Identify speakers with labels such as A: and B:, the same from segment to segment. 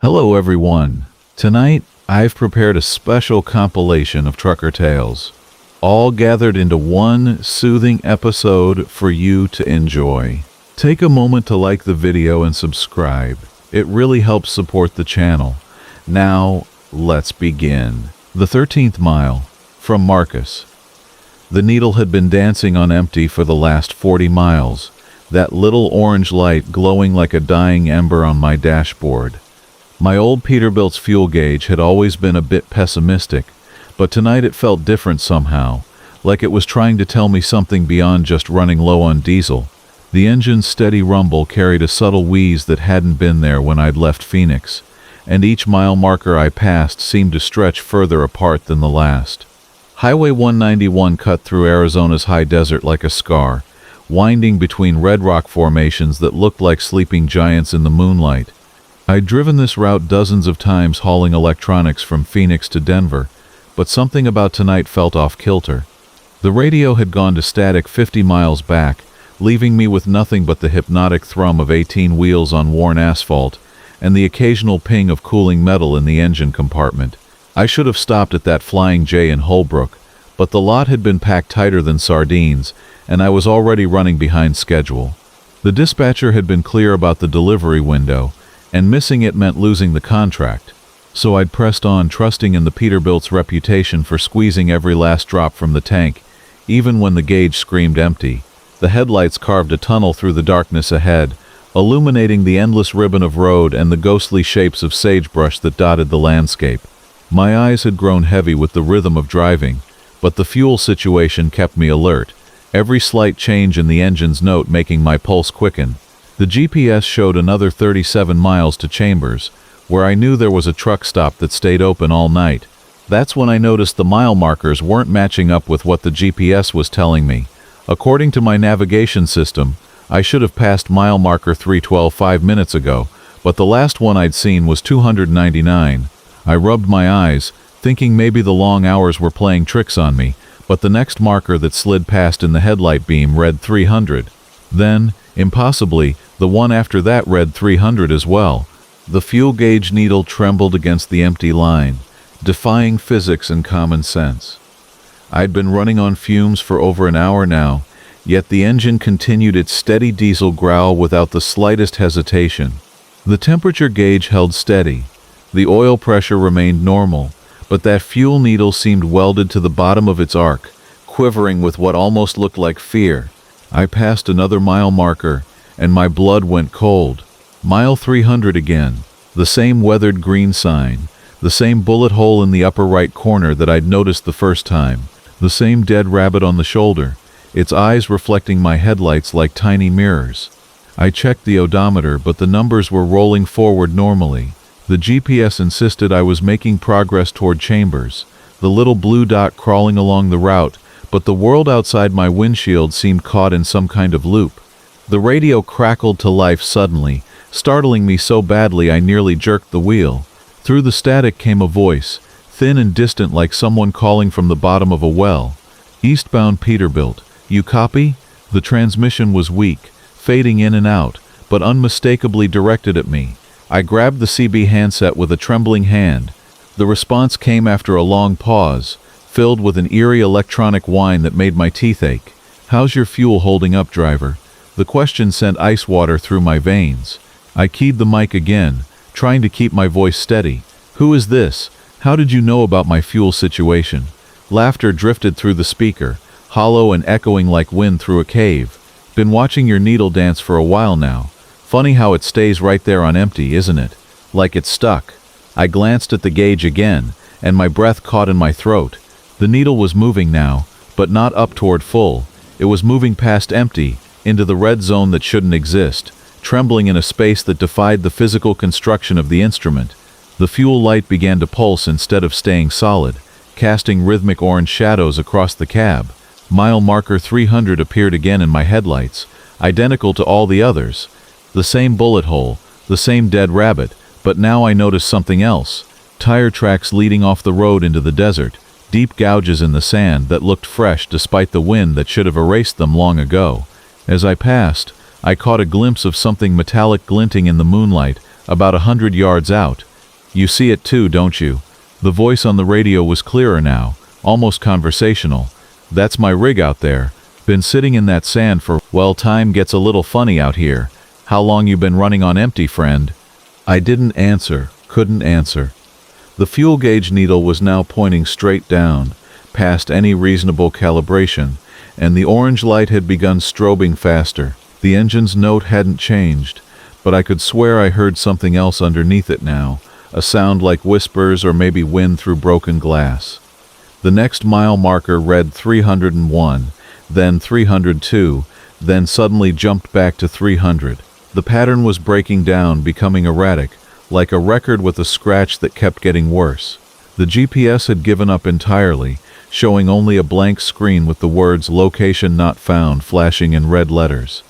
A: Hello everyone. Tonight, I've prepared a special compilation of trucker tales, all gathered into one soothing episode for you to enjoy. Take a moment to like the video and subscribe. It really helps support the channel. Now, let's begin. The 13th mile, from Marcus. The needle had been dancing on empty for the last 40 miles, that little orange light glowing like a dying ember on my dashboard. My old Peterbilt's fuel gauge had always been a bit pessimistic, but tonight it felt different somehow, like it was trying to tell me something beyond just running low on diesel. The engine's steady rumble carried a subtle wheeze that hadn't been there when I'd left Phoenix, and each mile marker I passed seemed to stretch further apart than the last. Highway 191 cut through Arizona's high desert like a scar, winding between red rock formations that looked like sleeping giants in the moonlight. I'd driven this route dozens of times hauling electronics from Phoenix to Denver, but something about tonight felt off-kilter. The radio had gone to static 50 miles back, leaving me with nothing but the hypnotic thrum of 18 wheels on worn asphalt and the occasional ping of cooling metal in the engine compartment. I should have stopped at that Flying J in Holbrook, but the lot had been packed tighter than sardines, and I was already running behind schedule. The dispatcher had been clear about the delivery window, and missing it meant losing the contract. So I'd pressed on, trusting in the Peterbilt's reputation for squeezing every last drop from the tank, even when the gauge screamed empty. The headlights carved a tunnel through the darkness ahead, illuminating the endless ribbon of road and the ghostly shapes of sagebrush that dotted the landscape. My eyes had grown heavy with the rhythm of driving, but the fuel situation kept me alert, every slight change in the engine's note making my pulse quicken. The GPS showed another 37 miles to Chambers, where I knew there was a truck stop that stayed open all night. That's when I noticed the mile markers weren't matching up with what the GPS was telling me. According to my navigation system, I should have passed mile marker 312 5 minutes ago, but the last one I'd seen was 299. I rubbed my eyes, thinking maybe the long hours were playing tricks on me, but the next marker that slid past in the headlight beam read 300. Then, impossibly, the one after that read 300 as well. The fuel gauge needle trembled against the empty line, defying physics and common sense. I'd been running on fumes for over an hour now, yet the engine continued its steady diesel growl without the slightest hesitation. The temperature gauge held steady. The oil pressure remained normal, but that fuel needle seemed welded to the bottom of its arc, quivering with what almost looked like fear. I passed another mile marker, and my blood went cold. Mile 300 again, the same weathered green sign, the same bullet hole in the upper right corner that I'd noticed the first time, the same dead rabbit on the shoulder, its eyes reflecting my headlights like tiny mirrors. I checked the odometer, but the numbers were rolling forward normally. The GPS insisted I was making progress toward Chambers, the little blue dot crawling along the route, but the world outside my windshield seemed caught in some kind of loop. The radio crackled to life suddenly, startling me so badly I nearly jerked the wheel. Through the static came a voice, thin and distant like someone calling from the bottom of a well. "Eastbound Peterbilt, you copy?" The transmission was weak, fading in and out, but unmistakably directed at me. I grabbed the CB handset with a trembling hand. The response came after a long pause, filled with an eerie electronic whine that made my teeth ache. "How's your fuel holding up, driver?" The question sent ice water through my veins. I keyed the mic again, trying to keep my voice steady. "Who is this? How did you know about my fuel situation?" Laughter drifted through the speaker, hollow and echoing like wind through a cave. "Been watching your needle dance for a while now. Funny how it stays right there on empty, isn't it? Like it's stuck." I glanced at the gauge again, and my breath caught in my throat. The needle was moving now, but not up toward full. It was moving past empty, into the red zone that shouldn't exist, trembling in a space that defied the physical construction of the instrument. The fuel light began to pulse instead of staying solid, casting rhythmic orange shadows across the cab. Mile marker 300 appeared again in my headlights, identical to all the others. The same bullet hole, the same dead rabbit, but now I noticed something else. Tire tracks leading off the road into the desert, deep gouges in the sand that looked fresh despite the wind that should have erased them long ago. As I passed, I caught a glimpse of something metallic glinting in the moonlight, about 100 yards out. You see it too, don't you? The voice on the radio was clearer now, almost conversational. That's my rig out there. Been sitting in that sand for, well, time gets a little funny out here. How long you been running on empty, friend? I didn't answer, couldn't answer. The fuel gauge needle was now pointing straight down, past any reasonable calibration, and the orange light had begun strobing faster. The engine's note hadn't changed, but I could swear I heard something else underneath it now, a sound like whispers or maybe wind through broken glass. The next mile marker read 301, then 302, then suddenly jumped back to 300. The pattern was breaking down, becoming erratic, like a record with a scratch that kept getting worse. The GPS had given up entirely, showing only a blank screen with the words "location not found" flashing in red letters.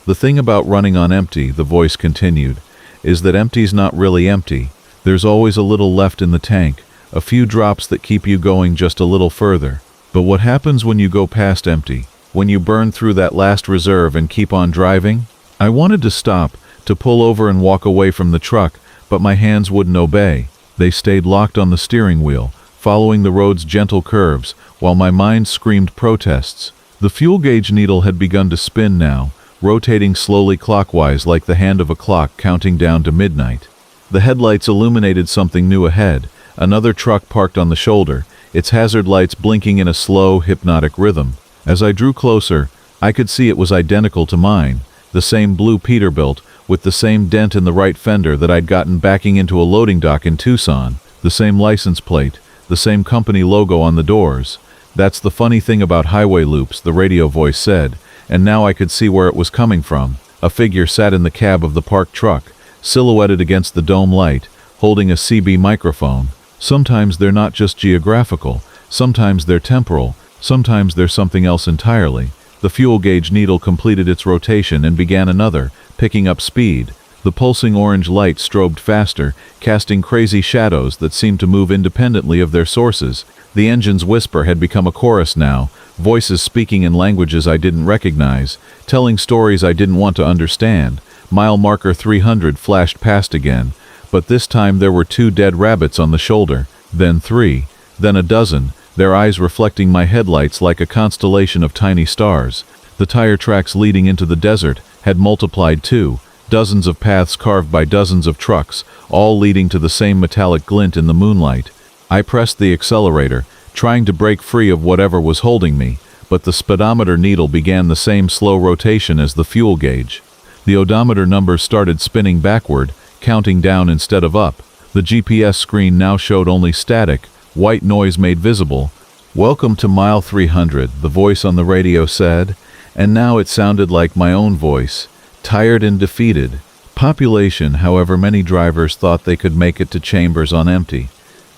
A: The thing about running on empty, the voice continued, is that empty's not really empty. There's always a little left in the tank, a few drops that keep you going just a little further. But what happens when you go past empty? When you burn through that last reserve and keep on driving? I wanted to stop, to pull over and walk away from the truck, but my hands wouldn't obey. They stayed locked on the steering wheel, following the road's gentle curves, while my mind screamed protests. The fuel gauge needle had begun to spin now, rotating slowly clockwise like the hand of a clock counting down to midnight. The headlights illuminated something new ahead, another truck parked on the shoulder, its hazard lights blinking in a slow, hypnotic rhythm. As I drew closer, I could see it was identical to mine, the same blue Peterbilt, with the same dent in the right fender that I'd gotten backing into a loading dock in Tucson, the same license plate, the same company logo on the doors. That's the funny thing about highway loops, the radio voice said, and now I could see where it was coming from. A figure sat in the cab of the parked truck, silhouetted against the dome light, holding a CB microphone. Sometimes they're not just geographical, sometimes they're temporal, sometimes they're something else entirely. The fuel gauge needle completed its rotation and began another, picking up speed. The pulsing orange light strobed faster, casting crazy shadows that seemed to move independently of their sources. The engine's whisper had become a chorus now, voices speaking in languages I didn't recognize, telling stories I didn't want to understand. Mile marker 300 flashed past again, but this time there were 2 dead rabbits on the shoulder, then 3, then a dozen, their eyes reflecting my headlights like a constellation of tiny stars. The tire tracks leading into the desert had multiplied too, dozens of paths carved by dozens of trucks, all leading to the same metallic glint in the moonlight. I pressed the accelerator, trying to break free of whatever was holding me, but the speedometer needle began the same slow rotation as the fuel gauge. The odometer numbers started spinning backward, counting down instead of up. The GPS screen now showed only static, white noise made visible. "Welcome to mile 300, the voice on the radio said, and now it sounded like my own voice, tired and defeated. Population, however many drivers thought they could make it to Chambers on empty.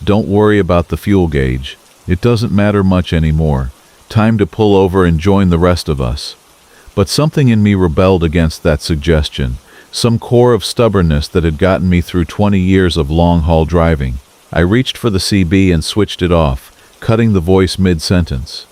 A: Don't worry about the fuel gauge. It doesn't matter much anymore. Time to pull over and join the rest of us." But something in me rebelled against that suggestion, some core of stubbornness that had gotten me through 20 years of long-haul driving. I reached for the CB and switched it off, cutting the voice mid-sentence.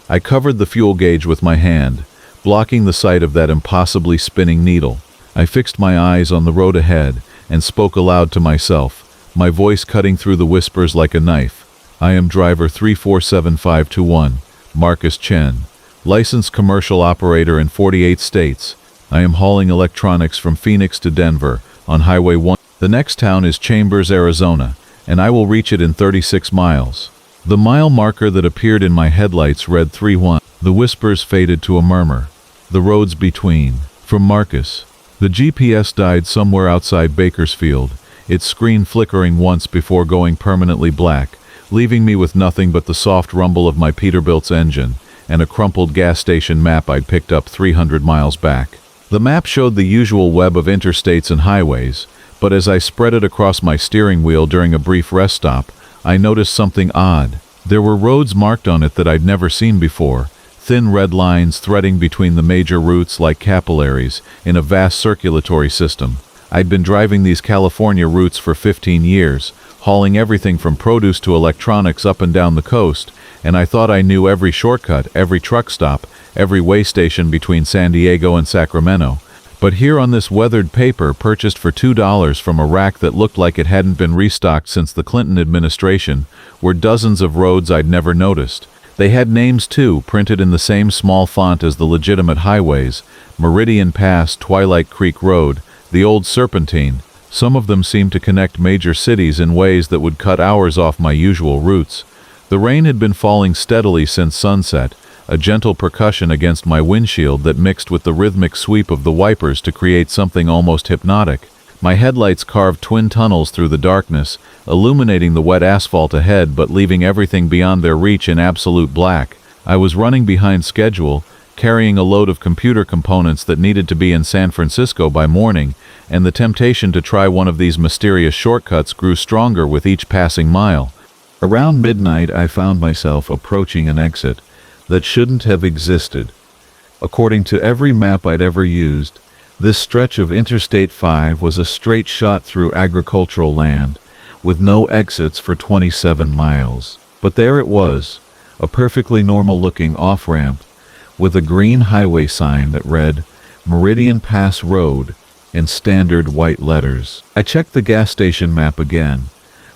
A: I covered the fuel gauge with my hand, blocking the sight of that impossibly spinning needle. I fixed my eyes on the road ahead and spoke aloud to myself, my voice cutting through the whispers like a knife. "I am driver 347521, Marcus Chen, licensed commercial operator in 48 states. I am hauling electronics from Phoenix to Denver on Highway 1. The next town is Chambers, Arizona, and I will reach it in 36 miles. The mile marker that appeared in my headlights read 31. The whispers faded to a murmur. "The roads between." From Marcus. The GPS died somewhere outside Bakersfield, its screen flickering once before going permanently black, leaving me with nothing but the soft rumble of my Peterbilt's engine and a crumpled gas station map I'd picked up 300 miles back. The map showed the usual web of interstates and highways, but as I spread it across my steering wheel during a brief rest stop, I noticed something odd. There were roads marked on it that I'd never seen before, thin red lines threading between the major routes like capillaries in a vast circulatory system. I'd been driving these California routes for 15 years, hauling everything from produce to electronics up and down the coast, and I thought I knew every shortcut, every truck stop, every way station between San Diego and Sacramento. But here on this weathered paper purchased for $2 from a rack that looked like it hadn't been restocked since the Clinton administration were dozens of roads I'd never noticed. They had names too, printed in the same small font as the legitimate highways: Meridian Pass, Twilight Creek Road, the Old Serpentine. Some of them seemed to connect major cities in ways that would cut hours off my usual routes. The rain had been falling steadily since sunset, a gentle percussion against my windshield that mixed with the rhythmic sweep of the wipers to create something almost hypnotic. My headlights carved twin tunnels through the darkness, illuminating the wet asphalt ahead but leaving everything beyond their reach in absolute black. I was running behind schedule, carrying a load of computer components that needed to be in San Francisco by morning, and the temptation to try one of these mysterious shortcuts grew stronger with each passing mile. Around midnight, I found myself approaching an exit that shouldn't have existed. According to every map I'd ever used, this stretch of Interstate 5 was a straight shot through agricultural land, with no exits for 27 miles. But there it was, a perfectly normal-looking off-ramp, with a green highway sign that read, Meridian Pass Road, in standard white letters. I checked the gas station map again,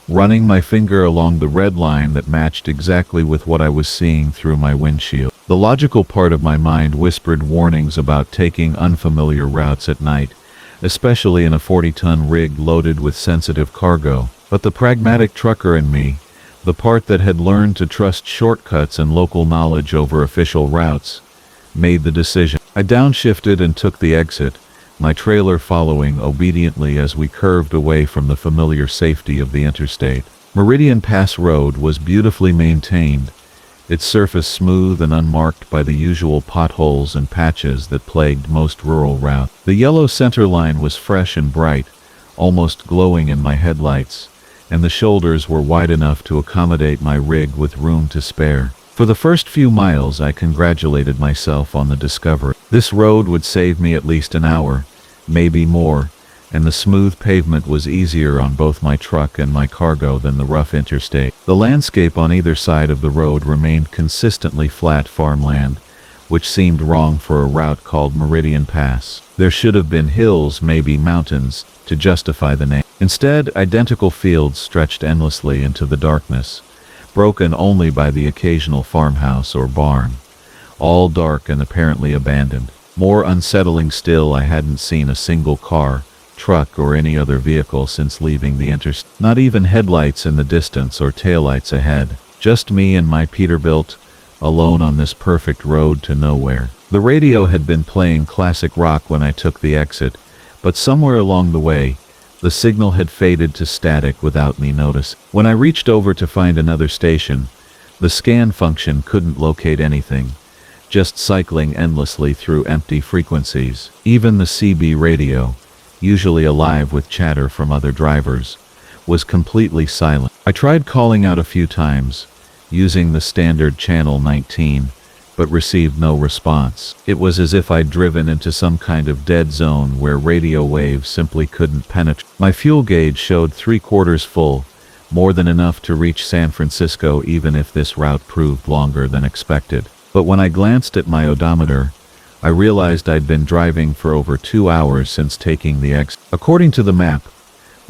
A: running my finger along the red line that matched exactly with what I was seeing through my windshield. The logical part of my mind whispered warnings about taking unfamiliar routes at night, especially in a 40-ton rig loaded with sensitive cargo. But the pragmatic trucker in me, the part that had learned to trust shortcuts and local knowledge over official routes, made the decision. I downshifted and took the exit, my trailer following obediently as we curved away from the familiar safety of the interstate. Meridian Pass Road was beautifully maintained, its surface smooth and unmarked by the usual potholes and patches that plagued most rural routes. The yellow center line was fresh and bright, almost glowing in my headlights, and the shoulders were wide enough to accommodate my rig with room to spare. For the first few miles, I congratulated myself on the discovery. This road would save me at least an hour, maybe more, and the smooth pavement was easier on both my truck and my cargo than the rough interstate. The landscape on either side of the road remained consistently flat farmland, which seemed wrong for a route called Meridian Pass. There should have been hills, maybe mountains, to justify the name. Instead, identical fields stretched endlessly into the darkness, broken only by the occasional farmhouse or barn, all dark and apparently abandoned. More unsettling still, I hadn't seen a single car, truck, or any other vehicle since leaving the interstate. Not even headlights in the distance or taillights ahead. Just me and my Peterbilt, alone on this perfect road to nowhere. The radio had been playing classic rock when I took the exit, but somewhere along the way, the signal had faded to static without me noticing. When I reached over to find another station, the scan function couldn't locate anything, just cycling endlessly through empty frequencies. Even the CB radio, usually alive with chatter from other drivers, was completely silent. I tried calling out a few times, using the standard channel 19, but received no response. It was as if I'd driven into some kind of dead zone where radio waves simply couldn't penetrate. My fuel gauge showed 3/4 full, more than enough to reach San Francisco even if this route proved longer than expected. But when I glanced at my odometer, I realized I'd been driving for over 2 hours since taking the exit. According to the map,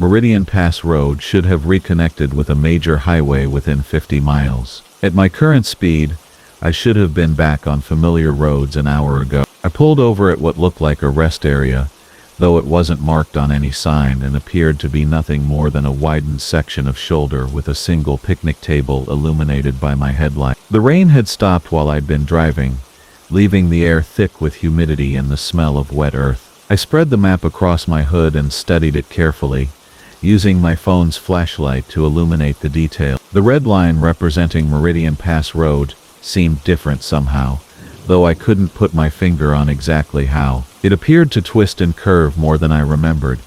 A: Meridian Pass Road should have reconnected with a major highway within 50 miles. At my current speed, I should have been back on familiar roads an hour ago. I pulled over at what looked like a rest area, though it wasn't marked on any sign and appeared to be nothing more than a widened section of shoulder with a single picnic table illuminated by my headlight. The rain had stopped while I'd been driving, leaving the air thick with humidity and the smell of wet earth. I spread the map across my hood and studied it carefully, using my phone's flashlight to illuminate the detail. The red line representing Meridian Pass Road seemed different somehow, though I couldn't put my finger on exactly how. It appeared to twist and curve more than I remembered,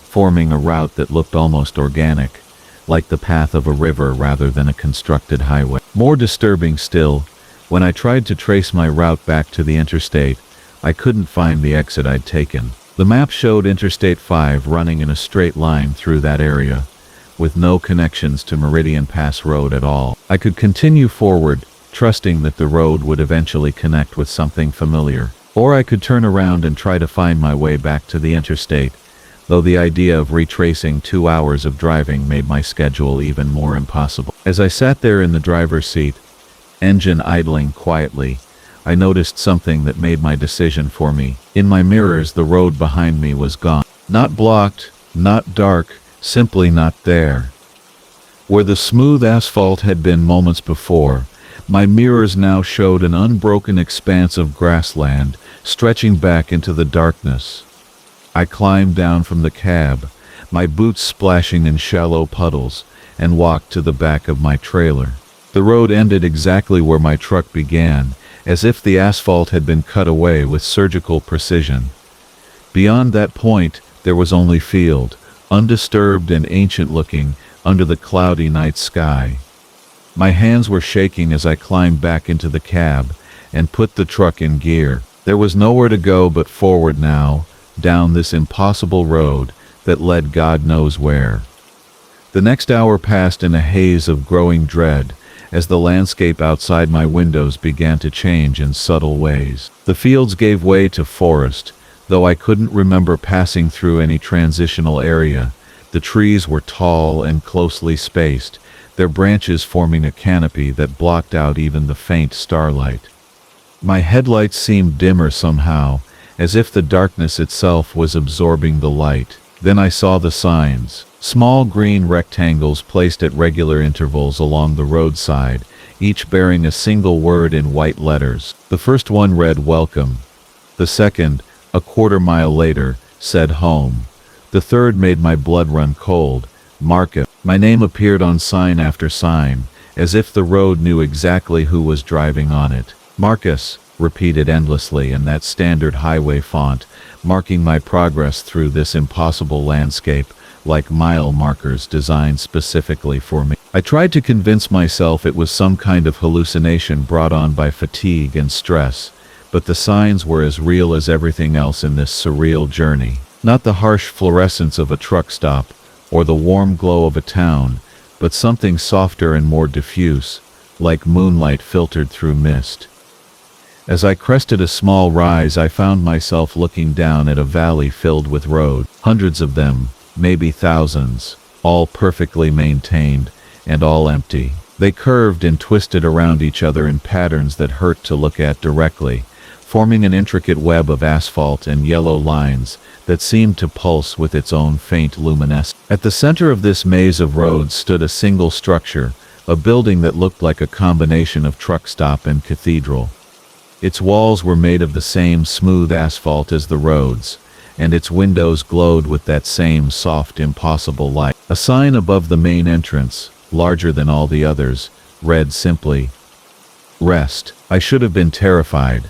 A: forming a route that looked almost organic, like the path of a river rather than a constructed highway. More disturbing still, when I tried to trace my route back to the interstate, I couldn't find the exit I'd taken. The map showed Interstate 5 running in a straight line through that area, with no connections to Meridian Pass Road at all. I could continue forward, trusting that the road would eventually connect with something familiar. Or I could turn around and try to find my way back to the interstate, though the idea of retracing 2 hours of driving made my schedule even more impossible. As I sat there in the driver's seat, engine idling quietly, I noticed something that made my decision for me. In my mirrors, the road behind me was gone. Not blocked, not dark, simply not there. Where the smooth asphalt had been moments before, my mirrors now showed an unbroken expanse of grassland stretching back into the darkness. I climbed down from the cab, my boots splashing in shallow puddles, and walked to the back of my trailer. The road ended exactly where my truck began, as if the asphalt had been cut away with surgical precision. Beyond that point, there was only field, undisturbed and ancient-looking, under the cloudy night sky. My hands were shaking as I climbed back into the cab and put the truck in gear. There was nowhere to go but forward now, down this impossible road that led God knows where. The next hour passed in a haze of growing dread, as the landscape outside my windows began to change in subtle ways. The fields gave way to forest, though I couldn't remember passing through any transitional area. The trees were tall and closely spaced, their branches forming a canopy that blocked out even the faint starlight. My headlights seemed dimmer somehow, as if the darkness itself was absorbing the light. Then I saw the signs. Small green rectangles placed at regular intervals along the roadside, each bearing a single word in white letters. The first one read "Welcome." The second, a quarter-mile later, said "Home." The third made my blood run cold. "Market." My name appeared on sign after sign, as if the road knew exactly who was driving on it. "Marcus," repeated endlessly in that standard highway font, marking my progress through this impossible landscape, like mile markers designed specifically for me. I tried to convince myself it was some kind of hallucination brought on by fatigue and stress, but the signs were as real as everything else in this surreal journey. Not the harsh fluorescence of a truck stop, or the warm glow of a town, but something softer and more diffuse, like moonlight filtered through mist. As I crested a small rise, I found myself looking down at a valley filled with roads, hundreds of them, maybe thousands, all perfectly maintained, and all empty. They curved and twisted around each other in patterns that hurt to look at directly, forming an intricate web of asphalt and yellow lines that seemed to pulse with its own faint luminescence. At the center of this maze of roads stood a single structure, a building that looked like a combination of truck stop and cathedral. Its walls were made of the same smooth asphalt as the roads, and its windows glowed with that same soft, impossible light. A sign above the main entrance, larger than all the others, read simply, "Rest." I should have been terrified.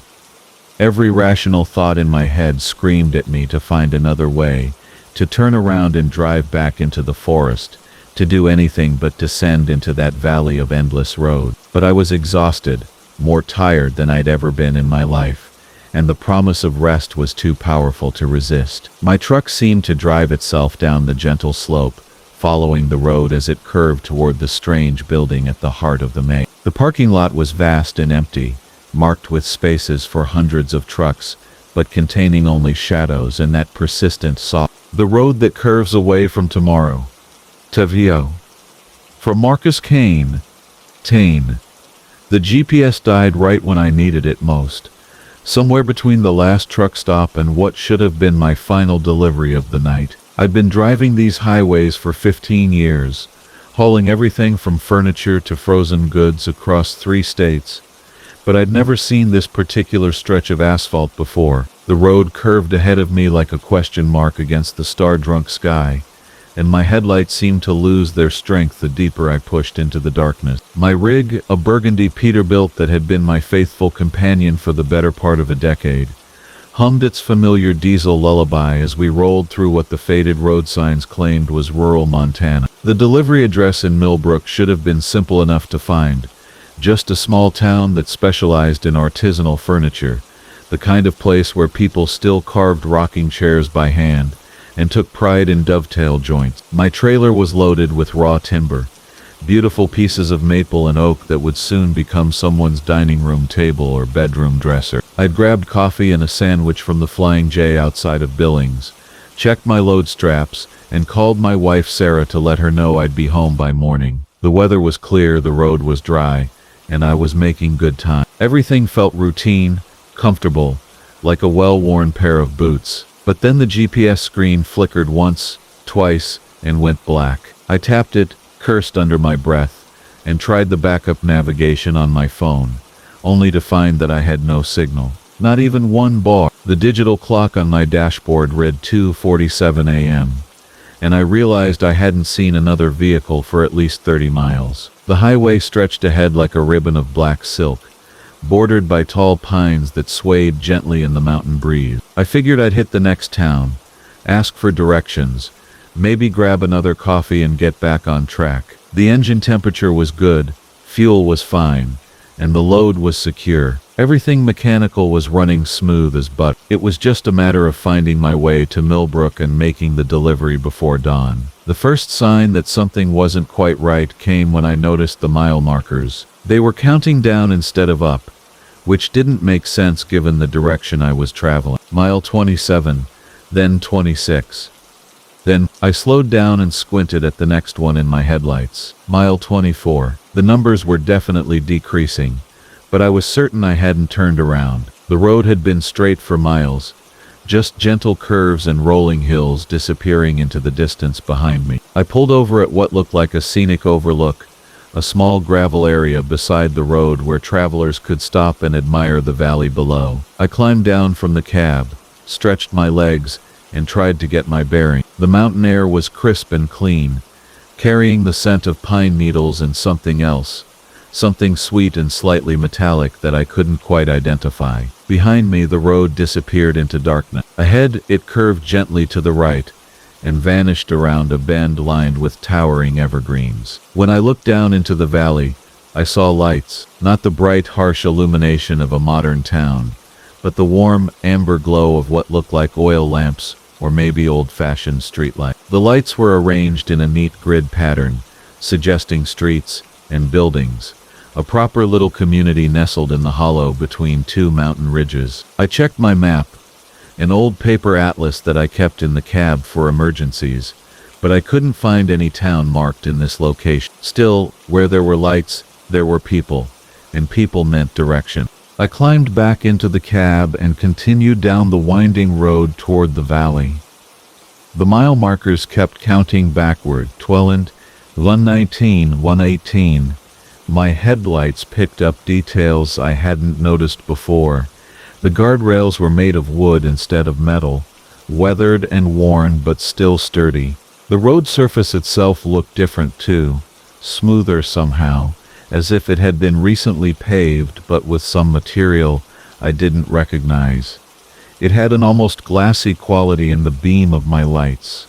A: Every rational thought in my head screamed at me to find another way, to turn around and drive back into the forest, to do anything but descend into that valley of endless road. But I was exhausted, more tired than I'd ever been in my life, and the promise of rest was too powerful to resist. My truck seemed to drive itself down the gentle slope, following the road as it curved toward the strange building at the heart of the maze. The parking lot was vast and empty, marked with spaces for hundreds of trucks, but containing only shadows and that persistent soft. The road that curves away from tomorrow. Tavio. For Marcus Kane. Tane. The GPS died right when I needed it most, somewhere between the last truck stop and what should have been my final delivery of the night. I'd been driving these highways for 15 years, hauling everything from furniture to frozen goods across 3 states, but I'd never seen this particular stretch of asphalt before. The road curved ahead of me like a question mark against the star-drunk sky, and my headlights seemed to lose their strength the deeper I pushed into the darkness. My rig, a burgundy Peterbilt that had been my faithful companion for the better part of a decade, hummed its familiar diesel lullaby as we rolled through what the faded road signs claimed was rural Montana. The delivery address in Millbrook should have been simple enough to find. Just a small town that specialized in artisanal furniture, the kind of place where people still carved rocking chairs by hand and took pride in dovetail joints. My trailer was loaded with raw timber, beautiful pieces of maple and oak that would soon become someone's dining room table or bedroom dresser. I'd grabbed coffee and a sandwich from the Flying J outside of Billings, checked my load straps, and called my wife Sarah to let her know I'd be home by morning. The weather was clear, the road was dry, and I was making good time. Everything felt routine, comfortable, like a well-worn pair of boots. But then the GPS screen flickered once, twice, and went black. I tapped it, cursed under my breath, and tried the backup navigation on my phone, only to find that I had no signal. Not even one bar. The digital clock on my dashboard read 2:47 a.m., and I realized I hadn't seen another vehicle for at least 30 miles. The highway stretched ahead like a ribbon of black silk, bordered by tall pines that swayed gently in the mountain breeze. I figured I'd hit the next town, ask for directions, maybe grab another coffee and get back on track. The engine temperature was good, fuel was fine, and the load was secure. Everything mechanical was running smooth as butter. It was just a matter of finding my way to Millbrook and making the delivery before dawn. The first sign that something wasn't quite right came when I noticed the mile markers. They were counting down instead of up, which didn't make sense given the direction I was traveling. Mile 27, then 26. Then, I slowed down and squinted at the next one in my headlights. Mile 24. The numbers were definitely decreasing, but I was certain I hadn't turned around. The road had been straight for miles, just gentle curves and rolling hills disappearing into the distance behind me. I pulled over at what looked like a scenic overlook, a small gravel area beside the road where travelers could stop and admire the valley below. I climbed down from the cab, stretched my legs, and tried to get my bearing. The mountain air was crisp and clean, carrying the scent of pine needles and something else, something sweet and slightly metallic that I couldn't quite identify. Behind me, the road disappeared into darkness. Ahead, it curved gently to the right and vanished around a bend lined with towering evergreens. When I looked down into the valley, I saw lights, not the bright, harsh illumination of a modern town, but the warm, amber glow of what looked like oil lamps or maybe old-fashioned streetlights. The lights were arranged in a neat grid pattern, suggesting streets and buildings, a proper little community nestled in the hollow between two mountain ridges. I checked my map, an old paper atlas that I kept in the cab for emergencies, but I couldn't find any town marked in this location. Still, where there were lights, there were people, and people meant direction. I climbed back into the cab and continued down the winding road toward the valley. The mile markers kept counting backward, 12, 119, 118. My headlights picked up details I hadn't noticed before. The guardrails were made of wood instead of metal, weathered and worn but still sturdy. The road surface itself looked different too, smoother somehow, as if it had been recently paved but with some material I didn't recognize. It had an almost glassy quality in the beam of my lights.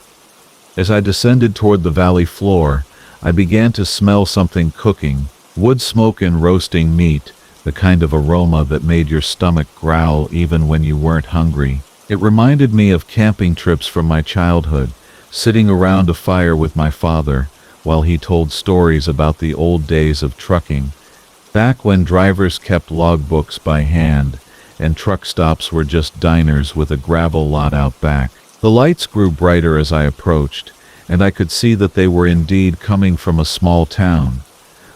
A: As I descended toward the valley floor, I began to smell something cooking, wood smoke and roasting meat, the kind of aroma that made your stomach growl even when you weren't hungry. It reminded me of camping trips from my childhood, sitting around a fire with my father, while he told stories about the old days of trucking, back when drivers kept logbooks by hand, and truck stops were just diners with a gravel lot out back. The lights grew brighter as I approached, and I could see that they were indeed coming from a small town.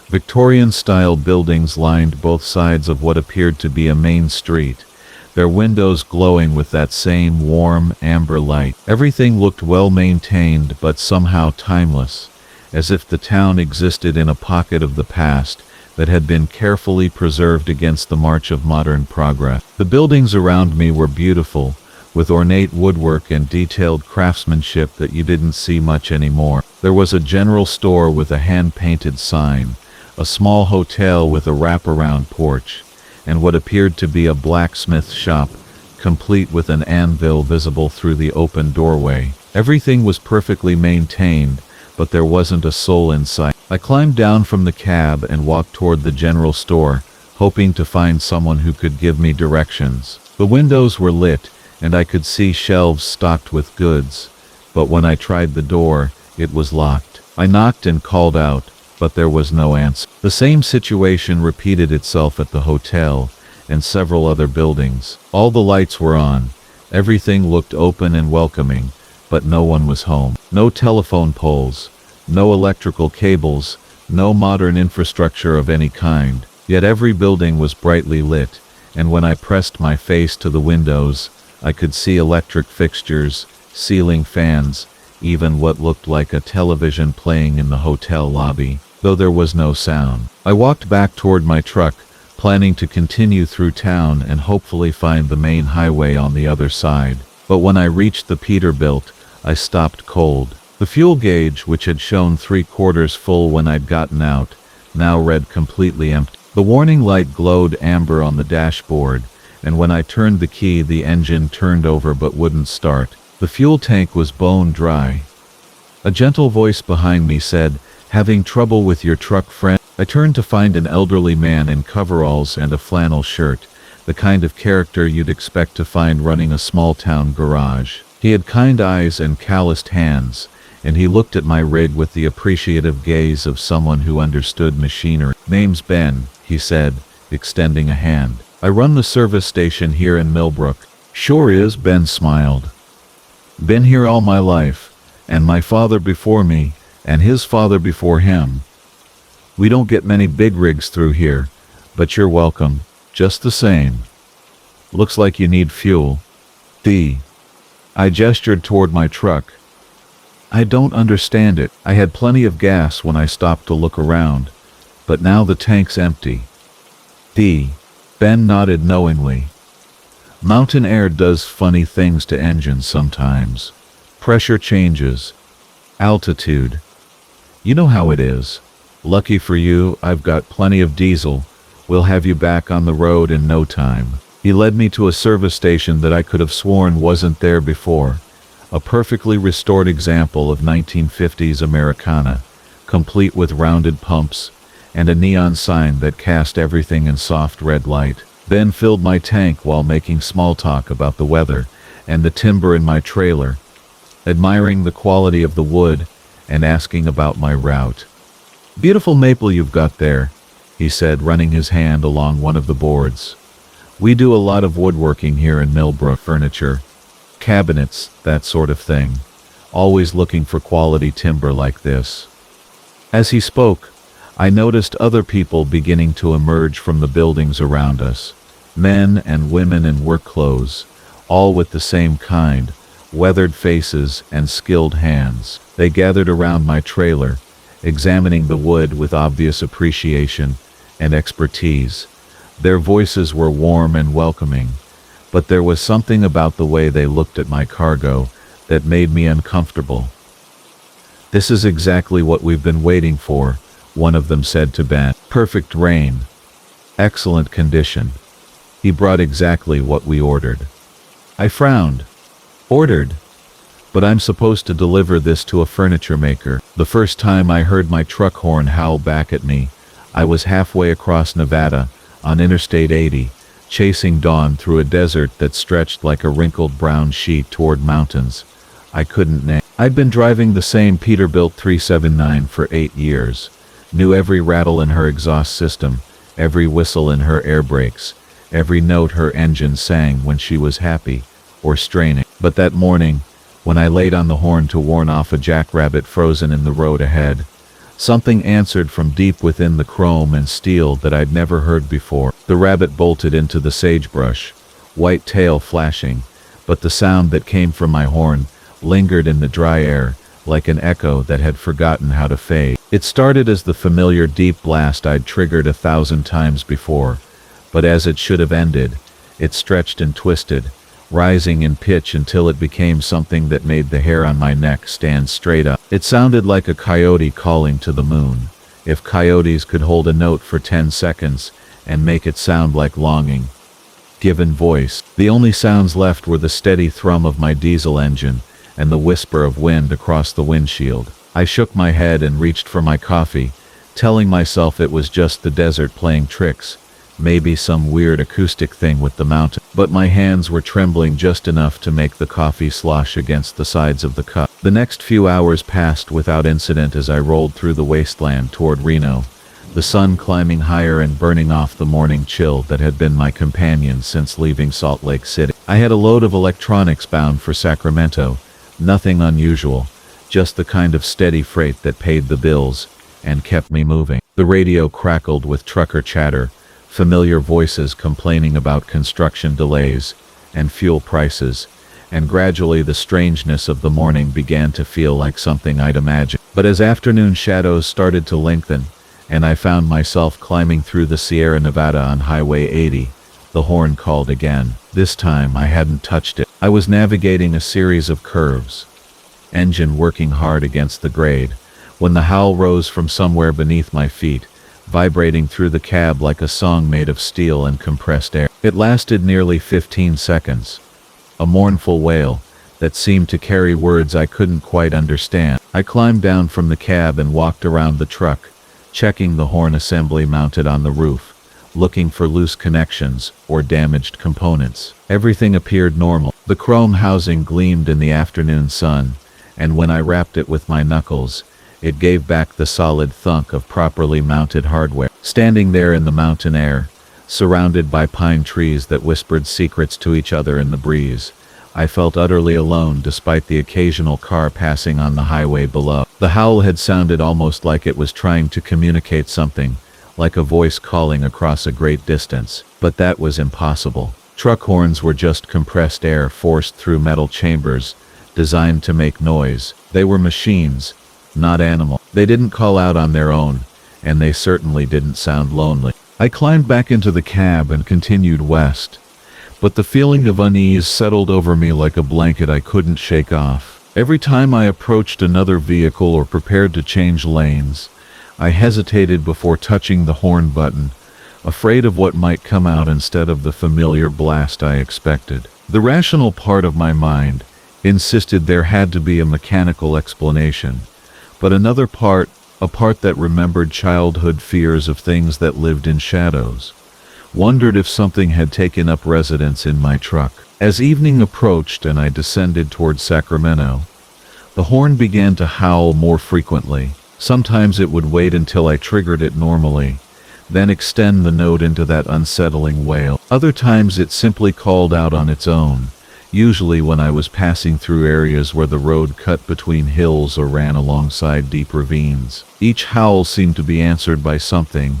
A: Victorian-style buildings lined both sides of what appeared to be a main street, their windows glowing with that same warm, amber light. Everything looked well-maintained but somehow timeless, as if the town existed in a pocket of the past that had been carefully preserved against the march of modern progress. The buildings around me were beautiful, with ornate woodwork and detailed craftsmanship that you didn't see much anymore. There was a general store with a hand-painted sign, a small hotel with a wraparound porch, and what appeared to be a blacksmith shop, complete with an anvil visible through the open doorway. Everything was perfectly maintained, but there wasn't a soul in sight. I climbed down from the cab and walked toward the general store, hoping to find someone who could give me directions. The windows were lit, and I could see shelves stocked with goods, but when I tried the door, it was locked. I knocked and called out, but there was no answer. The same situation repeated itself at the hotel, and several other buildings. All the lights were on. Everything looked open and welcoming, but no one was home. No telephone poles, no electrical cables, no modern infrastructure of any kind. Yet every building was brightly lit, and when I pressed my face to the windows, I could see electric fixtures, ceiling fans, even what looked like a television playing in the hotel lobby, though there was no sound. I walked back toward my truck, planning to continue through town and hopefully find the main highway on the other side. But when I reached the Peterbilt, I stopped cold. The fuel gauge, which had shown 3/4 full when I'd gotten out, now read completely empty. The warning light glowed amber on the dashboard, and when I turned the key, the engine turned over but wouldn't start. The fuel tank was bone dry. A gentle voice behind me said, "Having trouble with your truck, friend?" I turned to find an elderly man in coveralls and a flannel shirt, the kind of character you'd expect to find running a small-town garage. He had kind eyes and calloused hands, and he looked at my rig with the appreciative gaze of someone who understood machinery. "Name's Ben," he said, extending a hand. "I run the service station here in Millbrook." "Sure is," Ben smiled. "Been here all my life, and my father before me, and his father before him. We don't get many big rigs through here, but you're welcome, just the same. Looks like you need fuel." I gestured toward my truck. "I don't understand it. I had plenty of gas when I stopped to look around, but now the tank's empty." Ben nodded knowingly. "Mountain air does funny things to engines sometimes. Pressure changes. Altitude. You know how it is. Lucky for you, I've got plenty of diesel. We'll have you back on the road in no time." He led me to a service station that I could have sworn wasn't there before. A perfectly restored example of 1950s Americana, complete with rounded pumps, and a neon sign that cast everything in soft red light. Ben filled my tank while making small talk about the weather and the timber in my trailer, admiring the quality of the wood and asking about my route. "Beautiful maple you've got there," he said, running his hand along one of the boards. "We do a lot of woodworking here in Millbrook, furniture, cabinets, that sort of thing. Always looking for quality timber like this." As he spoke, I noticed other people beginning to emerge from the buildings around us. Men and women in work clothes, all with the same kind, weathered faces and skilled hands. They gathered around my trailer, examining the wood with obvious appreciation and expertise. Their voices were warm and welcoming, but there was something about the way they looked at my cargo that made me uncomfortable. "This is exactly what we've been waiting for," one of them said to Ben. "Perfect rain. Excellent condition." He brought exactly what we ordered. I frowned. "Ordered? But I'm supposed to deliver this to a furniture maker." The first time I heard my truck horn howl back at me, I was halfway across Nevada, on Interstate 80, chasing dawn through a desert that stretched like a wrinkled brown sheet toward mountains I couldn't name. I'd been driving the same Peterbilt 379 for 8 years, knew every rattle in her exhaust system, every whistle in her air brakes, every note her engine sang when she was happy or straining. But that morning, when I laid on the horn to warn off a jackrabbit frozen in the road ahead, something answered from deep within the chrome and steel that I'd never heard before. The rabbit bolted into the sagebrush, white tail flashing, but the sound that came from my horn lingered in the dry air, like an echo that had forgotten how to fade. It started as the familiar deep blast I'd triggered 1,000 times before, but as it should have ended, it stretched and twisted, rising in pitch until it became something that made the hair on my neck stand straight up. It sounded like a coyote calling to the moon, if coyotes could hold a note for 10 seconds and make it sound like longing. Given voice, the only sounds left were the steady thrum of my diesel engine and the whisper of wind across the windshield. I shook my head and reached for my coffee, telling myself it was just the desert playing tricks, maybe some weird acoustic thing with the mountain. But my hands were trembling just enough to make the coffee slosh against the sides of the cup. The next few hours passed without incident as I rolled through the wasteland toward Reno, the sun climbing higher and burning off the morning chill that had been my companion since leaving Salt Lake City. I had a load of electronics bound for Sacramento, nothing unusual, just the kind of steady freight that paid the bills and kept me moving. The radio crackled with trucker chatter, familiar voices complaining about construction delays and fuel prices, and gradually the strangeness of the morning began to feel like something I'd imagined. But as afternoon shadows started to lengthen, and I found myself climbing through the Sierra Nevada on Highway 80, the horn called again. This time I hadn't touched it. I was navigating a series of curves, engine working hard against the grade, when the howl rose from somewhere beneath my feet, vibrating through the cab like a song made of steel and compressed air. It lasted nearly 15 seconds, a mournful wail that seemed to carry words I couldn't quite understand. I climbed down from the cab and walked around the truck, checking the horn assembly mounted on the roof, looking for loose connections or damaged components. Everything appeared normal. The chrome housing gleamed in the afternoon sun, and when I rapped it with my knuckles, it gave back the solid thunk of properly mounted hardware. Standing there in the mountain air, surrounded by pine trees that whispered secrets to each other in the breeze, I felt utterly alone despite the occasional car passing on the highway below. The howl had sounded almost like it was trying to communicate something, like a voice calling across a great distance, but that was impossible. Truck horns were just compressed air forced through metal chambers, designed to make noise. They were machines, not animal. They didn't call out on their own, and they certainly didn't sound lonely. I climbed back into the cab and continued west, but the feeling of unease settled over me like a blanket I couldn't shake off. Every time I approached another vehicle or prepared to change lanes, I hesitated before touching the horn button, afraid of what might come out instead of the familiar blast I expected. The rational part of my mind insisted there had to be a mechanical explanation, but another part, a part that remembered childhood fears of things that lived in shadows, wondered if something had taken up residence in my truck. As evening approached and I descended toward Sacramento, the horn began to howl more frequently. Sometimes it would wait until I triggered it normally, then extend the note into that unsettling wail. Other times it simply called out on its own, usually when I was passing through areas where the road cut between hills or ran alongside deep ravines. Each howl seemed to be answered by something,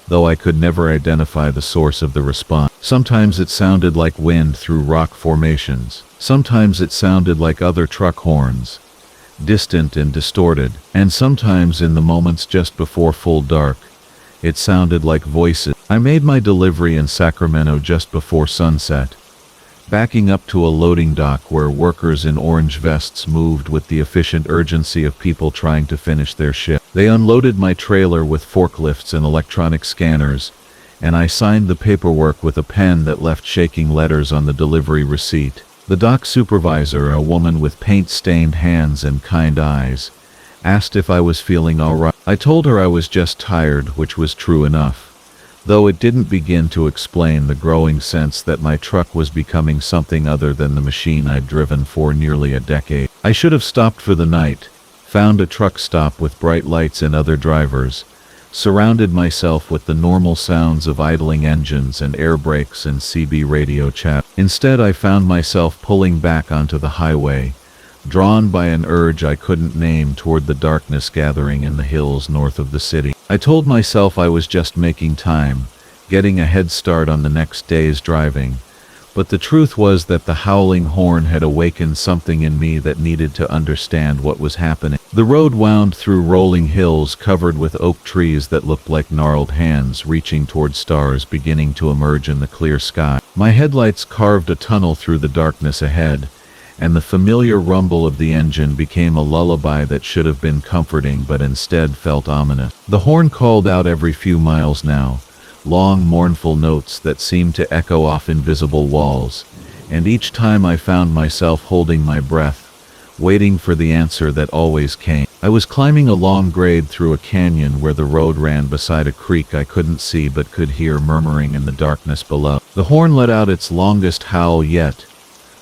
A: though I could never identify the source of the response. Sometimes it sounded like wind through rock formations. Sometimes it sounded like other truck horns, distant and distorted, and sometimes in the moments just before full dark, it sounded like voices. I made my delivery in Sacramento just before sunset, backing up to a loading dock where workers in orange vests moved with the efficient urgency of people trying to finish their shift. They unloaded my trailer with forklifts and electronic scanners, and I signed the paperwork with a pen that left shaking letters on the delivery receipt. The dock supervisor, a woman with paint-stained hands and kind eyes, asked if I was feeling all right. I told her I was just tired, which was true enough, though it didn't begin to explain the growing sense that my truck was becoming something other than the machine I'd driven for nearly a decade. I should have stopped for the night, found a truck stop with bright lights and other drivers, surrounded myself with the normal sounds of idling engines and air brakes and CB radio chat. Instead, I found myself pulling back onto the highway, drawn by an urge I couldn't name toward the darkness gathering in the hills north of the city. I told myself I was just making time, getting a head start on the next day's driving, but the truth was that the howling horn had awakened something in me that needed to understand what was happening. The road wound through rolling hills covered with oak trees that looked like gnarled hands reaching toward stars beginning to emerge in the clear sky. My headlights carved a tunnel through the darkness ahead, and the familiar rumble of the engine became a lullaby that should have been comforting but instead felt ominous. The horn called out every few miles now, long mournful notes that seemed to echo off invisible walls, and each time I found myself holding my breath, waiting for the answer that always came. I was climbing a long grade through a canyon where the road ran beside a creek I couldn't see but could hear murmuring in the darkness below. The horn let out its longest howl yet,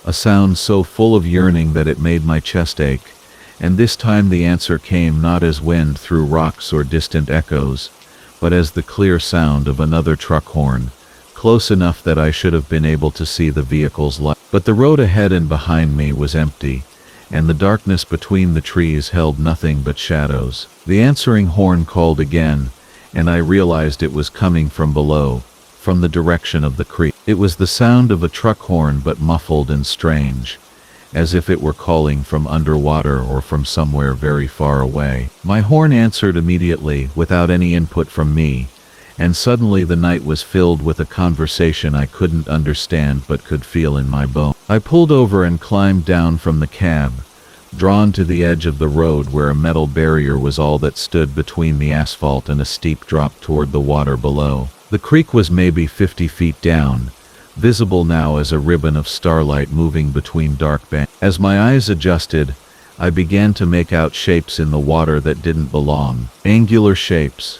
A: a sound so full of yearning that it made my chest ache, and this time the answer came not as wind through rocks or distant echoes, but as the clear sound of another truck horn, close enough that I should have been able to see the vehicle's light. But the road ahead and behind me was empty, and the darkness between the trees held nothing but shadows. The answering horn called again, and I realized it was coming from below, from the direction of the creek. It was the sound of a truck horn, but muffled and strange, as if it were calling from underwater or from somewhere very far away. My horn answered immediately, without any input from me, and suddenly the night was filled with a conversation I couldn't understand but could feel in my bones. I pulled over and climbed down from the cab, drawn to the edge of the road where a metal barrier was all that stood between the asphalt and a steep drop toward the water below. The creek was maybe 50 feet down, visible now as a ribbon of starlight moving between dark banks. As my eyes adjusted, I began to make out shapes in the water that didn't belong. Angular shapes.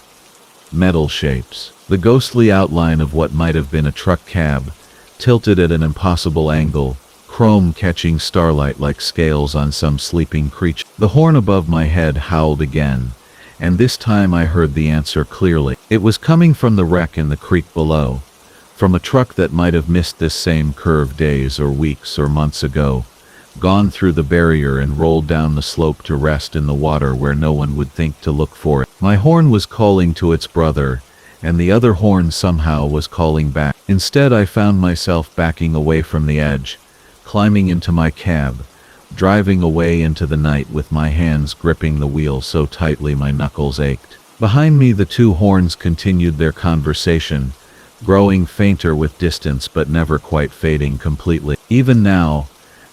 A: Metal shapes. The ghostly outline of what might have been a truck cab, tilted at an impossible angle, chrome catching starlight like scales on some sleeping creature. The horn above my head howled again, and this time I heard the answer clearly. It was coming from the wreck in the creek below, from a truck that might have missed this same curve days or weeks or months ago, gone through the barrier and rolled down the slope to rest in the water where no one would think to look for it. My horn was calling to its brother, and the other horn somehow was calling back. Instead, I found myself backing away from the edge, climbing into my cab, driving away into the night with my hands gripping the wheel so tightly my knuckles ached. Behind me, the two horns continued their conversation, growing fainter with distance but never quite fading completely. Even now,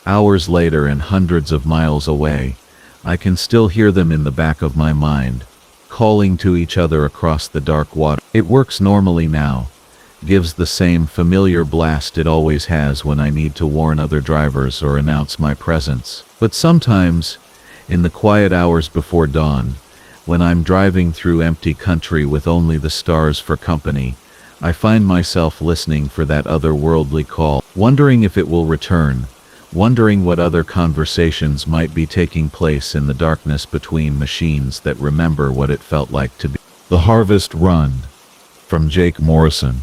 A: hours later and hundreds of miles away, I can still hear them in the back of my mind, calling to each other across the dark water. It works normally now, gives the same familiar blast it always has when I need to warn other drivers or announce my presence. But sometimes, in the quiet hours before dawn, when I'm driving through empty country with only the stars for company, I find myself listening for that otherworldly call, wondering if it will return, wondering what other conversations might be taking place in the darkness between machines that remember what it felt like to be. The Harvest Run, from Jake Morrison.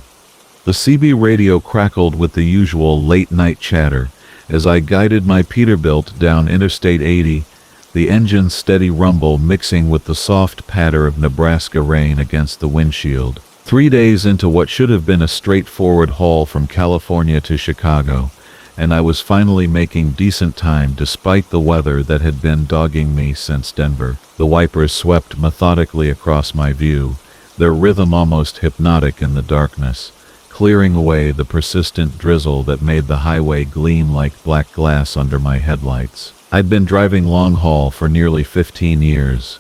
A: The CB radio crackled with the usual late-night chatter as I guided my Peterbilt down Interstate 80, the engine's steady rumble mixing with the soft patter of Nebraska rain against the windshield. 3 days into what should have been a straightforward haul from California to Chicago, and I was finally making decent time despite the weather that had been dogging me since Denver. The wipers swept methodically across my view, their rhythm almost hypnotic in the darkness, clearing away the persistent drizzle that made the highway gleam like black glass under my headlights. I'd been driving long haul for nearly 15 years,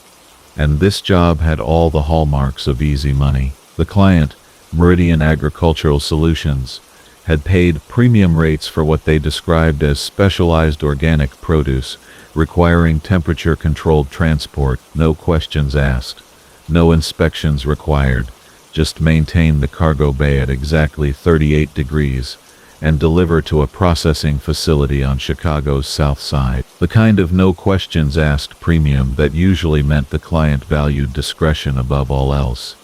A: and this job had all the hallmarks of easy money. The client, Meridian Agricultural Solutions, had paid premium rates for what they described as specialized organic produce, requiring temperature-controlled transport, no questions asked, no inspections required, just maintain the cargo bay at exactly 38 degrees, and deliver to a processing facility on Chicago's south side. The kind of no questions asked premium that usually meant the client valued discretion above all else.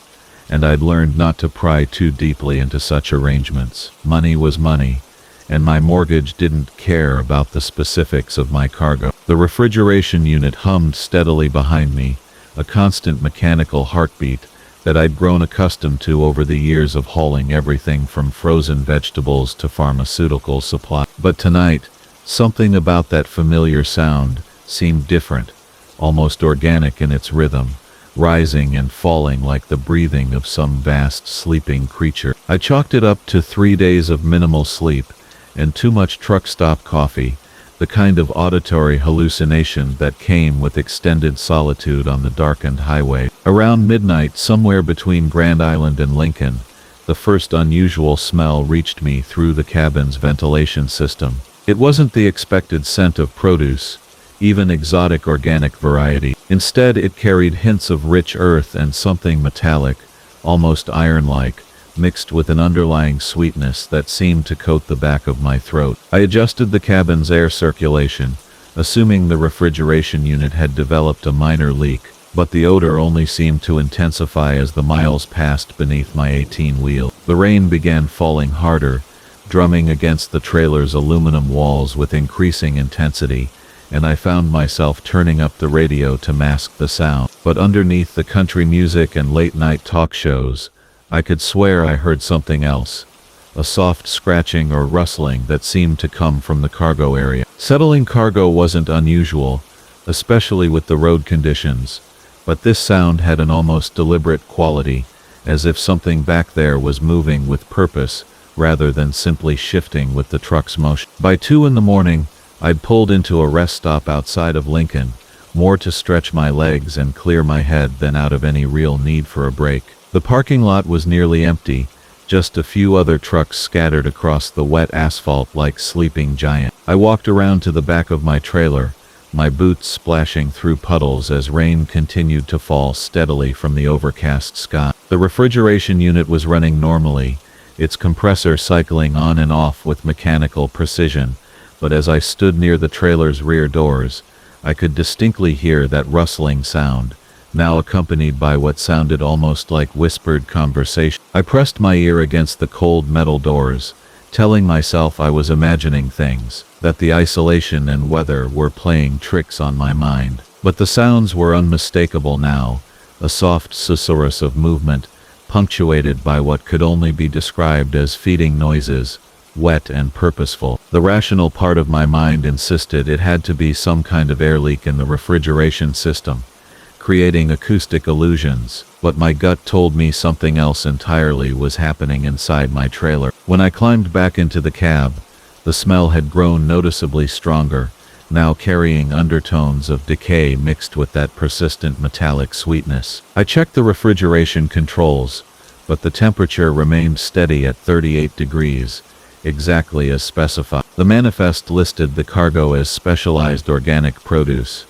A: And I'd learned not to pry too deeply into such arrangements. Money was money, and my mortgage didn't care about the specifics of my cargo. The refrigeration unit hummed steadily behind me, a constant mechanical heartbeat that I'd grown accustomed to over the years of hauling everything from frozen vegetables to pharmaceutical supply. But tonight, something about that familiar sound seemed different, almost organic in its rhythm, rising and falling like the breathing of some vast sleeping creature. I chalked it up to 3 days of minimal sleep and too much truck stop coffee, the kind of auditory hallucination that came with extended solitude on the darkened highway. Around midnight, somewhere between Grand Island and Lincoln, the first unusual smell reached me through the cabin's ventilation system. It wasn't the expected scent of produce, even exotic organic variety. Instead, it carried hints of rich earth and something metallic, almost iron-like, mixed with an underlying sweetness that seemed to coat the back of my throat. I adjusted the cabin's air circulation, assuming the refrigeration unit had developed a minor leak, but the odor only seemed to intensify as the miles passed beneath my 18-wheel. The rain began falling harder, drumming against the trailer's aluminum walls with increasing intensity, and I found myself turning up the radio to mask the sound. But underneath the country music and late-night talk shows, I could swear I heard something else. A soft scratching or rustling that seemed to come from the cargo area. Settling cargo wasn't unusual, especially with the road conditions, but this sound had an almost deliberate quality, as if something back there was moving with purpose, rather than simply shifting with the truck's motion. By 2 in the morning, I'd pulled into a rest stop outside of Lincoln, more to stretch my legs and clear my head than out of any real need for a break. The parking lot was nearly empty, just a few other trucks scattered across the wet asphalt like sleeping giants. I walked around to the back of my trailer, my boots splashing through puddles as rain continued to fall steadily from the overcast sky. The refrigeration unit was running normally, its compressor cycling on and off with mechanical precision, but as I stood near the trailer's rear doors, I could distinctly hear that rustling sound, now accompanied by what sounded almost like whispered conversation. I pressed my ear against the cold metal doors, telling myself I was imagining things, that the isolation and weather were playing tricks on my mind. But the sounds were unmistakable now, a soft susurrus of movement, punctuated by what could only be described as feeding noises, wet and purposeful. The rational part of my mind insisted it had to be some kind of air leak in the refrigeration system, creating acoustic illusions, but my gut told me something else entirely was happening inside my trailer. When I climbed back into the cab, the smell had grown noticeably stronger, now carrying undertones of decay mixed with that persistent metallic sweetness. I checked the refrigeration controls, but the temperature remained steady at 38 degrees, exactly as specified. The manifest listed the cargo as specialized organic produce,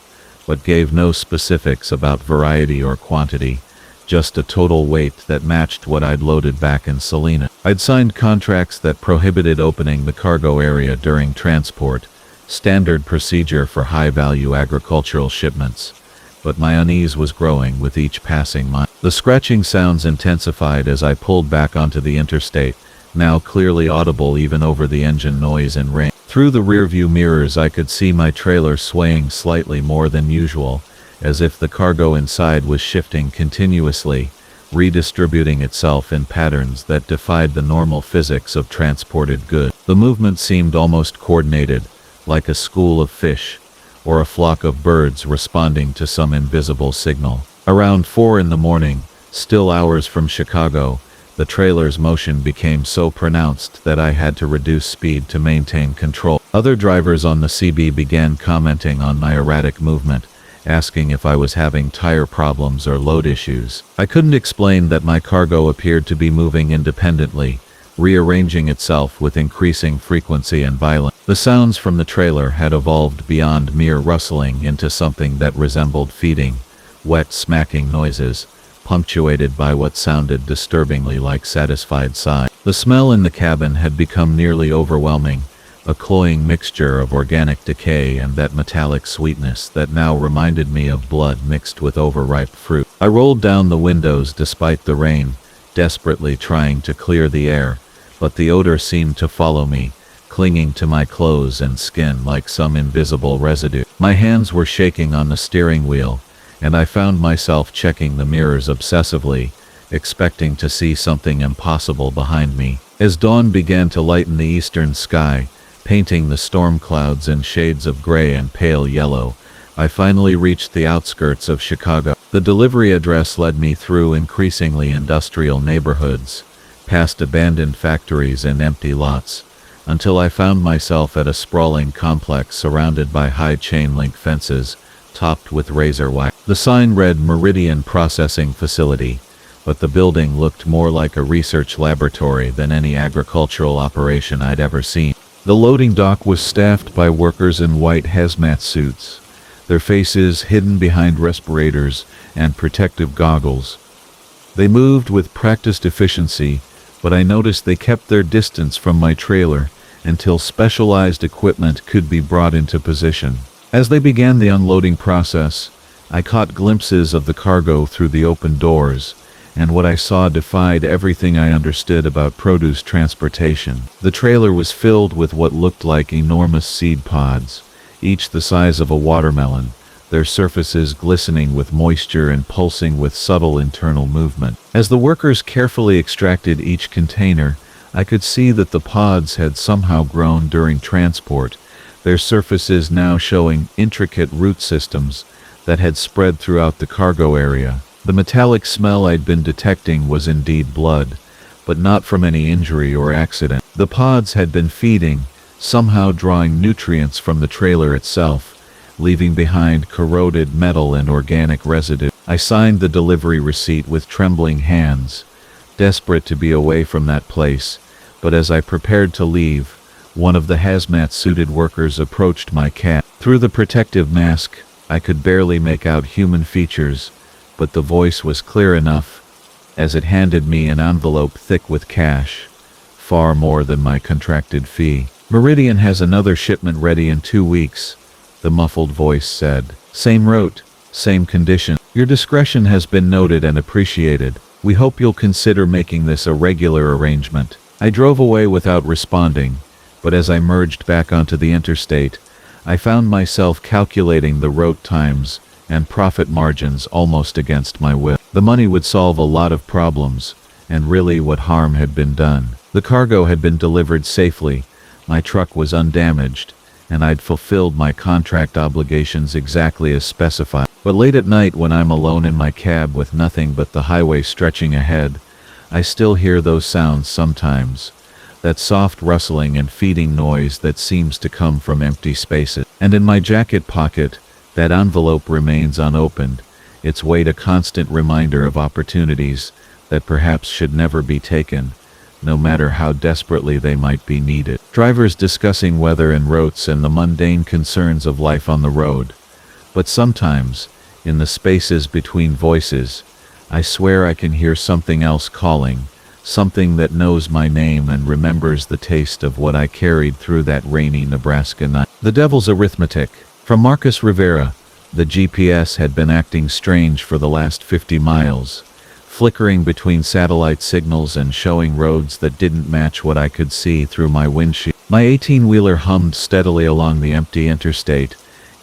A: but gave no specifics about variety or quantity, just a total weight that matched what I'd loaded back in Salina. I'd signed contracts that prohibited opening the cargo area during transport, standard procedure for high-value agricultural shipments, but my unease was growing with each passing mile. The scratching sounds intensified as I pulled back onto the interstate, now clearly audible even over the engine noise and rain. Through the rearview mirrors I could see my trailer swaying slightly more than usual, as if the cargo inside was shifting continuously, redistributing itself in patterns that defied the normal physics of transported goods. The movement seemed almost coordinated, like a school of fish, or a flock of birds responding to some invisible signal. Around 4 in the morning, still hours from Chicago, the trailer's motion became so pronounced that I had to reduce speed to maintain control. Other drivers on the CB began commenting on my erratic movement, asking if I was having tire problems or load issues. I couldn't explain that my cargo appeared to be moving independently, rearranging itself with increasing frequency and violence. The sounds from the trailer had evolved beyond mere rustling into something that resembled feeding, wet smacking noises, punctuated by what sounded disturbingly like satisfied sighs. The smell in the cabin had become nearly overwhelming, a cloying mixture of organic decay and that metallic sweetness that now reminded me of blood mixed with overripe fruit. I rolled down the windows despite the rain, desperately trying to clear the air, but the odor seemed to follow me, clinging to my clothes and skin like some invisible residue. My hands were shaking on the steering wheel, and I found myself checking the mirrors obsessively, expecting to see something impossible behind me. As dawn began to lighten the eastern sky, painting the storm clouds in shades of gray and pale yellow, I finally reached the outskirts of Chicago. The delivery address led me through increasingly industrial neighborhoods, past abandoned factories and empty lots, until I found myself at a sprawling complex surrounded by high chain-link fences, topped with razor wire. The sign read Meridian Processing Facility, but the building looked more like a research laboratory than any agricultural operation I'd ever seen. The loading dock was staffed by workers in white hazmat suits, their faces hidden behind respirators and protective goggles. They moved with practiced efficiency, but I noticed they kept their distance from my trailer until specialized equipment could be brought into position. As they began the unloading process, I caught glimpses of the cargo through the open doors, and what I saw defied everything I understood about produce transportation. The trailer was filled with what looked like enormous seed pods, each the size of a watermelon, their surfaces glistening with moisture and pulsing with subtle internal movement. As the workers carefully extracted each container, I could see that the pods had somehow grown during transport, their surfaces now showing intricate root systems that had spread throughout the cargo area. The metallic smell I'd been detecting was indeed blood, but not from any injury or accident. The pods had been feeding, somehow drawing nutrients from the trailer itself, leaving behind corroded metal and organic residue. I signed the delivery receipt with trembling hands, desperate to be away from that place, but as I prepared to leave, one of the hazmat-suited workers approached my cab. Through the protective mask, I could barely make out human features, but the voice was clear enough, as it handed me an envelope thick with cash, far more than my contracted fee. "Meridian has another shipment ready in 2 weeks," the muffled voice said. "Same route, same condition. Your discretion has been noted and appreciated. We hope you'll consider making this a regular arrangement." I drove away without responding, but as I merged back onto the interstate, I found myself calculating the road times and profit margins almost against my will. The money would solve a lot of problems, and really what harm had been done. The cargo had been delivered safely, my truck was undamaged, and I'd fulfilled my contract obligations exactly as specified. But late at night when I'm alone in my cab with nothing but the highway stretching ahead, I still hear those sounds sometimes. That soft rustling and feeding noise that seems to come from empty spaces. And in my jacket pocket, that envelope remains unopened, its weight a constant reminder of opportunities that perhaps should never be taken, no matter how desperately they might be needed. Drivers discussing weather and routes and the mundane concerns of life on the road. But sometimes, in the spaces between voices, I swear I can hear something else calling, something that knows my name and remembers the taste of what I carried through that rainy Nebraska night. The Devil's Arithmetic. From Marcus Rivera. The GPS had been acting strange for the last 50 miles, flickering between satellite signals and showing roads that didn't match what I could see through my windshield. My 18-wheeler hummed steadily along the empty interstate,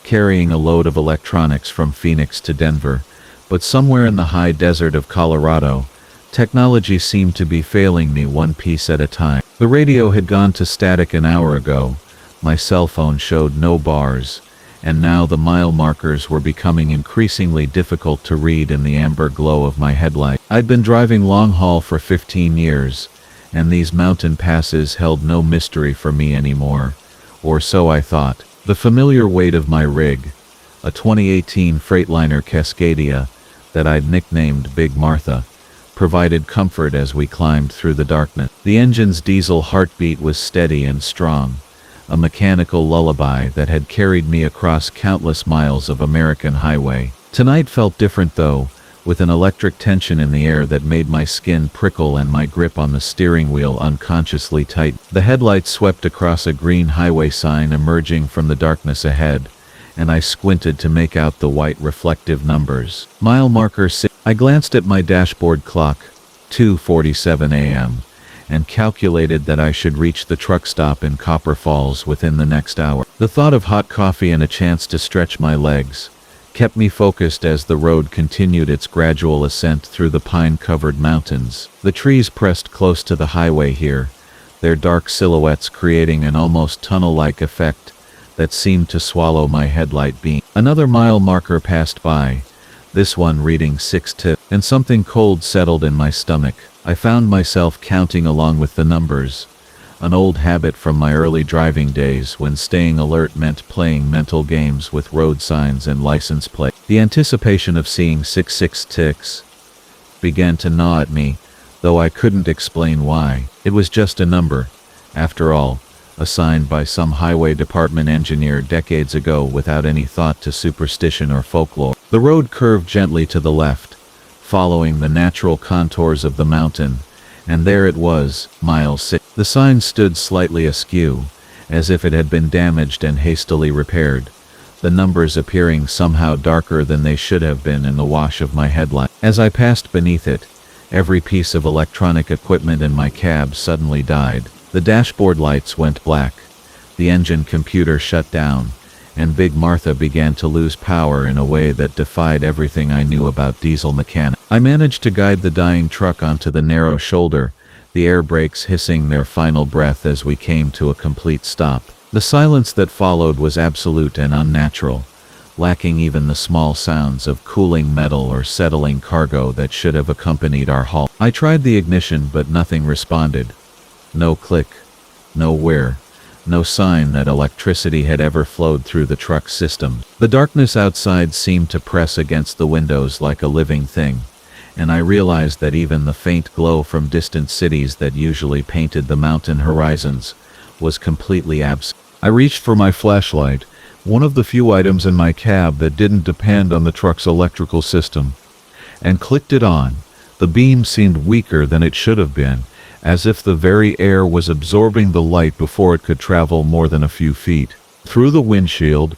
A: carrying a load of electronics from Phoenix to Denver, but somewhere in the high desert of Colorado, technology seemed to be failing me one piece at a time. The radio had gone to static an hour ago, my cell phone showed no bars, and now the mile markers were becoming increasingly difficult to read in the amber glow of my headlight. I'd been driving long haul for 15 years, and these mountain passes held no mystery for me anymore, or so I thought. The familiar weight of my rig, a 2018 Freightliner Cascadia that I'd nicknamed Big Martha, provided comfort as we climbed through the darkness. The engine's diesel heartbeat was steady and strong, a mechanical lullaby that had carried me across countless miles of American highway. Tonight felt different though, with an electric tension in the air that made my skin prickle and my grip on the steering wheel unconsciously tight. The headlights swept across a green highway sign emerging from the darkness ahead, and I squinted to make out the white reflective numbers. Mile marker 6. I glanced at my dashboard clock, 2:47 a.m., and calculated that I should reach the truck stop in Copper Falls within the next hour. The thought of hot coffee and a chance to stretch my legs kept me focused as the road continued its gradual ascent through the pine-covered mountains. The trees pressed close to the highway here, their dark silhouettes creating an almost tunnel-like effect that seemed to swallow my headlight beam. Another mile marker passed by, this one reading 6:2, and something cold settled in my stomach. I found myself counting along with the numbers, an old habit from my early driving days when staying alert meant playing mental games with road signs and license plates. The anticipation of seeing 666 began to gnaw at me, though I couldn't explain why. It was just a number, after all, assigned by some highway department engineer decades ago without any thought to superstition or folklore. The road curved gently to the left, following the natural contours of the mountain, and there it was, mile 6. The sign stood slightly askew, as if it had been damaged and hastily repaired, the numbers appearing somehow darker than they should have been in the wash of my headlight. As I passed beneath it, every piece of electronic equipment in my cab suddenly died. The dashboard lights went black, the engine computer shut down, and Big Martha began to lose power in a way that defied everything I knew about diesel mechanics. I managed to guide the dying truck onto the narrow shoulder, the air brakes hissing their final breath as we came to a complete stop. The silence that followed was absolute and unnatural, lacking even the small sounds of cooling metal or settling cargo that should have accompanied our halt. I tried the ignition, but nothing responded. No click, no whir, no sign that electricity had ever flowed through the truck's system. The darkness outside seemed to press against the windows like a living thing, and I realized that even the faint glow from distant cities that usually painted the mountain horizons was completely absent. I reached for my flashlight, one of the few items in my cab that didn't depend on the truck's electrical system, and clicked it on. The beam seemed weaker than it should have been, as if the very air was absorbing the light before it could travel more than a few feet. Through the windshield,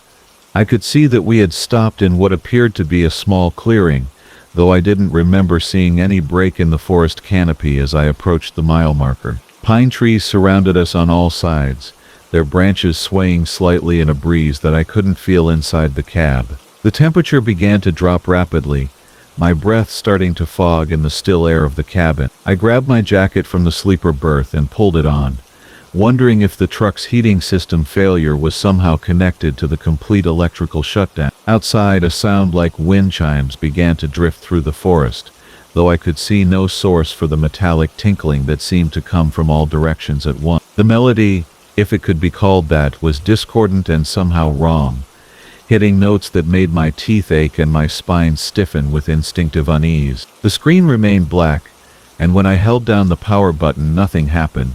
A: I could see that we had stopped in what appeared to be a small clearing, though I didn't remember seeing any break in the forest canopy as I approached the mile marker. Pine trees surrounded us on all sides, their branches swaying slightly in a breeze that I couldn't feel inside the cab. The temperature began to drop rapidly, my breath starting to fog in the still air of the cabin. I grabbed my jacket from the sleeper berth and pulled it on, wondering if the truck's heating system failure was somehow connected to the complete electrical shutdown. Outside, a sound like wind chimes began to drift through the forest, though I could see no source for the metallic tinkling that seemed to come from all directions at once. The melody, if it could be called that, was discordant and somehow wrong, hitting notes that made my teeth ache and my spine stiffen with instinctive unease. The screen remained black, and when I held down the power button, nothing happened.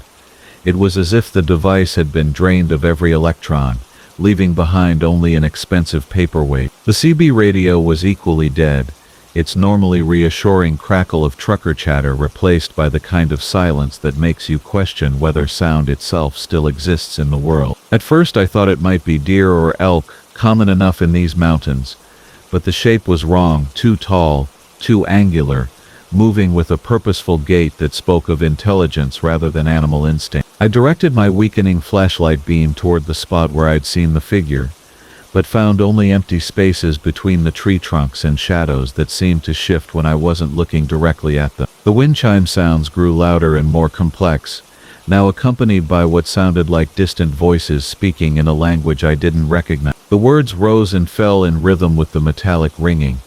A: It was as if the device had been drained of every electron, leaving behind only an expensive paperweight. The CB radio was equally dead, its normally reassuring crackle of trucker chatter replaced by the kind of silence that makes you question whether sound itself still exists in the world. At first I thought it might be deer or elk, common enough in these mountains, but the shape was wrong, too tall, too angular, moving with a purposeful gait that spoke of intelligence rather than animal instinct. I directed my weakening flashlight beam toward the spot where I'd seen the figure, but found only empty spaces between the tree trunks and shadows that seemed to shift when I wasn't looking directly at them. The wind chime sounds grew louder and more complex, now accompanied by what sounded like distant voices speaking in a language I didn't recognize. The words rose and fell in rhythm with the metallic ringing,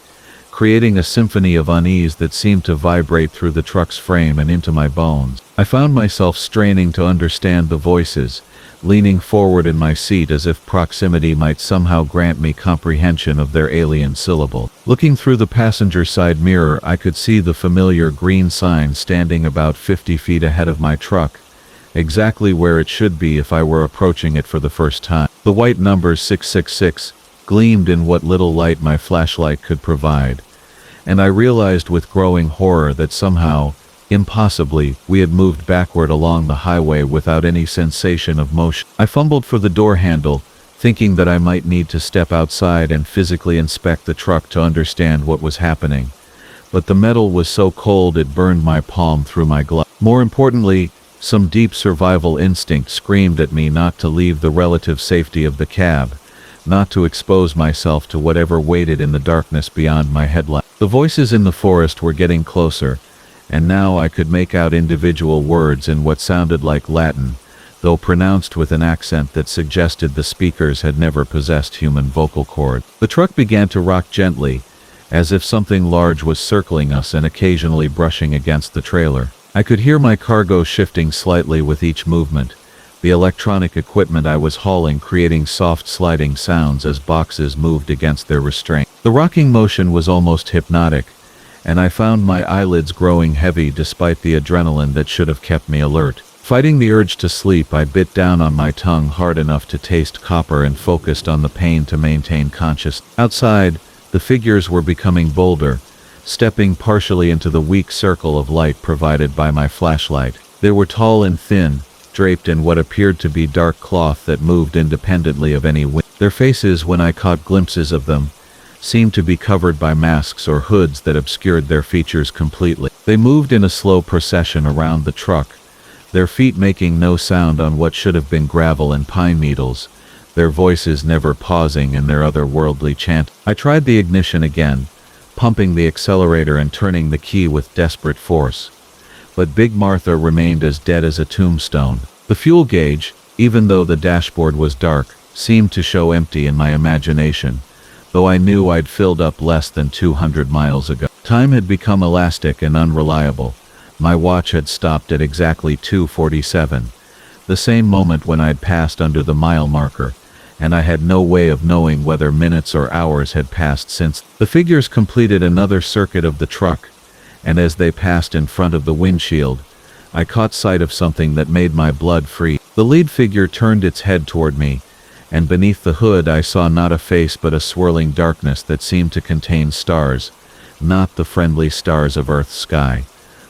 A: creating a symphony of unease that seemed to vibrate through the truck's frame and into my bones. I found myself straining to understand the voices, leaning forward in my seat as if proximity might somehow grant me comprehension of their alien syllable. Looking through the passenger side mirror, I could see the familiar green sign standing about 50 feet ahead of my truck, exactly where it should be if I were approaching it for the first time. The white number 666 gleamed in what little light my flashlight could provide, and I realized with growing horror that somehow, impossibly, we had moved backward along the highway without any sensation of motion. I fumbled for the door handle, thinking that I might need to step outside and physically inspect the truck to understand what was happening, but the metal was so cold it burned my palm through my glove. More importantly, some deep survival instinct screamed at me not to leave the relative safety of the cab, not to expose myself to whatever waited in the darkness beyond my headlight. The voices in the forest were getting closer, and now I could make out individual words in what sounded like Latin, though pronounced with an accent that suggested the speakers had never possessed human vocal cords. The truck began to rock gently, as if something large was circling us and occasionally brushing against the trailer. I could hear my cargo shifting slightly with each movement, the electronic equipment I was hauling creating soft sliding sounds as boxes moved against their restraint. The rocking motion was almost hypnotic, and I found my eyelids growing heavy despite the adrenaline that should have kept me alert. Fighting the urge to sleep, I bit down on my tongue hard enough to taste copper and focused on the pain to maintain consciousness. Outside, the figures were becoming bolder, stepping partially into the weak circle of light provided by my flashlight. They were tall and thin, draped in what appeared to be dark cloth that moved independently of any wind. Their faces, when I caught glimpses of them, seemed to be covered by masks or hoods that obscured their features completely. They moved in a slow procession around the truck, their feet making no sound on what should have been gravel and pine needles, their voices never pausing in their otherworldly chant. I tried the ignition again, pumping the accelerator and turning the key with desperate force. But Big Martha remained as dead as a tombstone. The fuel gauge, even though the dashboard was dark, seemed to show empty in my imagination, though I knew I'd filled up less than 200 miles ago. Time had become elastic and unreliable. My watch had stopped at exactly 2:47, the same moment when I'd passed under the mile marker, and I had no way of knowing whether minutes or hours had passed since. The figures completed another circuit of the truck, and as they passed in front of the windshield, I caught sight of something that made my blood freeze. The lead figure turned its head toward me, and beneath the hood I saw not a face but a swirling darkness that seemed to contain stars, not the friendly stars of Earth's sky,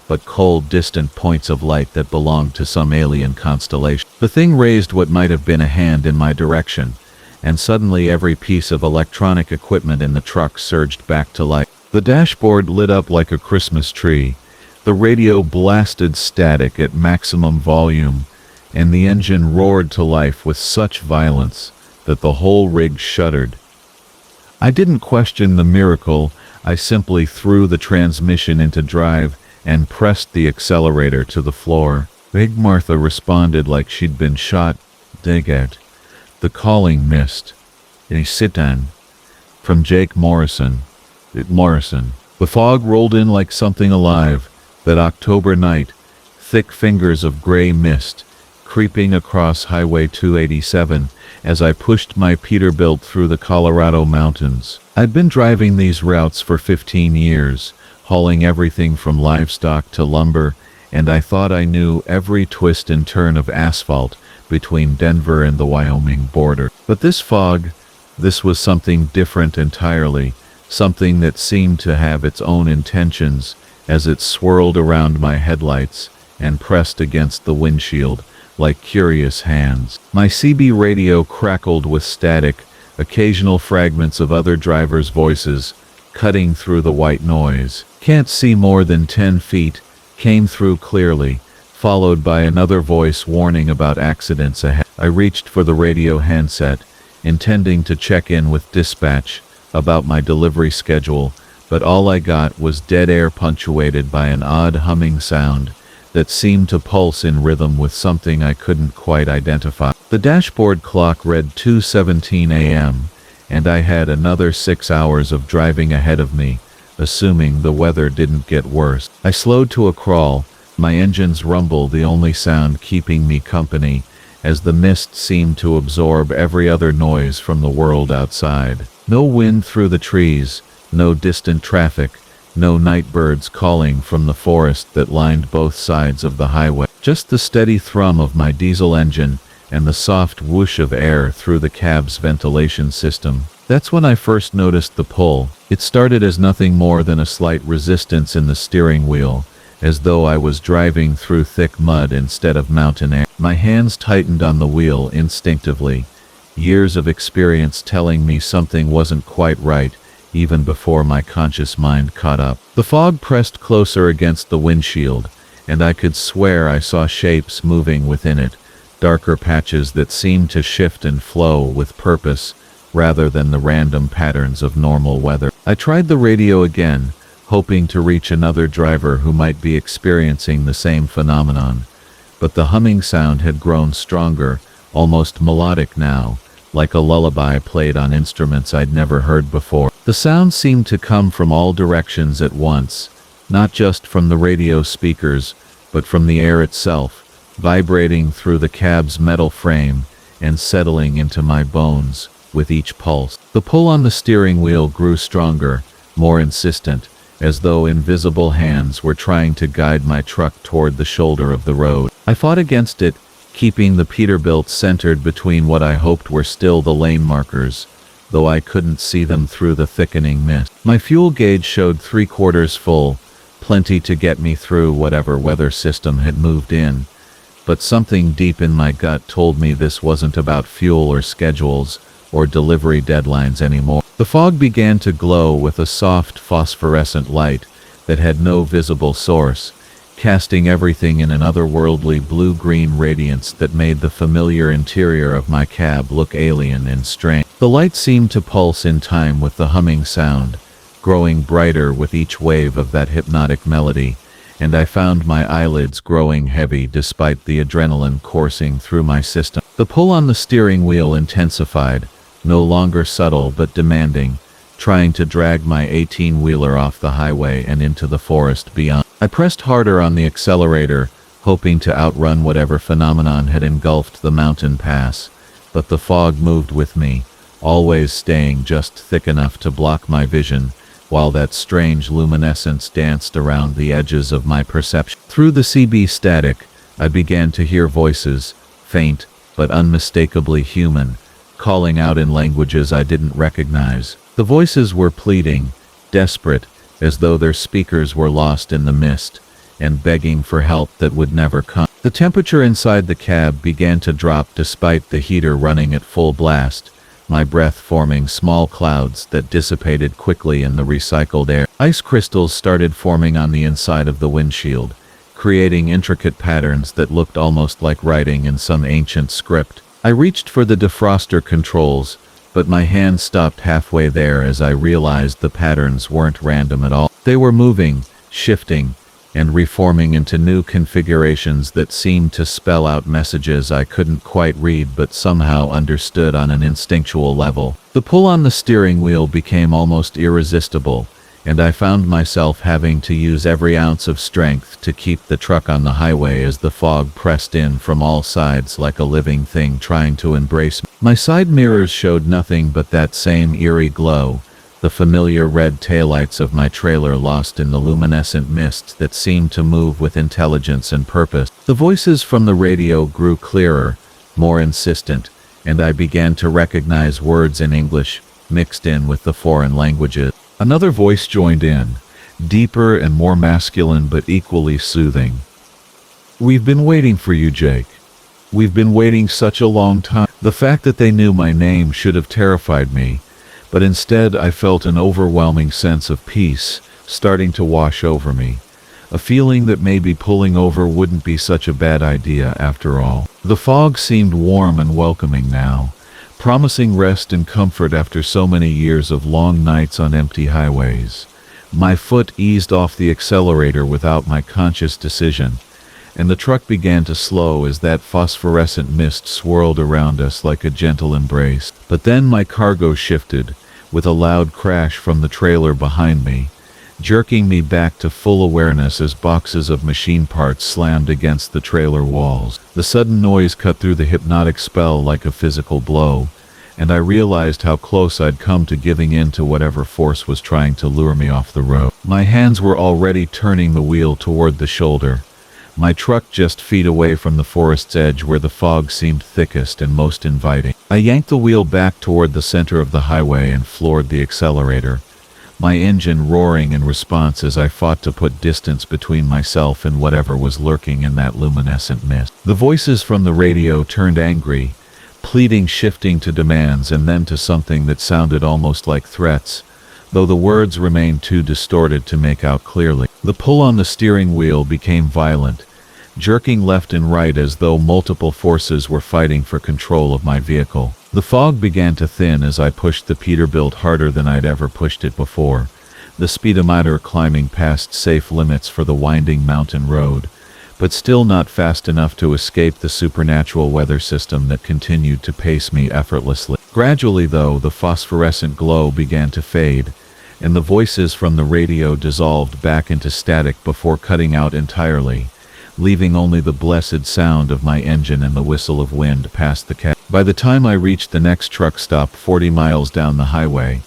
A: but cold, distant points of light that belonged to some alien constellation. The thing raised what might have been a hand in my direction, and suddenly every piece of electronic equipment in the truck surged back to life. The dashboard lit up like a Christmas tree, the radio blasted static at maximum volume, and the engine roared to life with such violence that the whole rig shuddered. I didn't question the miracle, I simply threw the transmission into drive and pressed the accelerator to the floor. Big Martha responded like she'd been shot. Dig out. The calling missed. Sit down. From Jake Morrison. Morrison. The fog rolled in like something alive. That October night, thick fingers of gray mist, creeping across Highway 287 as I pushed my Peterbilt through the Colorado mountains. I'd been driving these routes for 15 years, hauling everything from livestock to lumber, and I thought I knew every twist and turn of asphalt between Denver and the Wyoming border. But this fog, this was something different entirely, something that seemed to have its own intentions as it swirled around my headlights and pressed against the windshield like curious hands. My CB radio crackled with static, occasional fragments of other drivers' voices cutting through the white noise. Can't see more than 10 feet, came through clearly, followed by another voice warning about accidents ahead. I reached for the radio handset, intending to check in with dispatch about my delivery schedule, but all I got was dead air punctuated by an odd humming sound that seemed to pulse in rhythm with something I couldn't quite identify. The dashboard clock read 2:17 a.m., and I had another 6 hours of driving ahead of me, assuming the weather didn't get worse. I slowed to a crawl, my engine's rumble the only sound keeping me company, as the mist seemed to absorb every other noise from the world outside. No wind through the trees, no distant traffic, no night birds calling from the forest that lined both sides of the highway. Just the steady thrum of my diesel engine and the soft whoosh of air through the cab's ventilation system. That's when I first noticed the pull. It started as nothing more than a slight resistance in the steering wheel, as though I was driving through thick mud instead of mountain air. My hands tightened on the wheel instinctively, years of experience telling me something wasn't quite right, even before my conscious mind caught up. The fog pressed closer against the windshield, and I could swear I saw shapes moving within it, darker patches that seemed to shift and flow with purpose, rather than the random patterns of normal weather. I tried the radio again, hoping to reach another driver who might be experiencing the same phenomenon, but the humming sound had grown stronger, almost melodic now, like a lullaby played on instruments I'd never heard before. The sound seemed to come from all directions at once, not just from the radio speakers, but from the air itself, vibrating through the cab's metal frame and settling into my bones with each pulse. The pull on the steering wheel grew stronger, more insistent, as though invisible hands were trying to guide my truck toward the shoulder of the road. I fought against it, keeping the Peterbilt centered between what I hoped were still the lane markers, though I couldn't see them through the thickening mist. My fuel gauge showed 3/4 full, plenty to get me through whatever weather system had moved in, but something deep in my gut told me this wasn't about fuel or schedules, or delivery deadlines anymore. The fog began to glow with a soft phosphorescent light that had no visible source, casting everything in an otherworldly blue-green radiance that made the familiar interior of my cab look alien and strange. The light seemed to pulse in time with the humming sound, growing brighter with each wave of that hypnotic melody, and I found my eyelids growing heavy despite the adrenaline coursing through my system. The pull on the steering wheel intensified, no longer subtle but demanding, trying to drag my 18-wheeler off the highway and into the forest beyond. I pressed harder on the accelerator, hoping to outrun whatever phenomenon had engulfed the mountain pass, but the fog moved with me, always staying just thick enough to block my vision, while that strange luminescence danced around the edges of my perception. Through the CB static, I began to hear voices, faint but unmistakably human, calling out in languages I didn't recognize. The voices were pleading, desperate, as though their speakers were lost in the mist, and begging for help that would never come. The temperature inside the cab began to drop despite the heater running at full blast, my breath forming small clouds that dissipated quickly in the recycled air. Ice crystals started forming on the inside of the windshield, creating intricate patterns that looked almost like writing in some ancient script. I reached for the defroster controls, but my hand stopped halfway there as I realized the patterns weren't random at all. They were moving, shifting, and reforming into new configurations that seemed to spell out messages I couldn't quite read but somehow understood on an instinctual level. The pull on the steering wheel became almost irresistible, and I found myself having to use every ounce of strength to keep the truck on the highway as the fog pressed in from all sides like a living thing trying to embrace me. My side mirrors showed nothing but that same eerie glow, the familiar red taillights of my trailer lost in the luminescent mist that seemed to move with intelligence and purpose. The voices from the radio grew clearer, more insistent, and I began to recognize words in English, mixed in with the foreign languages. Another voice joined in, deeper and more masculine but equally soothing. "We've been waiting for you, Jake. We've been waiting such a long time." The fact that they knew my name should have terrified me, but instead I felt an overwhelming sense of peace starting to wash over me, a feeling that maybe pulling over wouldn't be such a bad idea after all. The fog seemed warm and welcoming now, promising rest and comfort after so many years of long nights on empty highways. My foot eased off the accelerator without my conscious decision, and the truck began to slow as that phosphorescent mist swirled around us like a gentle embrace. But then my cargo shifted, with a loud crash from the trailer behind me, jerking me back to full awareness as boxes of machine parts slammed against the trailer walls. The sudden noise cut through the hypnotic spell like a physical blow, and I realized how close I'd come to giving in to whatever force was trying to lure me off the road. My hands were already turning the wheel toward the shoulder, my truck just feet away from the forest's edge where the fog seemed thickest and most inviting. I yanked the wheel back toward the center of the highway and floored the accelerator, my engine roaring in response as I fought to put distance between myself and whatever was lurking in that luminescent mist. The voices from the radio turned angry, pleading, shifting to demands and then to something that sounded almost like threats, though the words remained too distorted to make out clearly. The pull on the steering wheel became violent, jerking left and right as though multiple forces were fighting for control of my vehicle. The fog began to thin as I pushed the Peterbilt harder than I'd ever pushed it before, the speedometer climbing past safe limits for the winding mountain road, but still not fast enough to escape the supernatural weather system that continued to pace me effortlessly. Gradually, though, the phosphorescent glow began to fade, and the voices from the radio dissolved back into static before cutting out entirely, leaving only the blessed sound of my engine and the whistle of wind past the cab. By the time I reached the next truck stop 40 miles down the highway,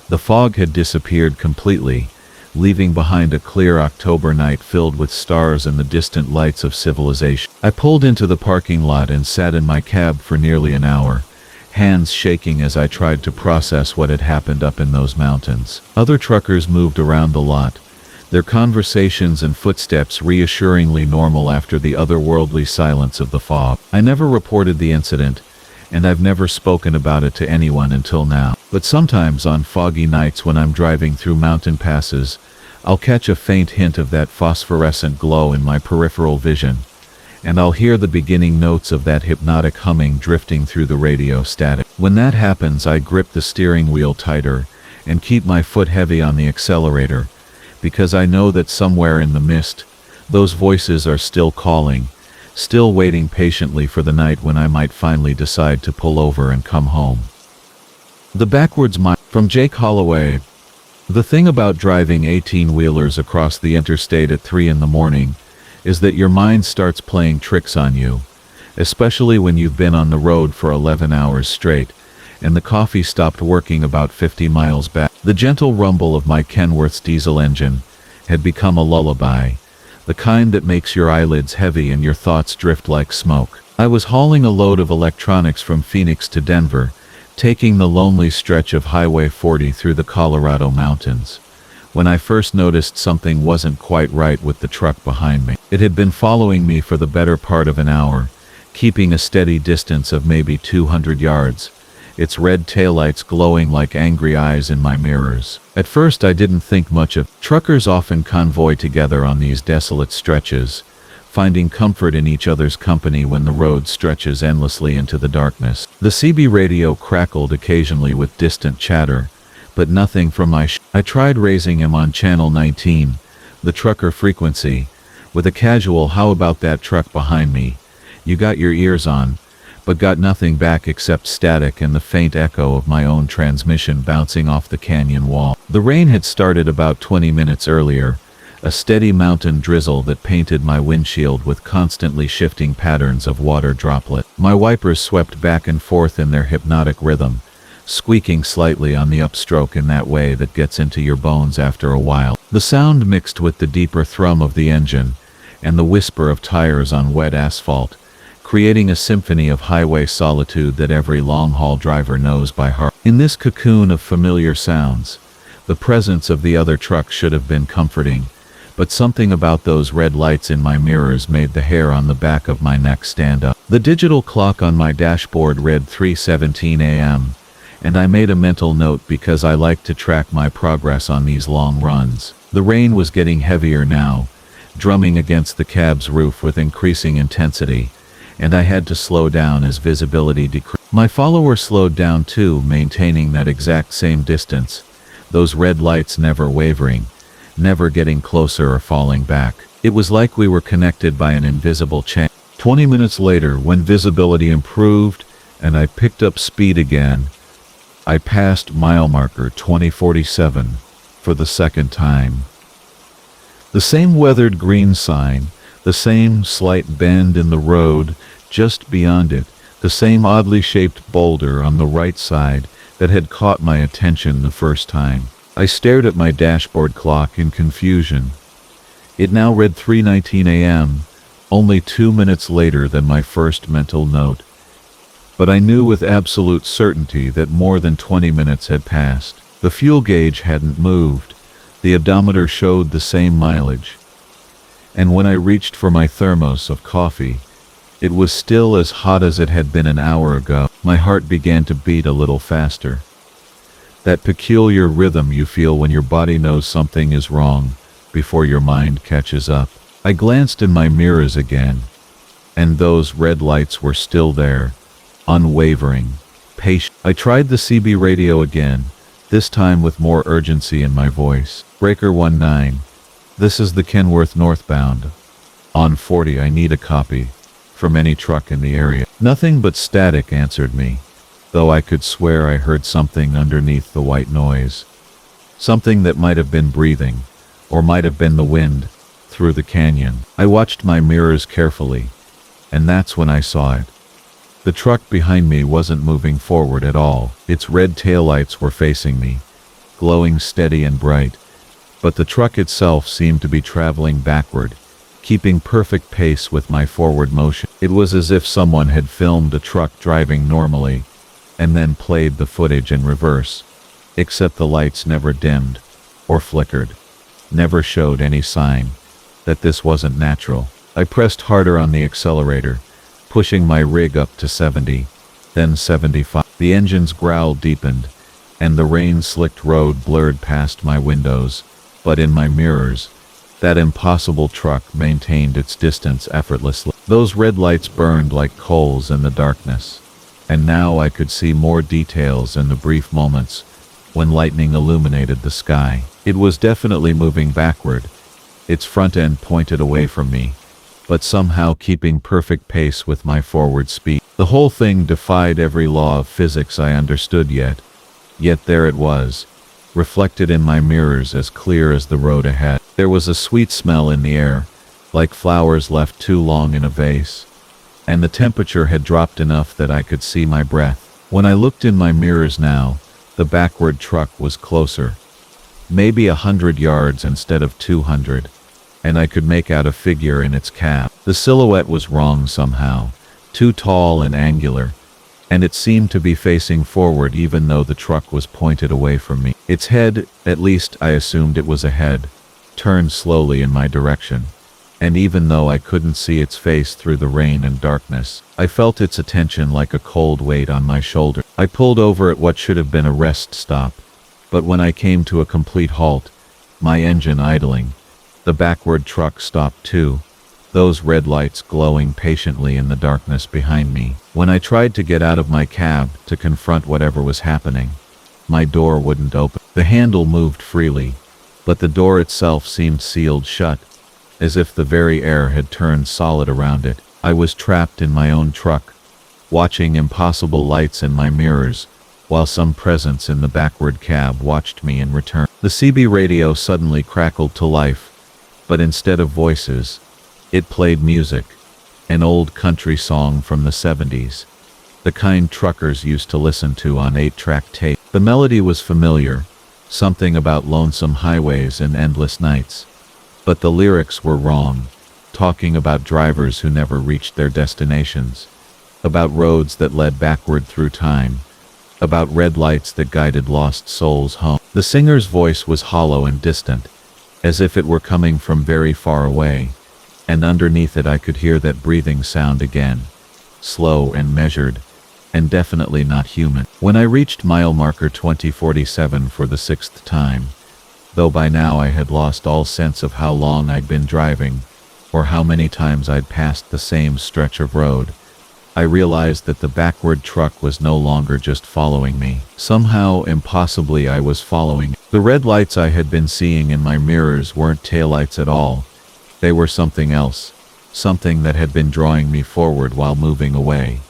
A: the fog had disappeared completely, leaving behind a clear October night filled with stars and the distant lights of civilization. I pulled into the parking lot and sat in my cab for nearly an hour, hands shaking as I tried to process what had happened up in those mountains. Other truckers moved around the lot, their conversations and footsteps reassuringly normal after the otherworldly silence of the fog. I never reported the incident, and I've never spoken about it to anyone until now. But sometimes on foggy nights when I'm driving through mountain passes, I'll catch a faint hint of that phosphorescent glow in my peripheral vision, and I'll hear the beginning notes of that hypnotic humming drifting through the radio static. When that happens, I grip the steering wheel tighter and keep my foot heavy on the accelerator, because I know that somewhere in the mist, those voices are still calling, still waiting patiently for the night when I might finally decide to pull over and come home. The Backwards Mind from Jake Holloway. The thing about driving 18-wheelers across the interstate at 3 in the morning is that your mind starts playing tricks on you, especially when you've been on the road for 11 hours straight, and the coffee stopped working about 50 miles back. The gentle rumble of my Kenworth's diesel engine had become a lullaby, the kind that makes your eyelids heavy and your thoughts drift like smoke. I was hauling a load of electronics from Phoenix to Denver, taking the lonely stretch of Highway 40 through the Colorado mountains, when I first noticed something wasn't quite right with the truck behind me. It had been following me for the better part of an hour, keeping a steady distance of maybe 200 yards, its red taillights glowing like angry eyes in my mirrors. At first I didn't think much of it. Truckers often convoy together on these desolate stretches, finding comfort in each other's company when the road stretches endlessly into the darkness. The CB radio crackled occasionally with distant chatter, but nothing from I tried raising him on channel 19, the trucker frequency, with a casual "How about that truck behind me? You got your ears on," but got nothing back except static and the faint echo of my own transmission bouncing off the canyon wall. The rain had started about 20 minutes earlier, a steady mountain drizzle that painted my windshield with constantly shifting patterns of water droplet. My wipers swept back and forth in their hypnotic rhythm, squeaking slightly on the upstroke in that way that gets into your bones after a while. The sound mixed with the deeper thrum of the engine and the whisper of tires on wet asphalt, creating a symphony of highway solitude that every long-haul driver knows by heart. In this cocoon of familiar sounds, the presence of the other truck should have been comforting, but something about those red lights in my mirrors made the hair on the back of my neck stand up. The digital clock on my dashboard read 3:17 a.m., and I made a mental note because I like to track my progress on these long runs. The rain was getting heavier now, drumming against the cab's roof with increasing intensity, and I had to slow down as visibility decreased. My follower slowed down too, maintaining that exact same distance, those red lights never wavering, never getting closer or falling back. It was like we were connected by an invisible chain. 20 minutes later, when visibility improved and I picked up speed again, I passed mile marker 2047 for the second time. The same weathered green sign, the same slight bend in the road just beyond it, the same oddly shaped boulder on the right side that had caught my attention the first time. I stared at my dashboard clock in confusion. It now read 3:19 a.m., only 2 minutes later than my first mental note. But I knew with absolute certainty that more than 20 minutes had passed. The fuel gauge hadn't moved. The odometer showed the same mileage. And when I reached for my thermos of coffee, it was still as hot as it had been an hour ago. My heart began to beat a little faster. That peculiar rhythm you feel when your body knows something is wrong before your mind catches up. I glanced in my mirrors again, and those red lights were still there, unwavering, patient. I tried the CB radio again, this time with more urgency in my voice. Breaker 19. This is the Kenworth northbound. On 40, I need a copy from any truck in the area. Nothing but static answered me, though I could swear I heard something underneath the white noise. Something that might have been breathing, or might have been the wind, through the canyon. I watched my mirrors carefully, and that's when I saw it. The truck behind me wasn't moving forward at all. Its red taillights were facing me, glowing steady and bright, but the truck itself seemed to be traveling backward, keeping perfect pace with my forward motion. It was as if someone had filmed a truck driving normally, and then played the footage in reverse, except the lights never dimmed, or flickered, never showed any sign that this wasn't natural. I pressed harder on the accelerator, pushing my rig up to 70, then 75. The engine's growl deepened, and the rain-slicked road blurred past my windows, but in my mirrors, that impossible truck maintained its distance effortlessly. Those red lights burned like coals in the darkness, and now I could see more details in the brief moments when lightning illuminated the sky. It was definitely moving backward, its front end pointed away from me, but somehow keeping perfect pace with my forward speed. The whole thing defied every law of physics I understood yet there it was, reflected in my mirrors as clear as the road ahead. There was a sweet smell in the air, like flowers left too long in a vase, and the temperature had dropped enough that I could see my breath. When I looked in my mirrors now, the backward truck was closer, maybe 100 yards instead of 200, and I could make out a figure in its cab. The silhouette was wrong somehow, too tall and angular, and it seemed to be facing forward even though the truck was pointed away from me. Its head, at least I assumed it was a head, turned slowly in my direction, and even though I couldn't see its face through the rain and darkness, I felt its attention like a cold weight on my shoulder. I pulled over at what should have been a rest stop, but when I came to a complete halt, my engine idling, the backward truck stopped too, those red lights glowing patiently in the darkness behind me. When I tried to get out of my cab to confront whatever was happening, my door wouldn't open. The handle moved freely, but the door itself seemed sealed shut, as if the very air had turned solid around it. I was trapped in my own truck, watching impossible lights in my mirrors, while some presence in the backward cab watched me in return. The CB radio suddenly crackled to life, but instead of voices, it played music, an old country song from the 70s, the kind truckers used to listen to on 8-track tape. The melody was familiar, something about lonesome highways and endless nights, but the lyrics were wrong, talking about drivers who never reached their destinations, about roads that led backward through time, about red lights that guided lost souls home. The singer's voice was hollow and distant, as if it were coming from very far away, and underneath it I could hear that breathing sound again, slow and measured, and definitely not human. When I reached mile marker 2047 for the 6th time, though by now I had lost all sense of how long I'd been driving, or how many times I'd passed the same stretch of road, I realized that the backward truck was no longer just following me. Somehow, impossibly, I was following. The red lights I had been seeing in my mirrors weren't taillights at all. They were something else, something that had been drawing me forward while moving away,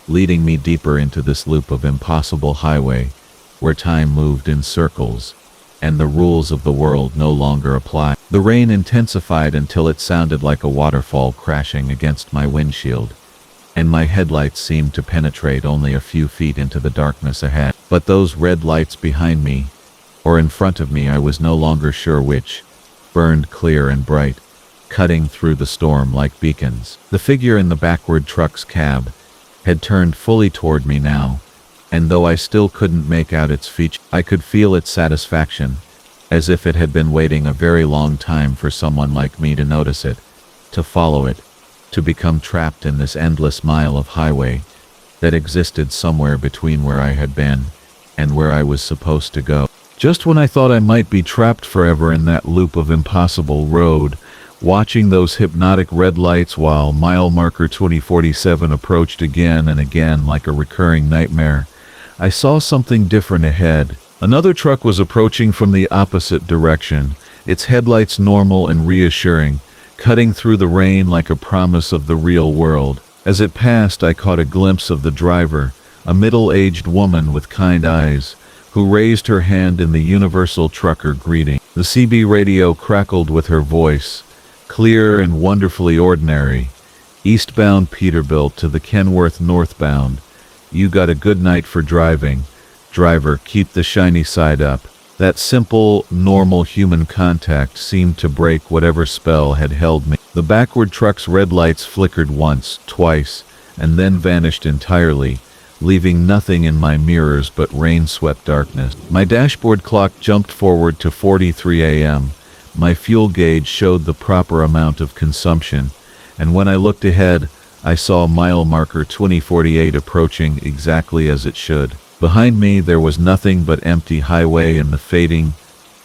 A: leading me deeper into this loop of impossible highway, where time moved in circles, and the rules of the world no longer applied. The rain intensified until it sounded like a waterfall crashing against my windshield, and my headlights seemed to penetrate only a few feet into the darkness ahead. But those red lights behind me, or in front of me, I was no longer sure which, burned clear and bright, cutting through the storm like beacons. The figure in the backward truck's cab had turned fully toward me now, and though I still couldn't make out its features, I could feel its satisfaction, as if it had been waiting a very long time for someone like me to notice it, to follow it, to become trapped in this endless mile of highway that existed somewhere between where I had been and where I was supposed to go. Just when I thought I might be trapped forever in that loop of impossible road, watching those hypnotic red lights while mile marker 2047 approached again and again like a recurring nightmare, I saw something different ahead. Another truck was approaching from the opposite direction, its headlights normal and reassuring, cutting through the rain like a promise of the real world. As it passed, I caught a glimpse of the driver, a middle-aged woman with kind eyes, who raised her hand in the universal trucker greeting. The CB radio crackled with her voice, clear and wonderfully ordinary. Eastbound Peterbilt to the Kenworth northbound. You got a good night for driving. Driver, keep the shiny side up. That simple, normal human contact seemed to break whatever spell had held me. The backward truck's red lights flickered once, twice, and then vanished entirely, leaving nothing in my mirrors but rain-swept darkness. My dashboard clock jumped forward to 43 a.m. My fuel gauge showed the proper amount of consumption, and when I looked ahead, I saw mile marker 2048 approaching exactly as it should. Behind me there was nothing but empty highway and the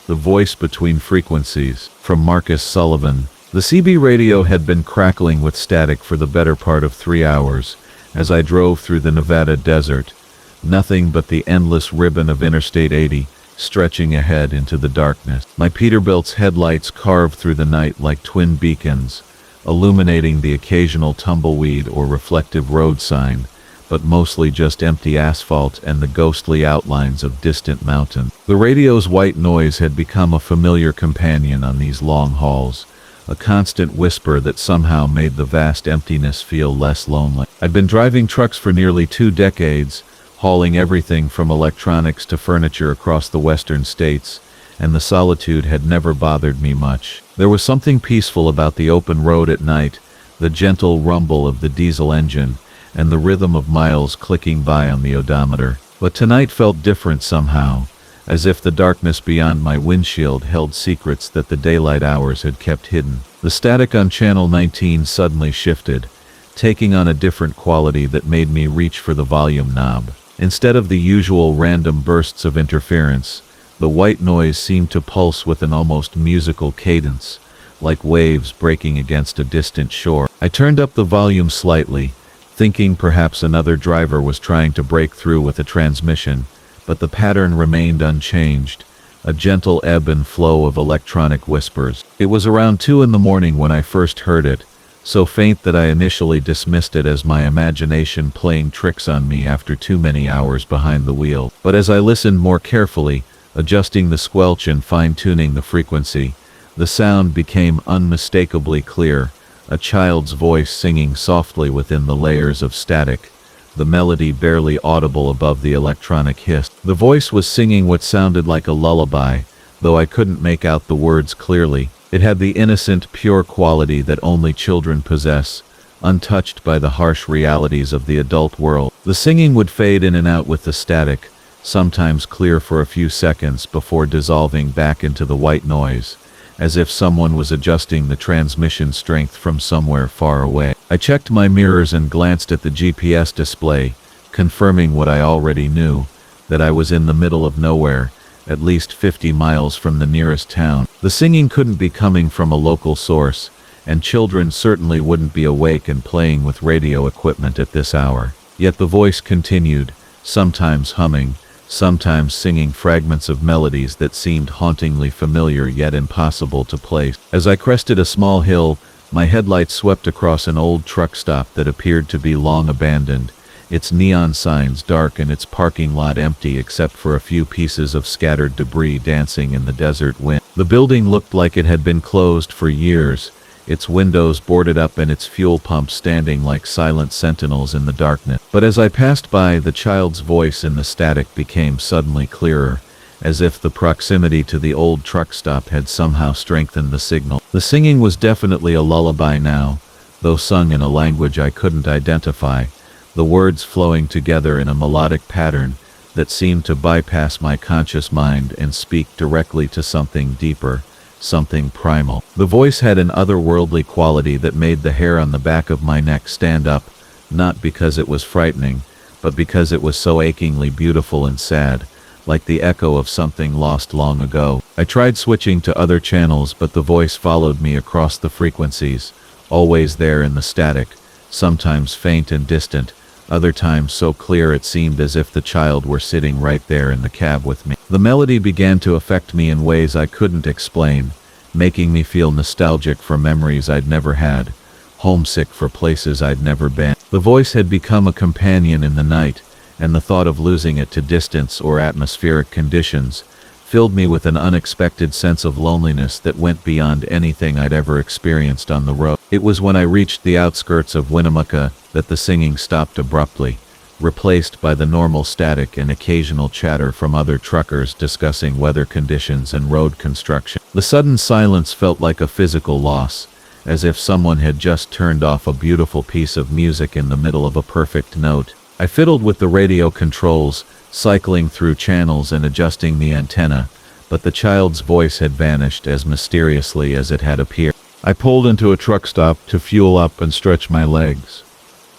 A: voice between frequencies, from Marcus Sullivan. The CB radio had been crackling with static for the better part of 3 hours as I drove through the Nevada desert. Nothing but the endless ribbon of Interstate 80 stretching ahead into the darkness. My Peterbilt's headlights carved through the night like twin beacons, illuminating the occasional tumbleweed or reflective road sign, but mostly just empty asphalt and the ghostly outlines of distant mountains. The radio's white noise had become a familiar companion on these long hauls, a constant whisper that somehow made the vast emptiness feel less lonely. I'd been driving trucks for nearly 2 decades, hauling everything from electronics to furniture across the western states, and the solitude had never bothered me much. There was something peaceful about the open road at night, the gentle rumble of the diesel engine, and the rhythm of miles clicking by on the odometer. But tonight felt different somehow, as if the darkness beyond my windshield held secrets that the daylight hours had kept hidden. The static on Channel 19 suddenly shifted, taking on a different quality that made me reach for the volume knob. Instead of the usual random bursts of interference, the white noise seemed to pulse with an almost musical cadence, like waves breaking against a distant shore. I turned up the volume slightly, thinking perhaps another driver was trying to break through with a transmission, but the pattern remained unchanged, a gentle ebb and flow of electronic whispers. It was around 2 in the morning when I first heard it, so faint that I initially dismissed it as my imagination playing tricks on me after too many hours behind the wheel. But as I listened more carefully, adjusting the squelch and fine-tuning the frequency, the sound became unmistakably clear, a child's voice singing softly within the layers of static, the melody barely audible above the electronic hiss. The voice was singing what sounded like a lullaby, though I couldn't make out the words clearly. It had the innocent, pure quality that only children possess, untouched by the harsh realities of the adult world. The singing would fade in and out with the static, sometimes clear for a few seconds before dissolving back into the white noise, as if someone was adjusting the transmission strength from somewhere far away. I checked my mirrors and glanced at the GPS display, confirming what I already knew, that I was in the middle of nowhere, at least 50 miles from the nearest town. The singing couldn't be coming from a local source, and children certainly wouldn't be awake and playing with radio equipment at this hour. Yet the voice continued, sometimes humming, sometimes singing fragments of melodies that seemed hauntingly familiar yet impossible to place. As I crested a small hill, my headlights swept across an old truck stop that appeared to be long abandoned, its neon signs dark and its parking lot empty except for a few pieces of scattered debris dancing in the desert wind. The building looked like it had been closed for years, its windows boarded up and its fuel pumps standing like silent sentinels in the darkness. But as I passed by, the child's voice in the static became suddenly clearer, as if the proximity to the old truck stop had somehow strengthened the signal. The singing was definitely a lullaby now, though sung in a language I couldn't identify, the words flowing together in a melodic pattern that seemed to bypass my conscious mind and speak directly to something deeper, something primal. The voice had an otherworldly quality that made the hair on the back of my neck stand up, not because it was frightening, but because it was so achingly beautiful and sad, like the echo of something lost long ago. I tried switching to other channels, but the voice followed me across the frequencies, always there in the static, sometimes faint and distant, other times so clear it seemed as if the child were sitting right there in the cab with me. The melody began to affect me in ways I couldn't explain, making me feel nostalgic for memories I'd never had, homesick for places I'd never been. The voice had become a companion in the night, and the thought of losing it to distance or atmospheric conditions filled me with an unexpected sense of loneliness that went beyond anything I'd ever experienced on the road. It was when I reached the outskirts of Winnemucca that the singing stopped abruptly, replaced by the normal static and occasional chatter from other truckers discussing weather conditions and road construction. The sudden silence felt like a physical loss, as if someone had just turned off a beautiful piece of music in the middle of a perfect note. I fiddled with the radio controls, cycling through channels and adjusting the antenna, but the child's voice had vanished as mysteriously as it had appeared. I pulled into a truck stop to fuel up and stretch my legs.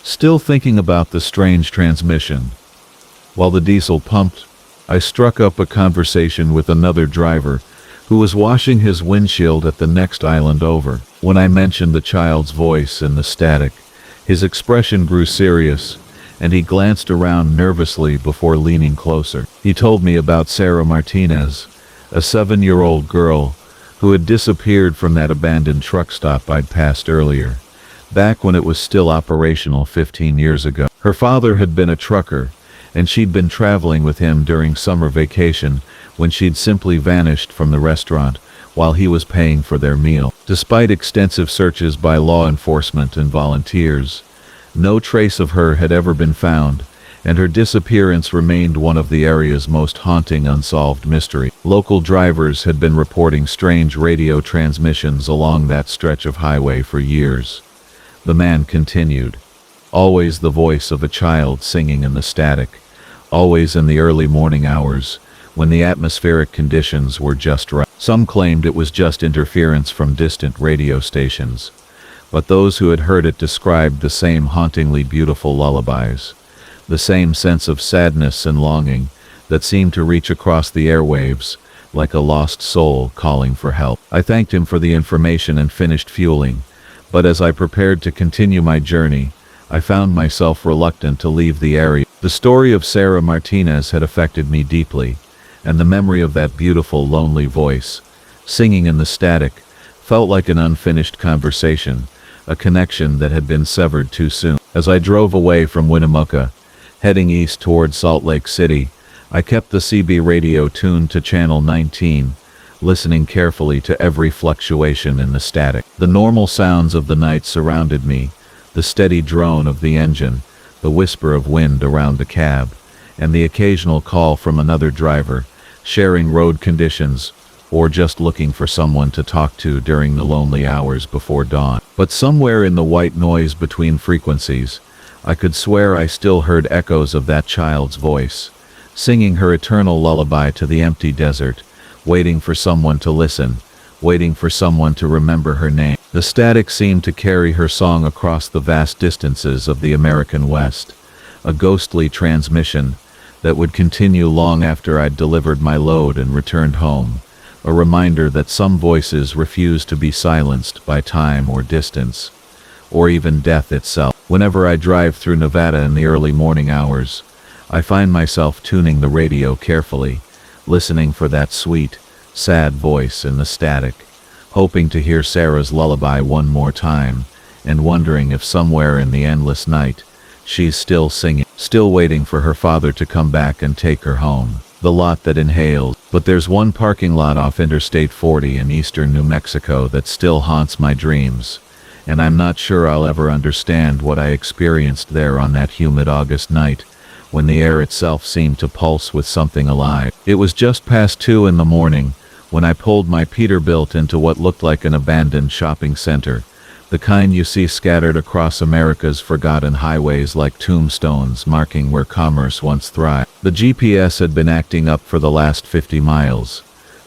A: still thinking about the strange transmission. While the diesel pumped, I struck up a conversation with another driver who was washing his windshield at the next island over. When I mentioned the child's voice and the static, his expression grew serious, and he glanced around nervously before leaning closer. He told me about Sarah Martinez, a 7-year-old girl who had disappeared from that abandoned truck stop I'd passed earlier, back when it was still operational 15 years ago. Her father had been a trucker, and she'd been traveling with him during summer vacation when she'd simply vanished from the restaurant while he was paying for their meal. Despite extensive searches by law enforcement and volunteers, no trace of her had ever been found, and her disappearance remained one of the area's most haunting unsolved mysteries. Local drivers had been reporting strange radio transmissions along that stretch of highway for years. The man continued. Always the voice of a child singing in the static, always in the early morning hours, when the atmospheric conditions were just right. Some claimed it was just interference from distant radio stations, but those who had heard it described the same hauntingly beautiful lullabies, the same sense of sadness and longing that seemed to reach across the airwaves, like a lost soul calling for help. I thanked him for the information and finished fueling, but as I prepared to continue my journey, I found myself reluctant to leave the area. The story of Sarah Martinez had affected me deeply, and the memory of that beautiful, lonely voice, singing in the static, felt like an unfinished conversation, a connection that had been severed too soon. As I drove away from Winnemucca, heading east toward Salt Lake City, I kept the CB radio tuned to channel 19, listening carefully to every fluctuation in the static. The normal sounds of the night surrounded me, the steady drone of the engine, the whisper of wind around the cab, and the occasional call from another driver, sharing road conditions, or just looking for someone to talk to during the lonely hours before dawn. But somewhere in the white noise between frequencies, I could swear I still heard echoes of that child's voice, singing her eternal lullaby to the empty desert, waiting for someone to listen, waiting for someone to remember her name. The static seemed to carry her song across the vast distances of the American West, a ghostly transmission that would continue long after I'd delivered my load and returned home, a reminder that some voices refuse to be silenced by time or distance, or even death itself. Whenever I drive through Nevada in the early morning hours, I find myself tuning the radio carefully, listening for that sweet, sad voice in the static, hoping to hear Sarah's lullaby one more time, and wondering if somewhere in the endless night, she's still singing, still waiting for her father to come back and take her home. The lot that inhaled. But there's one parking lot off Interstate 40 in eastern New Mexico that still haunts my dreams, and I'm not sure I'll ever understand what I experienced there on that humid August night, when the air itself seemed to pulse with something alive. It was just past 2 in the morning when I pulled my Peterbilt into what looked like an abandoned shopping center, the kind you see scattered across America's forgotten highways like tombstones marking where commerce once thrived. The GPS had been acting up for the last 50 miles,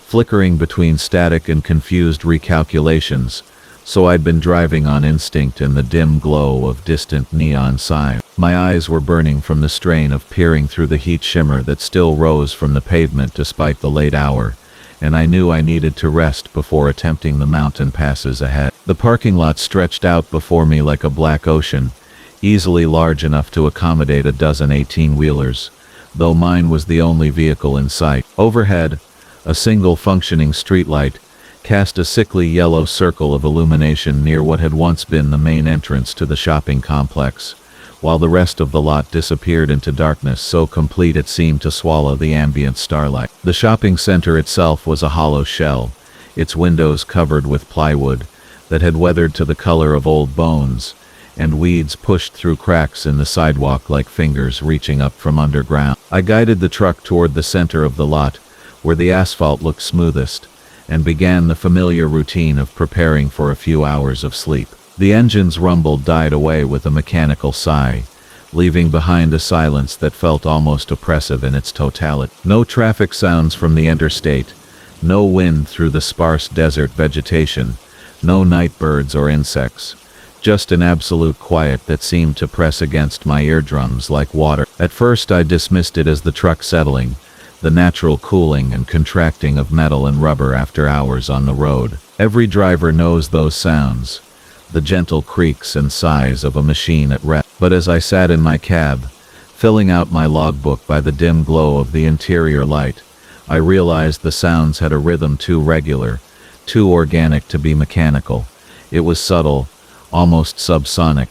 A: flickering between static and confused recalculations, so I'd been driving on instinct in the dim glow of distant neon signs. My eyes were burning from the strain of peering through the heat shimmer that still rose from the pavement despite the late hour, and I knew I needed to rest before attempting the mountain passes ahead. The parking lot stretched out before me like a black ocean, easily large enough to accommodate a dozen 18-wheelers, though mine was the only vehicle in sight. Overhead, a single functioning streetlight cast a sickly yellow circle of illumination near what had once been the main entrance to the shopping complex, while the rest of the lot disappeared into darkness so complete it seemed to swallow the ambient starlight. The shopping center itself was a hollow shell, its windows covered with plywood that had weathered to the color of old bones, and weeds pushed through cracks in the sidewalk like fingers reaching up from underground. I guided the truck toward the center of the lot, where the asphalt looked smoothest, and began the familiar routine of preparing for a few hours of sleep. The engine's rumble died away with a mechanical sigh, leaving behind a silence that felt almost oppressive in its totality. No traffic sounds from the interstate, no wind through the sparse desert vegetation, no night birds or insects, just an absolute quiet that seemed to press against my eardrums like water. At first I dismissed it as the truck settling, the natural cooling and contracting of metal and rubber after hours on the road. Every driver knows those sounds, the gentle creaks and sighs of a machine at rest. But as I sat in my cab, filling out my logbook by the dim glow of the interior light, I realized the sounds had a rhythm too regular, too organic to be mechanical. It was subtle, almost subsonic,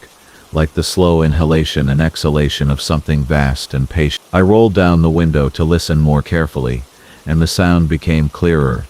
A: like the slow inhalation and exhalation of something vast and patient. I rolled down the window to listen more carefully, and the sound became clearer,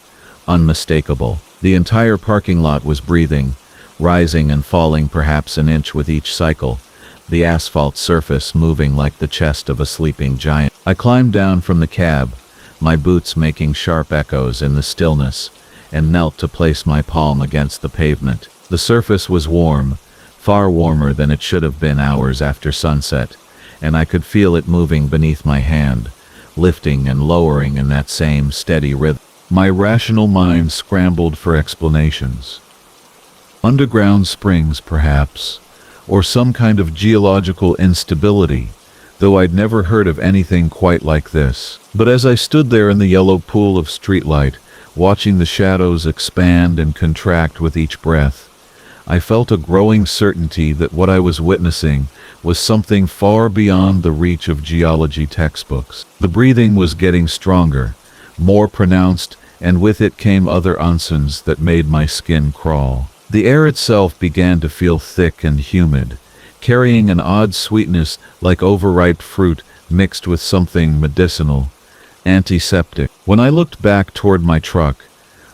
A: unmistakable. The entire parking lot was breathing, rising and falling perhaps an inch with each cycle, the asphalt surface moving like the chest of a sleeping giant. I climbed down from the cab, my boots making sharp echoes in the stillness, and knelt to place my palm against the pavement. The surface was warm, far warmer than it should have been hours after sunset, and I could feel it moving beneath my hand, lifting and lowering in that same steady rhythm. My rational mind scrambled for explanations. Underground springs, perhaps, or some kind of geological instability, though I'd never heard of anything quite like this. But as I stood there in the yellow pool of streetlight, watching the shadows expand and contract with each breath, I felt a growing certainty that what I was witnessing was something far beyond the reach of geology textbooks. The breathing was getting stronger, more pronounced, and with it came other unsons that made my skin crawl. The air itself began to feel thick and humid, carrying an odd sweetness like overripe fruit mixed with something medicinal, antiseptic. When I looked back toward my truck,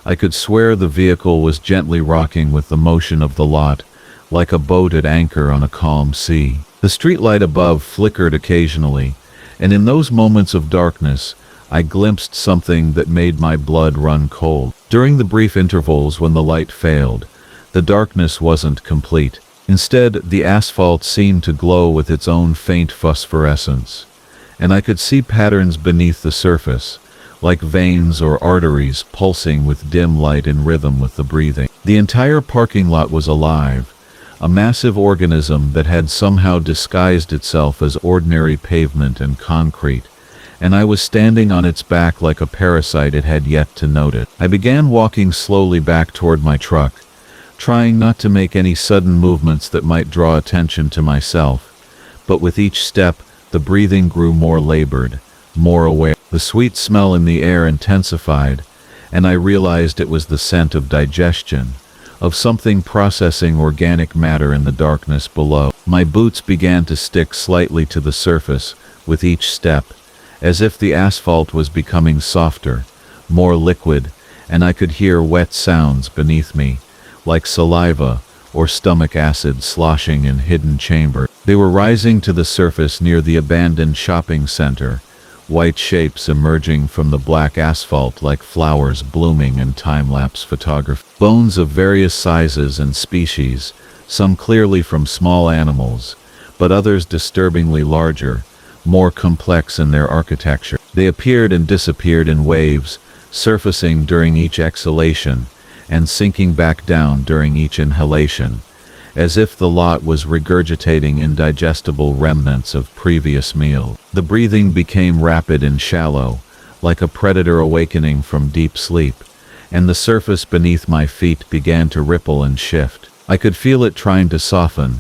A: I could swear the vehicle was gently rocking with the motion of the lot, like a boat at anchor on a calm sea. The streetlight above flickered occasionally, and in those moments of darkness, I glimpsed something that made my blood run cold. During the brief intervals when the light failed, the darkness wasn't complete. Instead, the asphalt seemed to glow with its own faint phosphorescence, and I could see patterns beneath the surface, like veins or arteries pulsing with dim light in rhythm with the breathing. The entire parking lot was alive, a massive organism that had somehow disguised itself as ordinary pavement and concrete, and I was standing on its back like a parasite it had yet to notice. I began walking slowly back toward my truck, trying not to make any sudden movements that might draw attention to myself, but with each step, the breathing grew more labored, more aware. The sweet smell in the air intensified, and I realized it was the scent of digestion, of something processing organic matter in the darkness below. My boots began to stick slightly to the surface with each step, as if the asphalt was becoming softer, more liquid, and I could hear wet sounds beneath me, like saliva or stomach acid sloshing in hidden chambers. They were rising to the surface near the abandoned shopping center, white shapes emerging from the black asphalt like flowers blooming in time-lapse photography. Bones of various sizes and species, some clearly from small animals, but others disturbingly larger, more complex in their architecture. They appeared and disappeared in waves, surfacing during each exhalation and sinking back down during each inhalation, as if the lot was regurgitating indigestible remnants of previous meals. The breathing became rapid and shallow, like a predator awakening from deep sleep, and the surface beneath my feet began to ripple and shift. I could feel it trying to soften,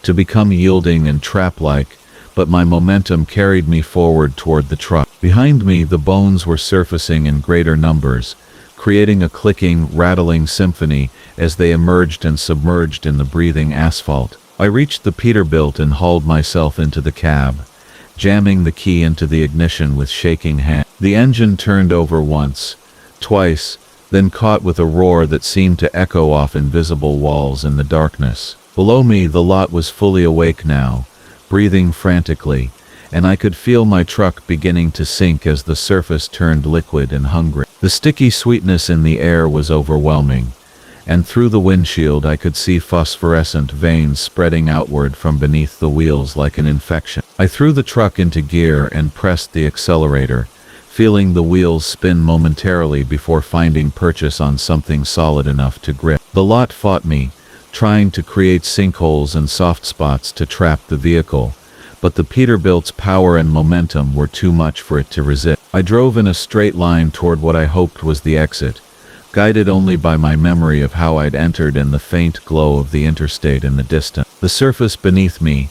A: to become yielding and trap-like, but my momentum carried me forward toward the truck. Behind me, the bones were surfacing in greater numbers, creating a clicking, rattling symphony as they emerged and submerged in the breathing asphalt. I reached the Peterbilt and hauled myself into the cab, jamming the key into the ignition with shaking hand. The engine turned over once, twice, then caught with a roar that seemed to echo off invisible walls in the darkness. Below me, the lot was fully awake now, breathing frantically, and I could feel my truck beginning to sink as the surface turned liquid and hungry. The sticky sweetness in the air was overwhelming, and through the windshield I could see phosphorescent veins spreading outward from beneath the wheels like an infection. I threw the truck into gear and pressed the accelerator, feeling the wheels spin momentarily before finding purchase on something solid enough to grip. The lot fought me, trying to create sinkholes and soft spots to trap the vehicle, but the Peterbilt's power and momentum were too much for it to resist. I drove in a straight line toward what I hoped was the exit, guided only by my memory of how I'd entered and the faint glow of the interstate in the distance. The surface beneath me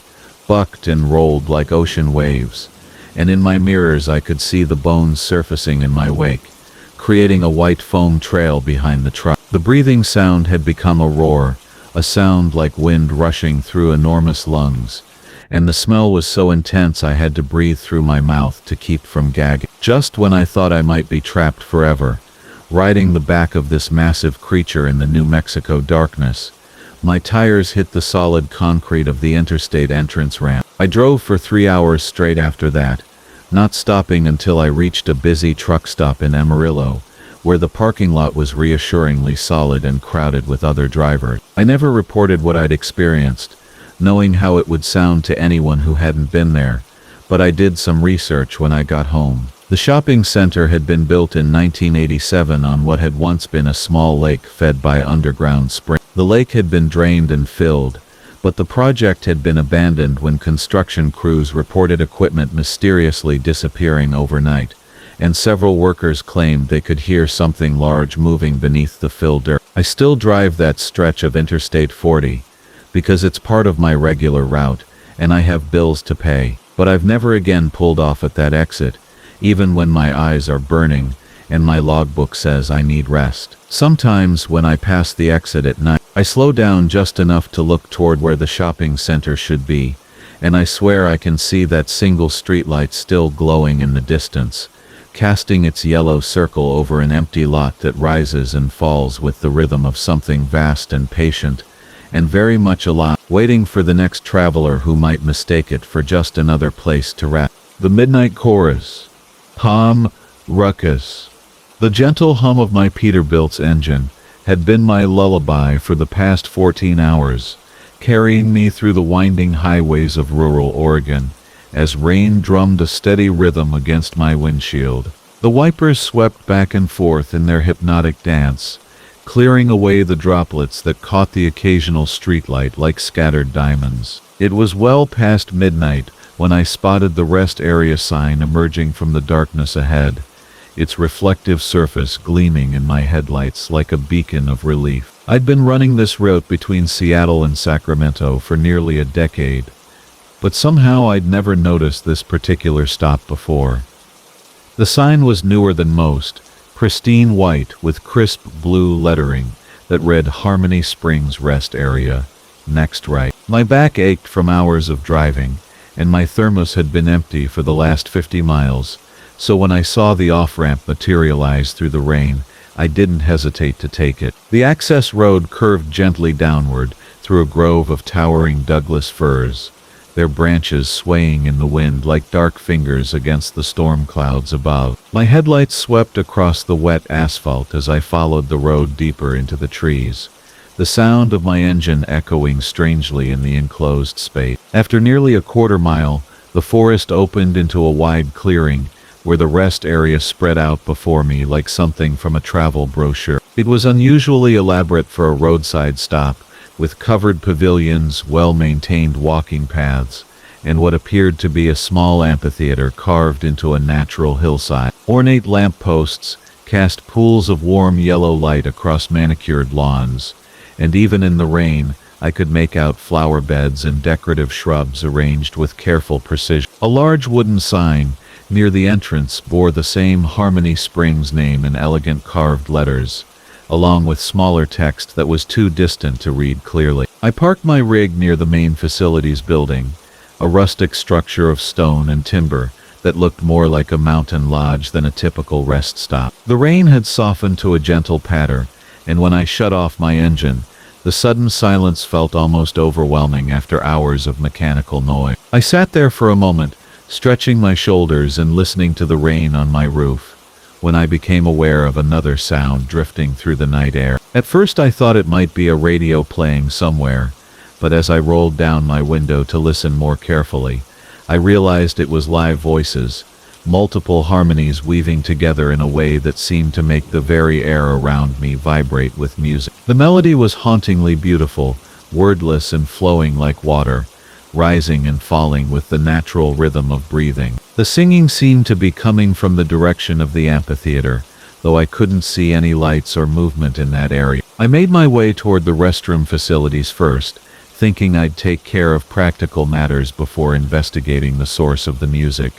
A: bucked and rolled like ocean waves, and in my mirrors I could see the bones surfacing in my wake, creating a white foam trail behind the truck. The breathing sound had become a roar, a sound like wind rushing through enormous lungs, and the smell was so intense I had to breathe through my mouth to keep from gagging. Just when I thought I might be trapped forever, riding the back of this massive creature in the New Mexico darkness, my tires hit the solid concrete of the interstate entrance ramp. I drove for 3 hours straight after that, not stopping until I reached a busy truck stop in Amarillo, where the parking lot was reassuringly solid and crowded with other drivers. I never reported what I'd experienced, knowing how it would sound to anyone who hadn't been there, but I did some research when I got home. The shopping center had been built in 1987 on what had once been a small lake fed by underground spring. The lake had been drained and filled, but the project had been abandoned when construction crews reported equipment mysteriously disappearing overnight, and several workers claimed they could hear something large moving beneath the filled dirt. I still drive that stretch of Interstate 40, because it's part of my regular route, and I have bills to pay, but I've never again pulled off at that exit, even when my eyes are burning and my logbook says I need rest. Sometimes when I pass the exit at night, I slow down just enough to look toward where the shopping center should be, and I swear I can see that single streetlight still glowing in the distance, casting its yellow circle over an empty lot that rises and falls with the rhythm of something vast and patient, and very much alive, waiting for the next traveler who might mistake it for just another place to rest. The midnight chorus. Hum, ruckus. The gentle hum of my Peterbilt's engine had been my lullaby for the past 14 hours, carrying me through the winding highways of rural Oregon, as rain drummed a steady rhythm against my windshield. The wipers swept back and forth in their hypnotic dance, clearing away the droplets that caught the occasional streetlight like scattered diamonds. It was well past midnight when I spotted the rest area sign emerging from the darkness ahead, its reflective surface gleaming in my headlights like a beacon of relief. I'd been running this route between Seattle and Sacramento for nearly a decade, but somehow I'd never noticed this particular stop before. The sign was newer than most, pristine white with crisp blue lettering that read Harmony Springs Rest Area, next right. My back ached from hours of driving, and my thermos had been empty for the last 50 miles, so when I saw the off-ramp materialize through the rain, I didn't hesitate to take it. The access road curved gently downward through a grove of towering Douglas firs, their branches swaying in the wind like dark fingers against the storm clouds above. My headlights swept across the wet asphalt as I followed the road deeper into the trees, the sound of my engine echoing strangely in the enclosed space. After nearly a quarter mile, the forest opened into a wide clearing where the rest area spread out before me like something from a travel brochure. It was unusually elaborate for a roadside stop, with covered pavilions, well-maintained walking paths, and what appeared to be a small amphitheater carved into a natural hillside. Ornate lampposts cast pools of warm yellow light across manicured lawns, and even in the rain, I could make out flower beds and decorative shrubs arranged with careful precision. A large wooden sign near the entrance bore the same Harmony Springs name in elegant carved letters, along with smaller text that was too distant to read clearly. I parked my rig near the main facilities building, a rustic structure of stone and timber that looked more like a mountain lodge than a typical rest stop. The rain had softened to a gentle patter, and when I shut off my engine, the sudden silence felt almost overwhelming after hours of mechanical noise. I sat there for a moment, stretching my shoulders and listening to the rain on my roof, when I became aware of another sound drifting through the night air. At first I thought it might be a radio playing somewhere, but as I rolled down my window to listen more carefully, I realized it was live voices, multiple harmonies weaving together in a way that seemed to make the very air around me vibrate with music. The melody was hauntingly beautiful, wordless and flowing like water, rising and falling with the natural rhythm of breathing. The singing seemed to be coming from the direction of the amphitheater, though I couldn't see any lights or movement in that area. I made my way toward the restroom facilities first, thinking I'd take care of practical matters before investigating the source of the music.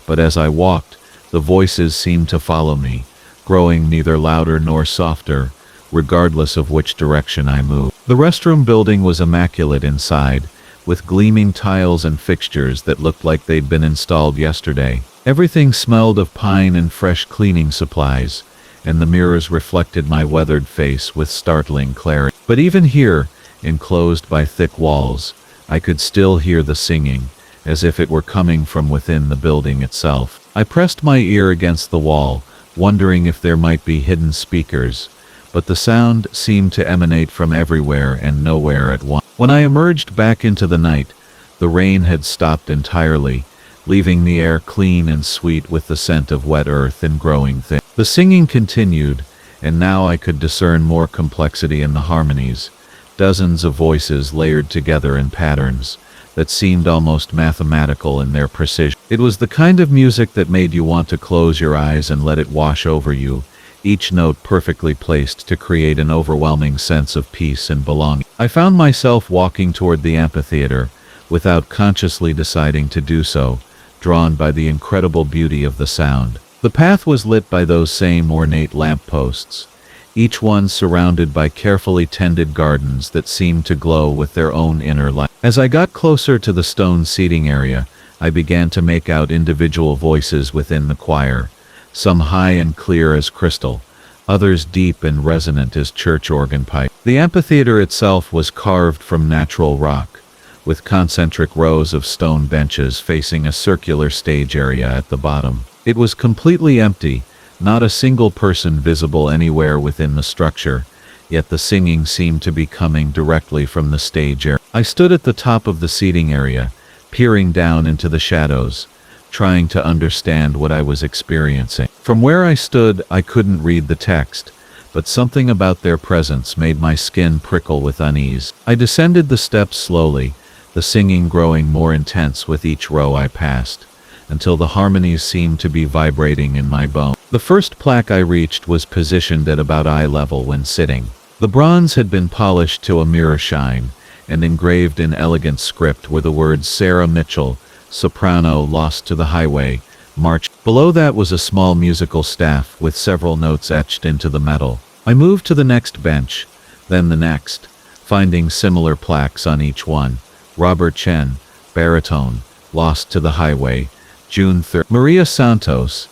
A: But as I walked, the voices seemed to follow me, growing neither louder nor softer, regardless of which direction I moved. The restroom building was immaculate inside, with gleaming tiles and fixtures that looked like they'd been installed yesterday. Everything smelled of pine and fresh cleaning supplies, and the mirrors reflected my weathered face with startling clarity. But even here, enclosed by thick walls, I could still hear the singing, as if it were coming from within the building itself. I pressed my ear against the wall, wondering if there might be hidden speakers, but the sound seemed to emanate from everywhere and nowhere at once. When I emerged back into the night, the rain had stopped entirely, leaving the air clean and sweet with the scent of wet earth and growing things. The singing continued, and now I could discern more complexity in the harmonies, dozens of voices layered together in patterns that seemed almost mathematical in their precision. It was the kind of music that made you want to close your eyes and let it wash over you, each note perfectly placed to create an overwhelming sense of peace and belonging. I found myself walking toward the amphitheater, without consciously deciding to do so, drawn by the incredible beauty of the sound. The path was lit by those same ornate lampposts, each one surrounded by carefully tended gardens that seemed to glow with their own inner light. As I got closer to the stone seating area, I began to make out individual voices within the choir, some high and clear as crystal, others deep and resonant as church organ pipe. The amphitheater itself was carved from natural rock, with concentric rows of stone benches facing a circular stage area at the bottom. It was completely empty, not a single person visible anywhere within the structure, yet the singing seemed to be coming directly from the stage area. I stood at the top of the seating area, peering down into the shadows, trying to understand what I was experiencing. From where I stood, I couldn't read the text, but something about their presence made my skin prickle with unease. I descended the steps slowly, the singing growing more intense with each row I passed, until the harmonies seemed to be vibrating in my bones. The first plaque I reached was positioned at about eye level when sitting. The bronze had been polished to a mirror shine, and engraved in elegant script were the words Sarah Mitchell, soprano, lost to the highway, March. Below that was a small musical staff with several notes etched into the metal. I moved to the next bench, then the next, finding similar plaques on each one. Robert Chen, baritone, lost to the highway, June 3rd. Maria Santos,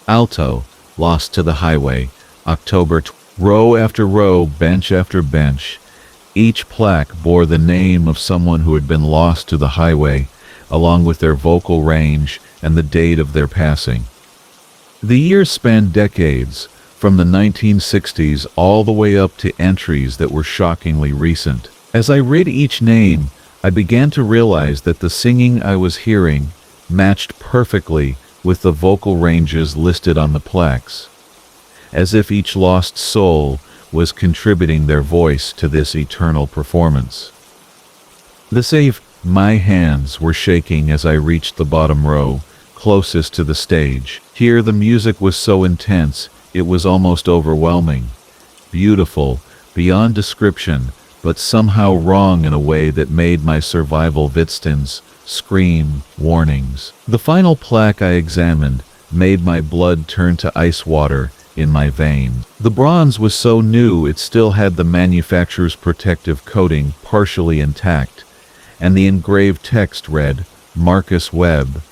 A: alto, lost to the highway, October 12th. Row after row, bench after bench, each plaque bore the name of someone who had been lost to the highway, along with their vocal range and the date of their passing. The years spanned decades, from the 1960s all the way up to entries that were shockingly recent. As I read each name, I began to realize that the singing I was hearing matched perfectly with the vocal ranges listed on the plaques, as if each lost soul was contributing their voice to this eternal performance. My hands were shaking as I reached the bottom row, closest to the stage. Here the music was so intense, it was almost overwhelming. Beautiful, beyond description, but somehow wrong in a way that made my survival instincts scream warnings. The final plaque I examined made my blood turn to ice water in my veins. The bronze was so new it still had the manufacturer's protective coating partially intact, and the engraved text read, Marcus Webb,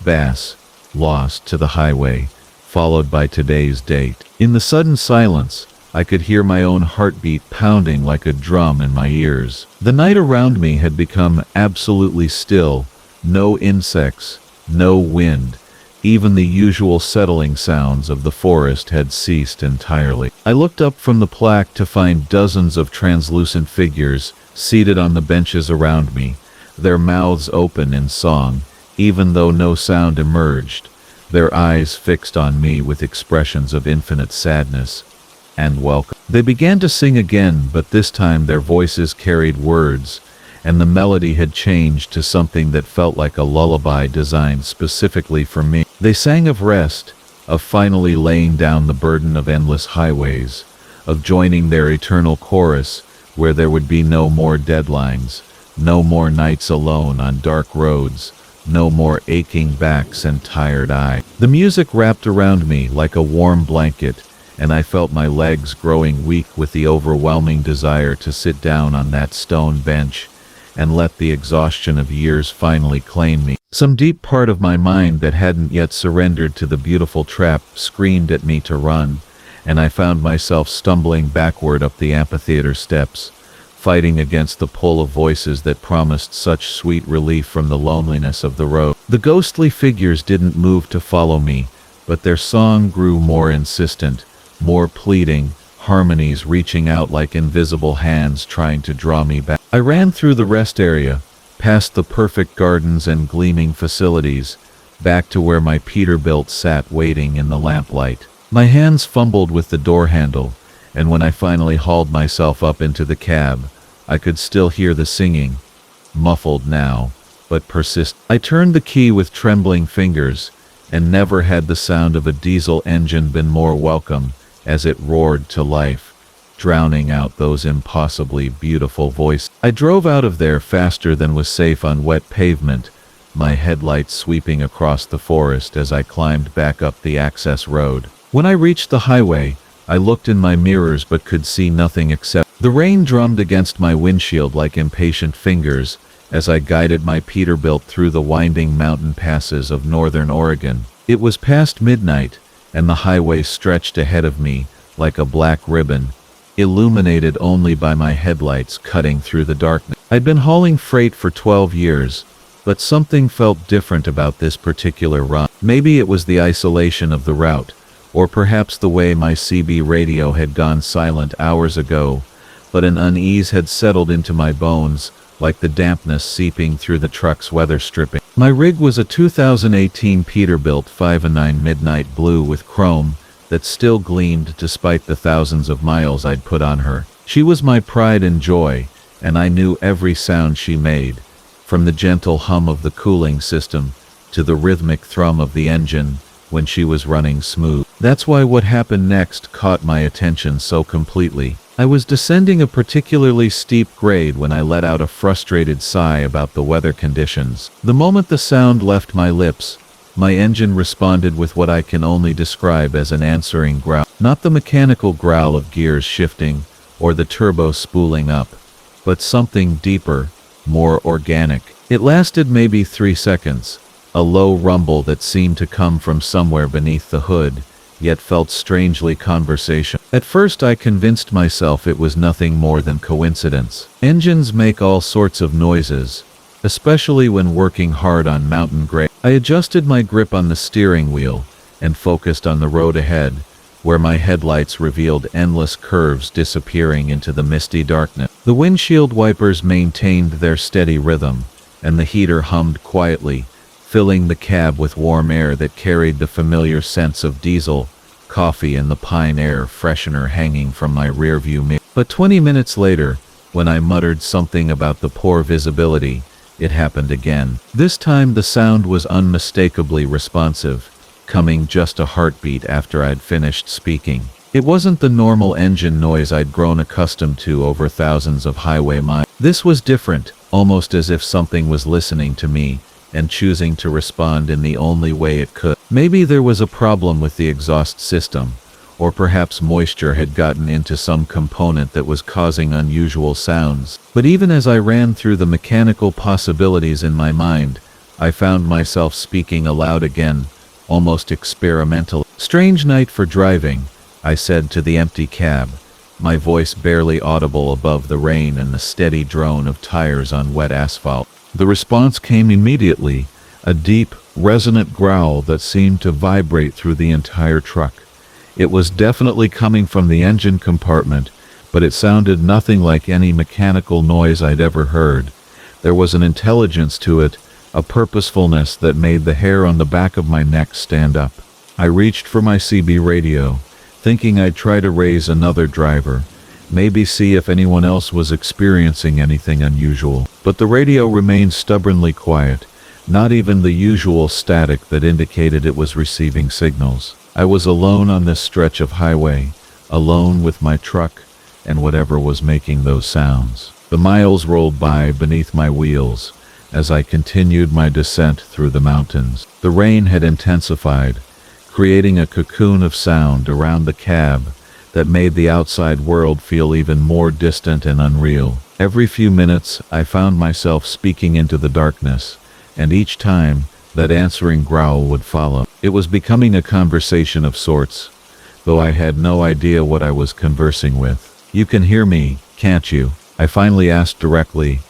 A: Bass, lost to the highway, followed by today's date. In the sudden silence, I could hear my own heartbeat pounding like a drum in my ears. The night around me had become absolutely still, no insects, no wind. Even the usual settling sounds of the forest had ceased entirely. I looked up from the plaque to find dozens of translucent figures seated on the benches around me, their mouths open in song, even though no sound emerged, their eyes fixed on me with expressions of infinite sadness and welcome. They began to sing again, but this time their voices carried words, and the melody had changed to something that felt like a lullaby designed specifically for me. They sang of rest, of finally laying down the burden of endless highways, of joining their eternal chorus where there would be no more deadlines, no more nights alone on dark roads, no more aching backs and tired eyes. The music wrapped around me like a warm blanket, and I felt my legs growing weak with the overwhelming desire to sit down on that stone bench and let the exhaustion of years finally claim me. Some deep part of my mind that hadn't yet surrendered to the beautiful trap screamed at me to run, and I found myself stumbling backward up the amphitheater steps, fighting against the pull of voices that promised such sweet relief from the loneliness of the road. The ghostly figures didn't move to follow me, but their song grew more insistent, more pleading, harmonies reaching out like invisible hands trying to draw me back. I ran through the rest area, past the perfect gardens and gleaming facilities, back to where my Peterbilt sat waiting in the lamplight. My hands fumbled with the door handle, and when I finally hauled myself up into the cab, I could still hear the singing, muffled now, but persistent. I turned the key with trembling fingers, and never had the sound of a diesel engine been more welcome as it roared to life, drowning out those impossibly beautiful voices. I drove out of there faster than was safe on wet pavement, my headlights sweeping across the forest as I climbed back up the access road. When I reached the highway, I looked in my mirrors but could see nothing except the rain drummed against my windshield like impatient fingers as I guided my Peterbilt through the winding mountain passes of northern Oregon. It was past midnight, and the highway stretched ahead of me like a black ribbon, illuminated only by my headlights cutting through the darkness. I'd been hauling freight for 12 years, but something felt different about this particular run. Maybe it was the isolation of the route, or perhaps the way my CB radio had gone silent hours ago, but an unease had settled into my bones, like the dampness seeping through the truck's weather stripping. My rig was a 2018 Peterbilt 5.9 Midnight Blue with chrome that still gleamed despite the thousands of miles I'd put on her. She was my pride and joy, and I knew every sound she made, from the gentle hum of the cooling system to the rhythmic thrum of the engine when she was running smooth. That's why what happened next caught my attention so completely. I was descending a particularly steep grade when I let out a frustrated sigh about the weather conditions. The moment the sound left my lips, my engine responded with what I can only describe as an answering growl. Not the mechanical growl of gears shifting or the turbo spooling up, but something deeper, more organic. It lasted maybe 3 seconds, a low rumble that seemed to come from somewhere beneath the hood, yet felt strangely conversational. At first I convinced myself it was nothing more than coincidence. Engines make all sorts of noises, especially when working hard on mountain grade. I adjusted my grip on the steering wheel and focused on the road ahead, where my headlights revealed endless curves disappearing into the misty darkness. The windshield wipers maintained their steady rhythm, and the heater hummed quietly, filling the cab with warm air that carried the familiar scents of diesel, coffee, and the pine air freshener hanging from my rearview mirror. But 20 minutes later, when I muttered something about the poor visibility, it happened again. This time the sound was unmistakably responsive, coming just a heartbeat after I'd finished speaking. It wasn't the normal engine noise I'd grown accustomed to over thousands of highway miles. This was different, almost as if something was listening to me and choosing to respond in the only way it could. Maybe there was a problem with the exhaust system, or perhaps moisture had gotten into some component that was causing unusual sounds. But even as I ran through the mechanical possibilities in my mind, I found myself speaking aloud again, almost experimentally. "Strange night for driving," I said to the empty cab, my voice barely audible above the rain and the steady drone of tires on wet asphalt. The response came immediately, a deep, resonant growl that seemed to vibrate through the entire truck. It was definitely coming from the engine compartment, but it sounded nothing like any mechanical noise I'd ever heard. There was an intelligence to it, a purposefulness that made the hair on the back of my neck stand up. I reached for my CB radio, thinking I'd try to raise another driver, maybe see if anyone else was experiencing anything unusual. But the radio remained stubbornly quiet, not even the usual static that indicated it was receiving signals. I was alone on this stretch of highway, alone with my truck and whatever was making those sounds. The miles rolled by beneath my wheels as I continued my descent through the mountains. The rain had intensified, creating a cocoon of sound around the cab that made the outside world feel even more distant and unreal. Every few minutes, I found myself speaking into the darkness, and each time, that answering growl would follow. It was becoming a conversation of sorts, though I had no idea what I was conversing with. "You can hear me, can't you?" I finally asked directly,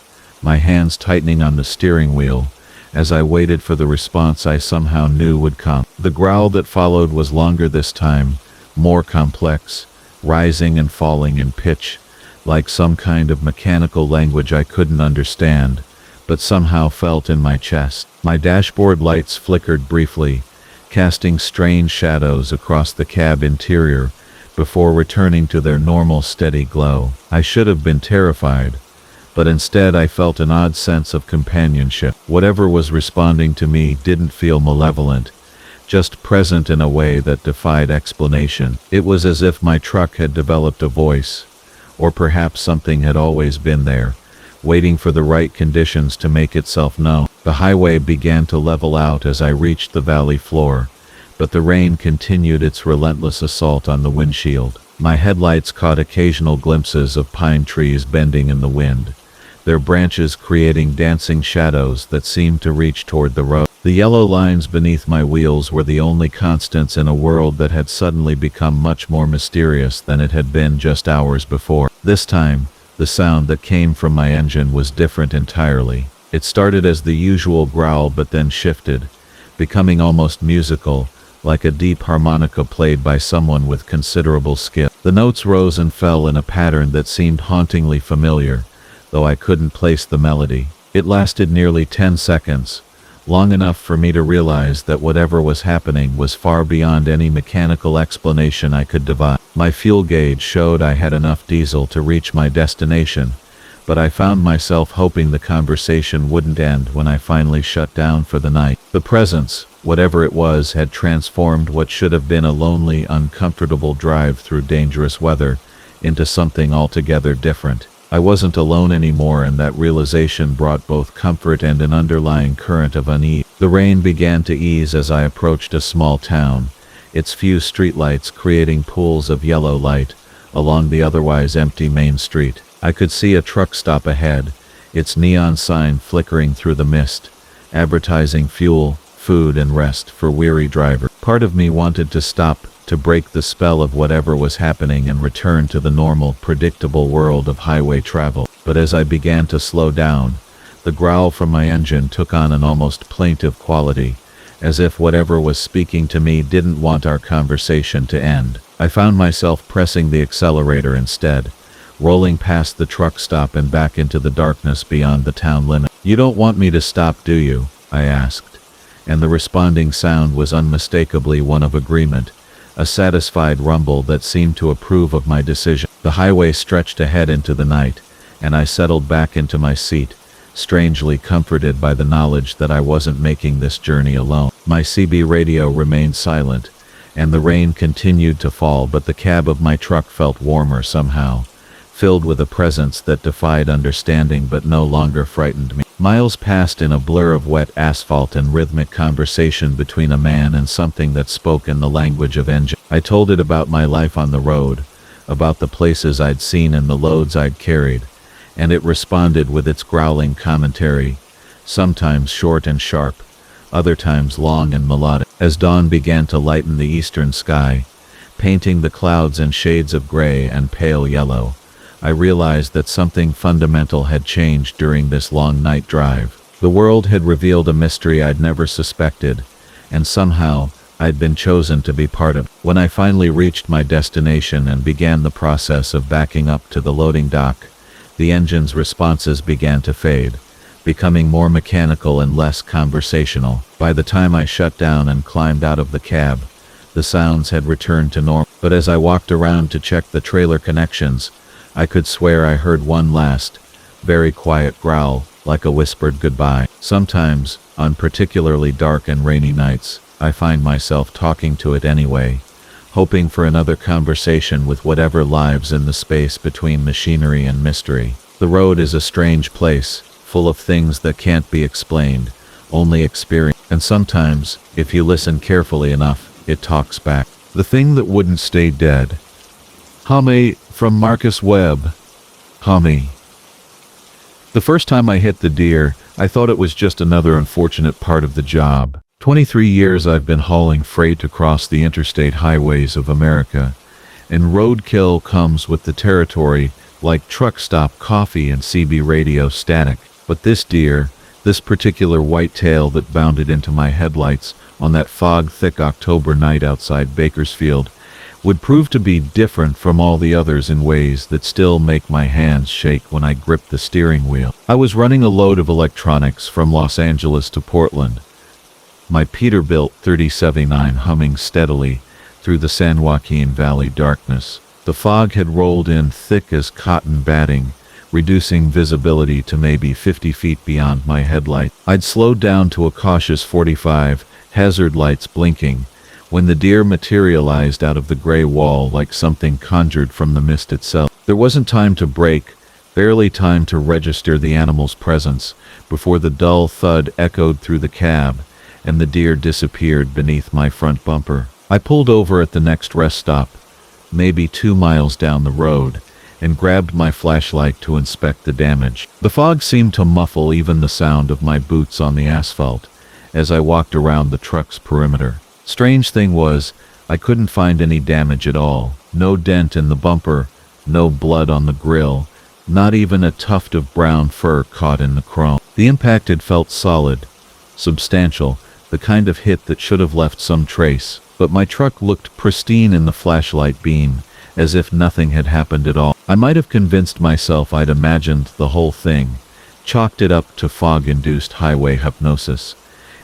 A: my hands tightening on the steering wheel, as I waited for the response I somehow knew would come. The growl that followed was longer this time, more complex, rising and falling in pitch, like some kind of mechanical language I couldn't understand, but somehow felt in my chest. My dashboard lights flickered briefly, casting strange shadows across the cab interior before returning to their normal steady glow. I should have been terrified, but instead I felt an odd sense of companionship. Whatever was responding to me didn't feel malevolent, just present in a way that defied explanation. It was as if my truck had developed a voice, or perhaps something had always been there, waiting for the right conditions to make itself known. The highway began to level out as I reached the valley floor, but the rain continued its relentless assault on the windshield. My headlights caught occasional glimpses of pine trees bending in the wind, their branches creating dancing shadows that seemed to reach toward the road. The yellow lines beneath my wheels were the only constants in a world that had suddenly become much more mysterious than it had been just hours before. This time, the sound that came from my engine was different entirely. It started as the usual growl but then shifted, becoming almost musical, like a deep harmonica played by someone with considerable skill. The notes rose and fell in a pattern that seemed hauntingly familiar, though I couldn't place the melody. It lasted nearly 10 seconds, long enough for me to realize that whatever was happening was far beyond any mechanical explanation I could devise. My fuel gauge showed I had enough diesel to reach my destination, but I found myself hoping the conversation wouldn't end when I finally shut down for the night. The presence, whatever it was, had transformed what should have been a lonely, uncomfortable drive through dangerous weather into something altogether different. I wasn't alone anymore, and that realization brought both comfort and an underlying current of unease. The rain began to ease as I approached a small town, its few streetlights creating pools of yellow light along the otherwise empty main street. I could see a truck stop ahead, its neon sign flickering through the mist, advertising fuel, food and rest for weary drivers. Part of me wanted to stop, to break the spell of whatever was happening and return to the normal, predictable world of highway travel. But as I began to slow down, the growl from my engine took on an almost plaintive quality, as if whatever was speaking to me didn't want our conversation to end. I found myself pressing the accelerator instead, rolling past the truck stop and back into the darkness beyond the town limit. "You don't want me to stop, do you?" I asked, and the responding sound was unmistakably one of agreement, a satisfied rumble that seemed to approve of my decision. The highway stretched ahead into the night, and I settled back into my seat, strangely comforted by the knowledge that I wasn't making this journey alone. My CB radio remained silent, and the rain continued to fall, but the cab of my truck felt warmer somehow, filled with a presence that defied understanding but no longer frightened me. Miles passed in a blur of wet asphalt and rhythmic conversation between a man and something that spoke in the language of engine. I told it about my life on the road, about the places I'd seen and the loads I'd carried, and it responded with its growling commentary, sometimes short and sharp, other times long and melodic. As dawn began to lighten the eastern sky, painting the clouds in shades of gray and pale yellow, I realized that something fundamental had changed during this long night drive. The world had revealed a mystery I'd never suspected, and somehow I'd been chosen to be part of it. When I finally reached my destination and began the process of backing up to the loading dock, the engine's responses began to fade, becoming more mechanical and less conversational. By the time I shut down and climbed out of the cab, The sounds had returned to normal, but as I walked around to check the trailer connections, I could swear I heard one last, very quiet growl, like a whispered goodbye. Sometimes, on particularly dark and rainy nights, I find myself talking to it anyway, hoping for another conversation with whatever lives in the space between machinery and mystery. The road is a strange place, full of things that can't be explained, only experienced. And sometimes, if you listen carefully enough, it talks back. The thing that wouldn't stay dead. Hummy, from Marcus Webb. Hummy. The first time I hit the deer, I thought it was just another unfortunate part of the job. 23 years I've been hauling freight across the interstate highways of America, and roadkill comes with the territory, like truck stop coffee and CB radio static. But this deer, this particular whitetail that bounded into my headlights on that fog-thick October night outside Bakersfield, would prove to be different from all the others in ways that still make my hands shake when I grip the steering wheel. I was running a load of electronics from Los Angeles to Portland, my Peterbilt 3079 humming steadily through the San Joaquin Valley darkness. The fog had rolled in thick as cotton batting, reducing visibility to maybe 50 feet beyond my headlight. I'd slowed down to a cautious 45, hazard lights blinking, when the deer materialized out of the gray wall like something conjured from the mist itself. There wasn't time to brake, barely time to register the animal's presence, before the dull thud echoed through the cab, and the deer disappeared beneath my front bumper. I pulled over at the next rest stop, maybe 2 miles down the road, and grabbed my flashlight to inspect the damage. The fog seemed to muffle even the sound of my boots on the asphalt as I walked around the truck's perimeter. Strange thing was, I couldn't find any damage at all. No dent in the bumper, no blood on the grill, not even a tuft of brown fur caught in the chrome. The impact had felt solid, substantial, the kind of hit that should have left some trace, but my truck looked pristine in the flashlight beam, as if nothing had happened at all. I might have convinced myself I'd imagined the whole thing, chalked it up to fog-induced highway hypnosis,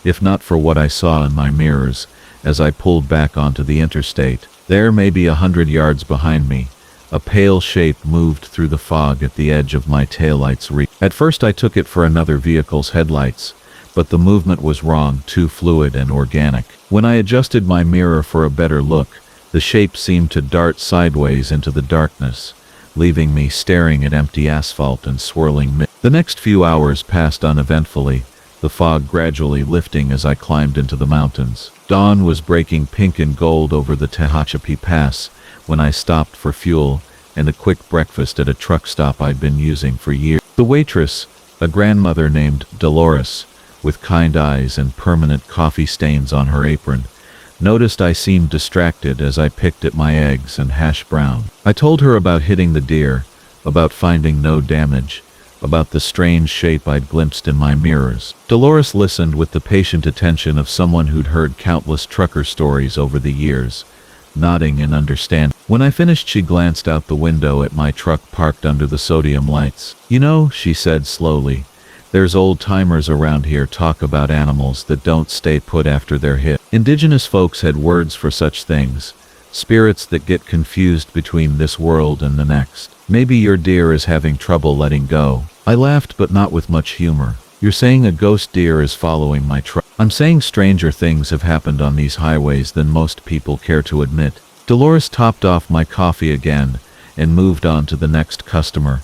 A: if not for what I saw in my mirrors as I pulled back onto the interstate. There, maybe 100 yards behind me, a pale shape moved through the fog at the edge of my taillight's reach. At first I took it for another vehicle's headlights, but the movement was wrong, too fluid and organic. When I adjusted my mirror for a better look, the shape seemed to dart sideways into the darkness, leaving me staring at empty asphalt and swirling mist. The next few hours passed uneventfully, the fog gradually lifting as I climbed into the mountains. Dawn was breaking pink and gold over the Tehachapi Pass when I stopped for fuel and a quick breakfast at a truck stop I'd been using for years. The waitress, a grandmother named Dolores, with kind eyes and permanent coffee stains on her apron, noticed I seemed distracted as I picked at my eggs and hash brown. I told her about hitting the deer, about finding no damage, about the strange shape I'd glimpsed in my mirrors. Dolores listened with the patient attention of someone who'd heard countless trucker stories over the years, nodding in understanding. When I finished, she glanced out the window at my truck parked under the sodium lights. "You know," she said slowly, "there's old-timers around here talk about animals that don't stay put after they're hit. Indigenous folks had words for such things, spirits that get confused between this world and the next. Maybe your deer is having trouble letting go." I laughed, but not with much humor. "You're saying a ghost deer is following my truck?" "I'm saying stranger things have happened on these highways than most people care to admit." Dolores topped off my coffee again and moved on to the next customer,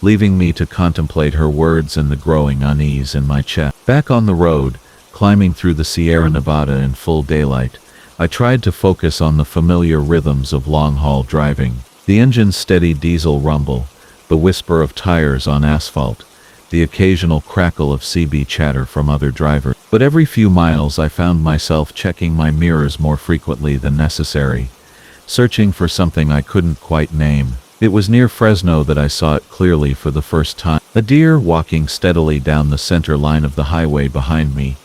A: leaving me to contemplate her words and the growing unease in my chest. Back on the road, climbing through the Sierra Nevada in full daylight, I tried to focus on the familiar rhythms of long-haul driving. The engine's steady diesel rumble, the whisper of tires on asphalt, the occasional crackle of CB chatter from other drivers. But every few miles I found myself checking my mirrors more frequently than necessary, searching for something I couldn't quite name. It was near Fresno that I saw it clearly for the first time. A deer walking steadily down the center line of the highway behind me,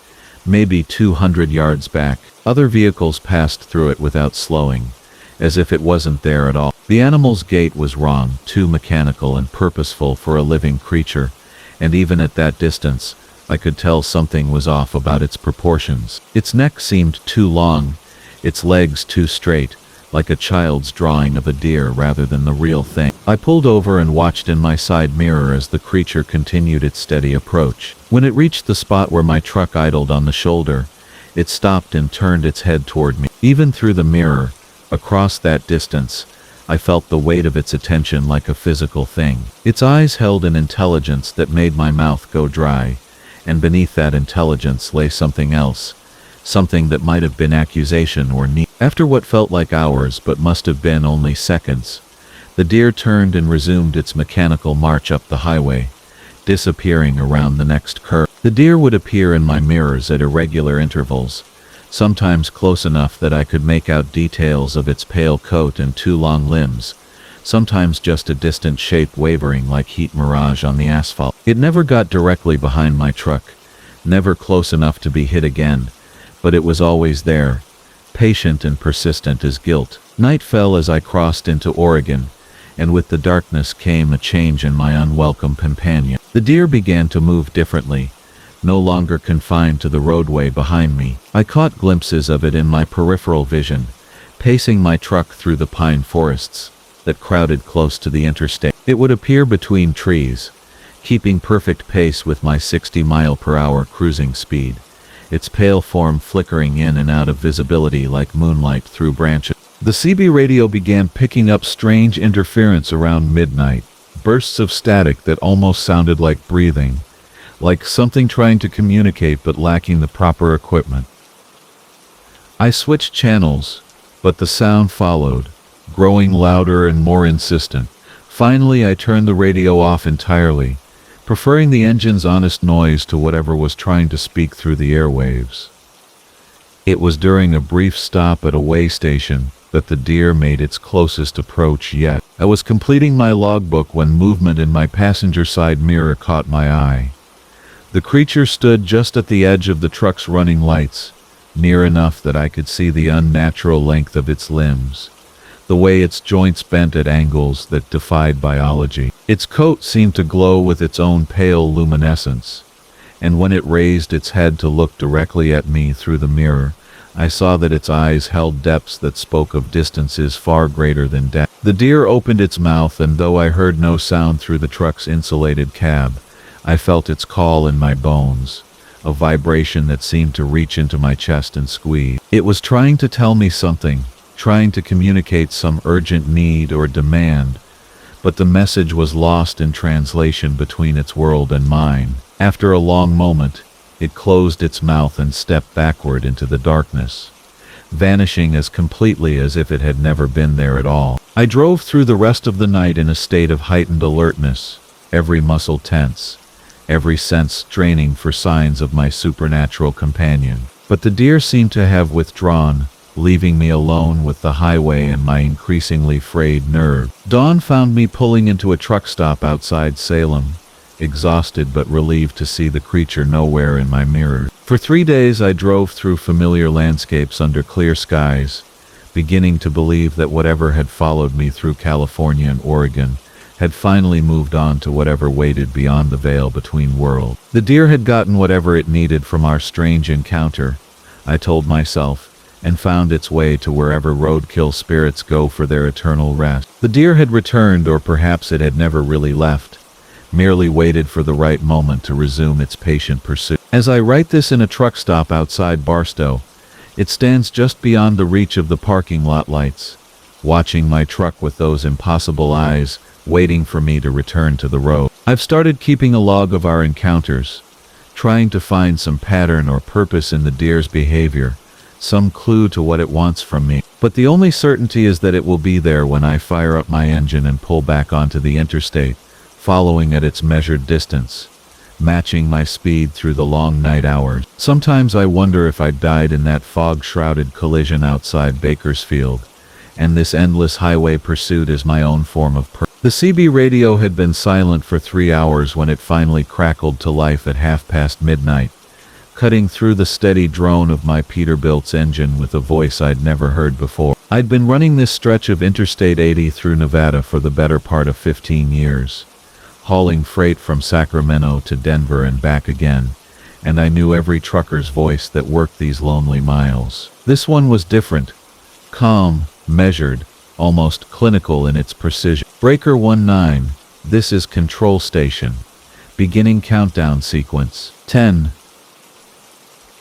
A: maybe 200 yards back. Other vehicles passed through it without slowing, as if it wasn't there at all. The animal's gait was wrong, too mechanical and purposeful for a living creature, and even at that distance, I could tell something was off about its proportions. Its neck seemed too long, its legs too straight, like a child's drawing of a deer rather than the real thing. I pulled over and watched in my side mirror as the creature continued its steady approach. When it reached the spot where my truck idled on the shoulder, it stopped and turned its head toward me. Even through the mirror, across that distance, I felt the weight of its attention like a physical thing. Its eyes held an intelligence that made my mouth go dry, and beneath that intelligence lay something else, something that might have been accusation or need. After what felt like hours but must have been only seconds, the deer turned and resumed its mechanical march up the highway, disappearing around the next curve. The deer would appear in my mirrors at irregular intervals, sometimes close enough that I could make out details of its pale coat and two long limbs, sometimes just a distant shape wavering like heat mirage on the asphalt. It never got directly behind my truck, never close enough to be hit again, but it was always there, patient and persistent as guilt. Night fell as I crossed into Oregon, and with the darkness came a change in my unwelcome companion. The deer began to move differently, no longer confined to the roadway behind me. I caught glimpses of it in my peripheral vision, pacing my truck through the pine forests that crowded close to the interstate. It would appear between trees, keeping perfect pace with my 60-mile-per-hour cruising speed, its pale form flickering in and out of visibility like moonlight through branches. The CB radio began picking up strange interference around midnight, bursts of static that almost sounded like breathing, like something trying to communicate but lacking the proper equipment. I switched channels, but the sound followed, growing louder and more insistent. Finally, I turned the radio off entirely, preferring the engine's honest noise to whatever was trying to speak through the airwaves. It was during a brief stop at a way station that the deer made its closest approach yet. I was completing my logbook when movement in my passenger side mirror caught my eye. The creature stood just at the edge of the truck's running lights, near enough that I could see the unnatural length of its limbs, the way its joints bent at angles that defied biology. Its coat seemed to glow with its own pale luminescence, and when it raised its head to look directly at me through the mirror, I saw that its eyes held depths that spoke of distances far greater than depth. The deer opened its mouth, and though I heard no sound through the truck's insulated cab, I felt its call in my bones, a vibration that seemed to reach into my chest and squeeze. It was trying to tell me something, trying to communicate some urgent need or demand, but the message was lost in translation between its world and mine. After a long moment, it closed its mouth and stepped backward into the darkness, vanishing as completely as if it had never been there at all. I drove through the rest of the night in a state of heightened alertness, every muscle tense, every sense straining for signs of my supernatural companion. But the deer seemed to have withdrawn, leaving me alone with the highway and my increasingly frayed nerve. Dawn found me pulling into a truck stop outside Salem, exhausted but relieved to see the creature nowhere in my mirror. For 3 days I drove through familiar landscapes under clear skies, beginning to believe that whatever had followed me through California and Oregon had finally moved on to whatever waited beyond the veil between worlds. The deer had gotten whatever it needed from our strange encounter, I told myself, and found its way to wherever roadkill spirits go for their eternal rest. The deer had returned, or perhaps it had never really left, merely waited for the right moment to resume its patient pursuit. As I write this in a truck stop outside Barstow, it stands just beyond the reach of the parking lot lights, watching my truck with those impossible eyes, waiting for me to return to the road. I've started keeping a log of our encounters, trying to find some pattern or purpose in the deer's behavior, some clue to what it wants from me. But the only certainty is that it will be there when I fire up my engine and pull back onto the interstate, following at its measured distance, matching my speed through the long night hours. Sometimes I wonder if I died in that fog-shrouded collision outside Bakersfield, and this endless highway pursuit is my own form of purpose. The CB radio had been silent for 3 hours when it finally crackled to life at midnight, cutting through the steady drone of my Peterbilt's engine with a voice I'd never heard before. I'd been running this stretch of Interstate 80 through Nevada for the better part of 15 years, hauling freight from Sacramento to Denver and back again, and I knew every trucker's voice that worked these lonely miles. This one was different. Calm, measured, almost clinical in its precision. Breaker 19, this is control station. Beginning countdown sequence. 10.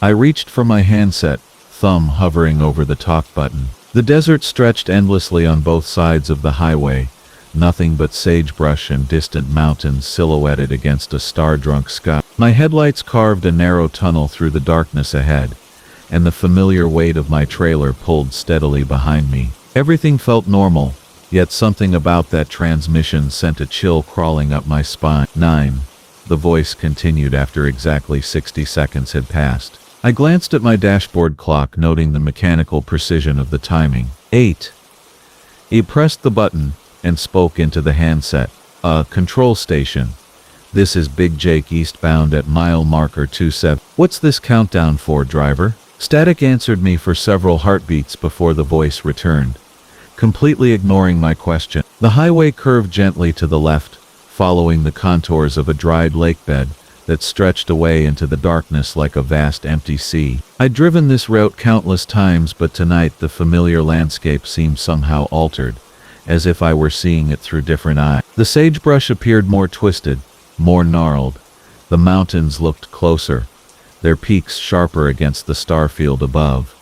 A: I reached for my handset, thumb hovering over the talk button. The desert stretched endlessly on both sides of the highway, nothing but sagebrush and distant mountains silhouetted against a star-drunk sky. My headlights carved a narrow tunnel through the darkness ahead, and the familiar weight of my trailer pulled steadily behind me. Everything felt normal, yet something about that transmission sent a chill crawling up my spine. 9. The voice continued after exactly 60 seconds had passed. I glanced at my dashboard clock, noting the mechanical precision of the timing. 8. He pressed the button and spoke into the handset. Control station. This is Big Jake eastbound at mile marker 27. What's this countdown for, driver? Static answered me for several heartbeats before the voice returned, completely ignoring my question. The highway curved gently to the left, following the contours of a dried lake bed that stretched away into the darkness like a vast empty sea. I'd driven this route countless times, but tonight the familiar landscape seemed somehow altered, as if I were seeing it through different eyes. The sagebrush appeared more twisted, more gnarled. The mountains looked closer, their peaks sharper against the starfield above.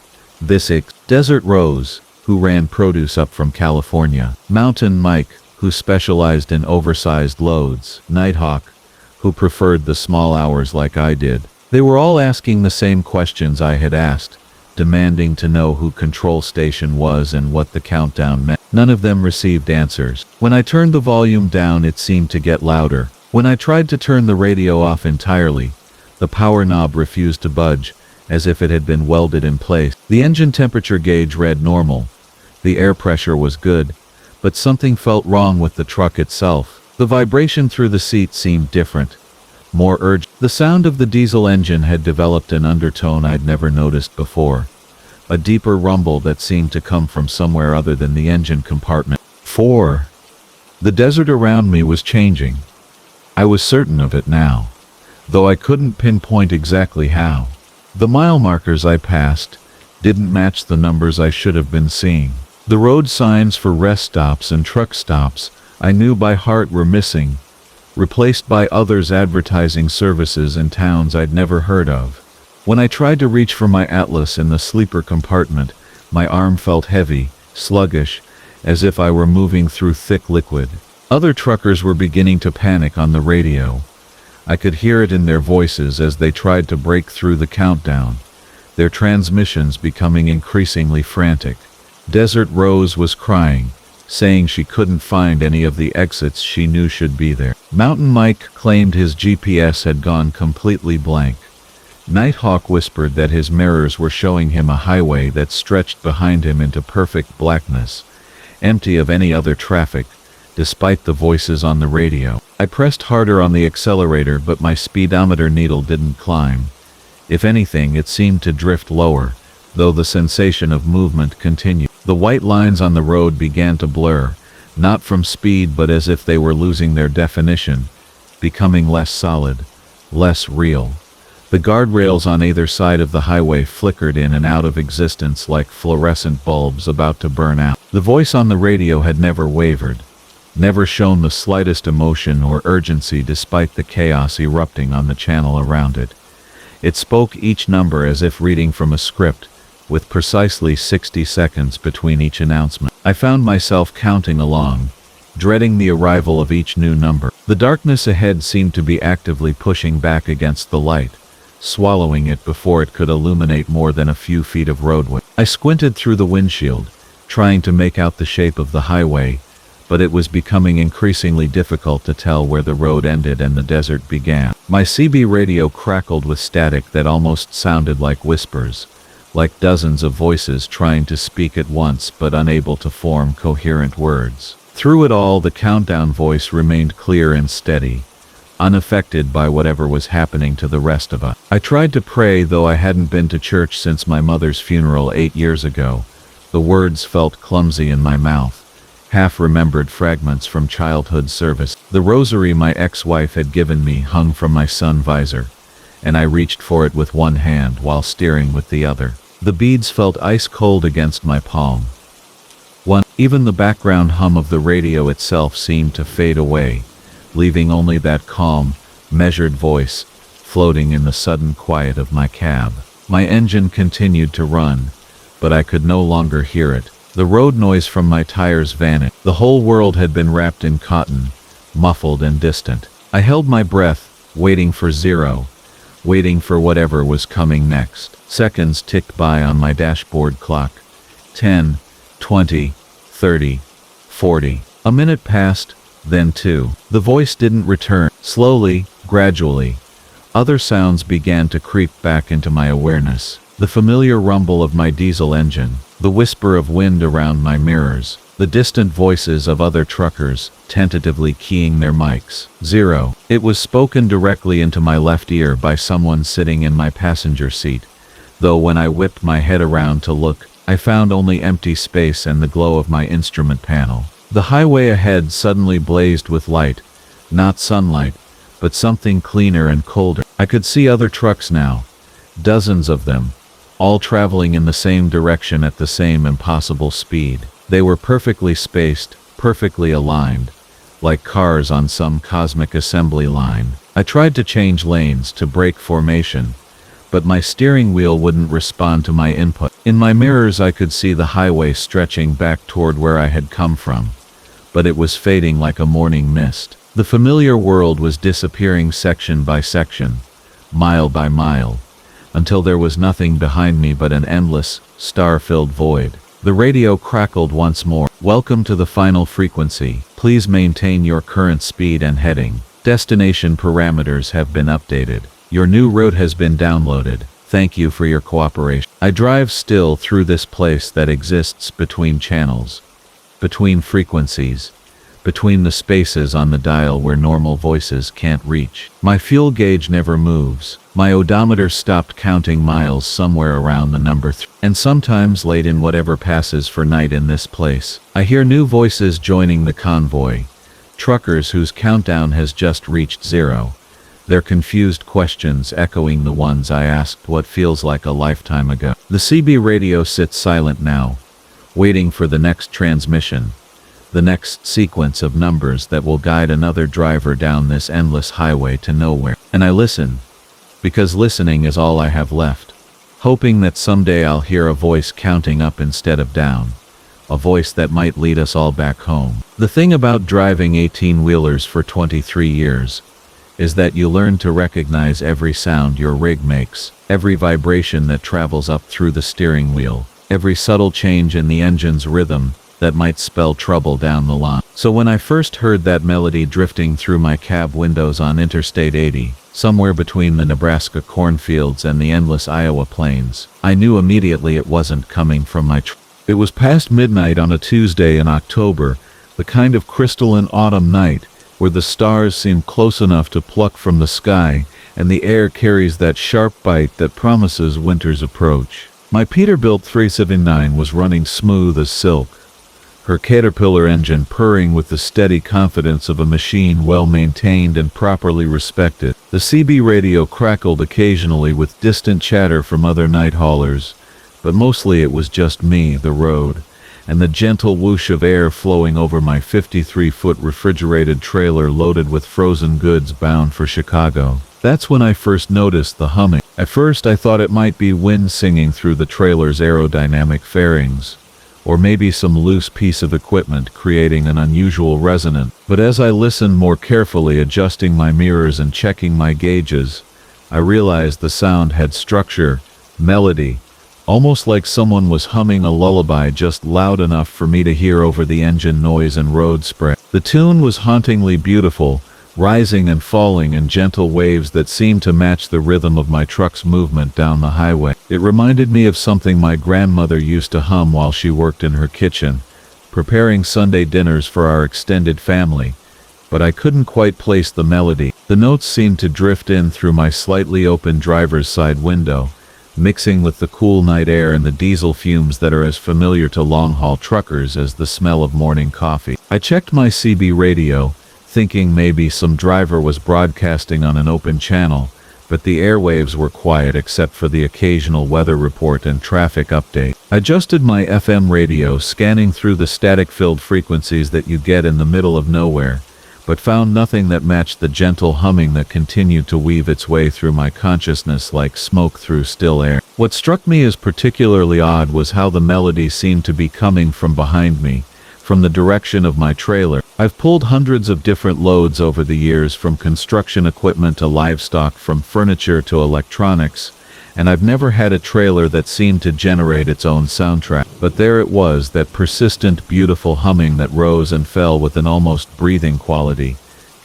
A: Desert Rose, who ran produce up from California. Mountain Mike, who specialized in oversized loads. Nighthawk, who preferred the small hours like I did. They were all asking the same questions I had asked, demanding to know who control station was and what the countdown meant. None of them received answers. When I turned the volume down, it seemed to get louder. When I tried to turn the radio off entirely, the power knob refused to budge, as if it had been welded in place. The engine temperature gauge read normal. The air pressure was good, but something felt wrong with the truck itself. The vibration through the seat seemed different, more urgent. The sound of the diesel engine had developed an undertone I'd never noticed before, a deeper rumble that seemed to come from somewhere other than the engine compartment. 4. The desert around me was changing. I was certain of it now, though I couldn't pinpoint exactly how. The mile markers I passed didn't match the numbers I should have been seeing. The road signs for rest stops and truck stops I knew by heart were missing, replaced by others advertising services in towns I'd never heard of. When I tried to reach for my atlas in the sleeper compartment, my arm felt heavy, sluggish, as if I were moving through thick liquid. Other truckers were beginning to panic on the radio. I could hear it in their voices as they tried to break through the countdown, their transmissions becoming increasingly frantic. Desert Rose was crying, saying she couldn't find any of the exits she knew should be there. Mountain Mike claimed his GPS had gone completely blank. Nighthawk whispered that his mirrors were showing him a highway that stretched behind him into perfect blackness, empty of any other traffic, despite the voices on the radio. I pressed harder on the accelerator, but my speedometer needle didn't climb. If anything, it seemed to drift lower, though the sensation of movement continued. The white lines on the road began to blur, not from speed but as if they were losing their definition, becoming less solid, less real. The guardrails on either side of the highway flickered in and out of existence like fluorescent bulbs about to burn out. The voice on the radio had never wavered, never shown the slightest emotion or urgency despite the chaos erupting on the channel around it. It spoke each number as if reading from a script, with precisely 60 seconds between each announcement. I found myself counting along, dreading the arrival of each new number. The darkness ahead seemed to be actively pushing back against the light, swallowing it before it could illuminate more than a few feet of roadway. I squinted through the windshield, trying to make out the shape of the highway, but it was becoming increasingly difficult to tell where the road ended and the desert began. My CB radio crackled with static that almost sounded like whispers, like dozens of voices trying to speak at once but unable to form coherent words. Through it all, the countdown voice remained clear and steady, unaffected by whatever was happening to the rest of us. I tried to pray, though I hadn't been to church since my mother's funeral 8 years ago. The words felt clumsy in my mouth, half-remembered fragments from childhood service. The rosary my ex-wife had given me hung from my sun visor, and I reached for it with one hand while steering with the other. The beads felt ice cold against my palm. Even the background hum of the radio itself seemed to fade away, leaving only that calm, measured voice floating in the sudden quiet of my cab. My engine continued to run, but I could no longer hear it. The road noise from my tires vanished. The whole world had been wrapped in cotton, muffled and distant. I held my breath, waiting for zero, waiting for whatever was coming next. Seconds ticked by on my dashboard clock. 10, 20, 30, 40. A minute passed, then 2. The voice didn't return. Slowly, gradually, other sounds began to creep back into my awareness. The familiar rumble of my diesel engine, the whisper of wind around my mirrors, the distant voices of other truckers, tentatively keying their mics. 0. It was spoken directly into my left ear by someone sitting in my passenger seat, though when I whipped my head around to look, I found only empty space and the glow of my instrument panel. The highway ahead suddenly blazed with light, not sunlight, but something cleaner and colder. I could see other trucks now, dozens of them, all traveling in the same direction at the same impossible speed. They were perfectly spaced, perfectly aligned, like cars on some cosmic assembly line. I tried to change lanes, to break formation, but my steering wheel wouldn't respond to my input. In my mirrors I could see the highway stretching back toward where I had come from, but it was fading like a morning mist. The familiar world was disappearing section by section, mile by mile, until there was nothing behind me but an endless, star-filled void. The radio crackled once more. Welcome to the final frequency. Please maintain your current speed and heading. Destination parameters have been updated. Your new route has been downloaded. Thank you for your cooperation. I drive still through this place that exists between channels, between frequencies, between the spaces on the dial where normal voices can't reach. My fuel gauge never moves. My odometer stopped counting miles somewhere around the number 3. And sometimes late in whatever passes for night in this place, I hear new voices joining the convoy. Truckers whose countdown has just reached 0. Their confused questions echoing the ones I asked what feels like a lifetime ago. The CB radio sits silent now, waiting for the next transmission, the next sequence of numbers that will guide another driver down this endless highway to nowhere. And I listen, because listening is all I have left, hoping that someday I'll hear a voice counting up instead of down, a voice that might lead us all back home. The thing about driving 18-wheelers for 23 years is that you learn to recognize every sound your rig makes, every vibration that travels up through the steering wheel, every subtle change in the engine's rhythm that might spell trouble down the line. So when I first heard that melody drifting through my cab windows on Interstate 80, somewhere between the Nebraska cornfields and the endless Iowa plains, I knew immediately it wasn't coming from my truck. It was past midnight on a Tuesday in October, the kind of crystalline autumn night where the stars seem close enough to pluck from the sky and the air carries that sharp bite that promises winter's approach. My Peterbilt 379 was running smooth as silk, her Caterpillar engine purring with the steady confidence of a machine well maintained and properly respected. The CB radio crackled occasionally with distant chatter from other night haulers, but mostly it was just me, the road, and the gentle whoosh of air flowing over my 53-foot refrigerated trailer loaded with frozen goods bound for Chicago. That's when I first noticed the humming. At first I thought it might be wind singing through the trailer's aerodynamic fairings, or maybe some loose piece of equipment creating an unusual resonance. But as I listened more carefully, adjusting my mirrors and checking my gauges, I realized the sound had structure, melody, almost like someone was humming a lullaby just loud enough for me to hear over the engine noise and road spray. The tune was hauntingly beautiful, rising and falling in gentle waves that seemed to match the rhythm of my truck's movement down the highway. It reminded me of something my grandmother used to hum while she worked in her kitchen, preparing Sunday dinners for our extended family, but I couldn't quite place the melody. The notes seemed to drift in through my slightly open driver's side window, mixing with the cool night air and the diesel fumes that are as familiar to long-haul truckers as the smell of morning coffee. I checked my CB radio, thinking maybe some driver was broadcasting on an open channel, but the airwaves were quiet except for the occasional weather report and traffic update. I adjusted my FM radio, scanning through the static-filled frequencies that you get in the middle of nowhere, but found nothing that matched the gentle humming that continued to weave its way through my consciousness like smoke through still air. What struck me as particularly odd was how the melody seemed to be coming from behind me, from the direction of my trailer. I've pulled hundreds of different loads over the years, from construction equipment to livestock, from furniture to electronics, and I've never had a trailer that seemed to generate its own soundtrack. But there it was, that persistent, beautiful humming that rose and fell with an almost breathing quality,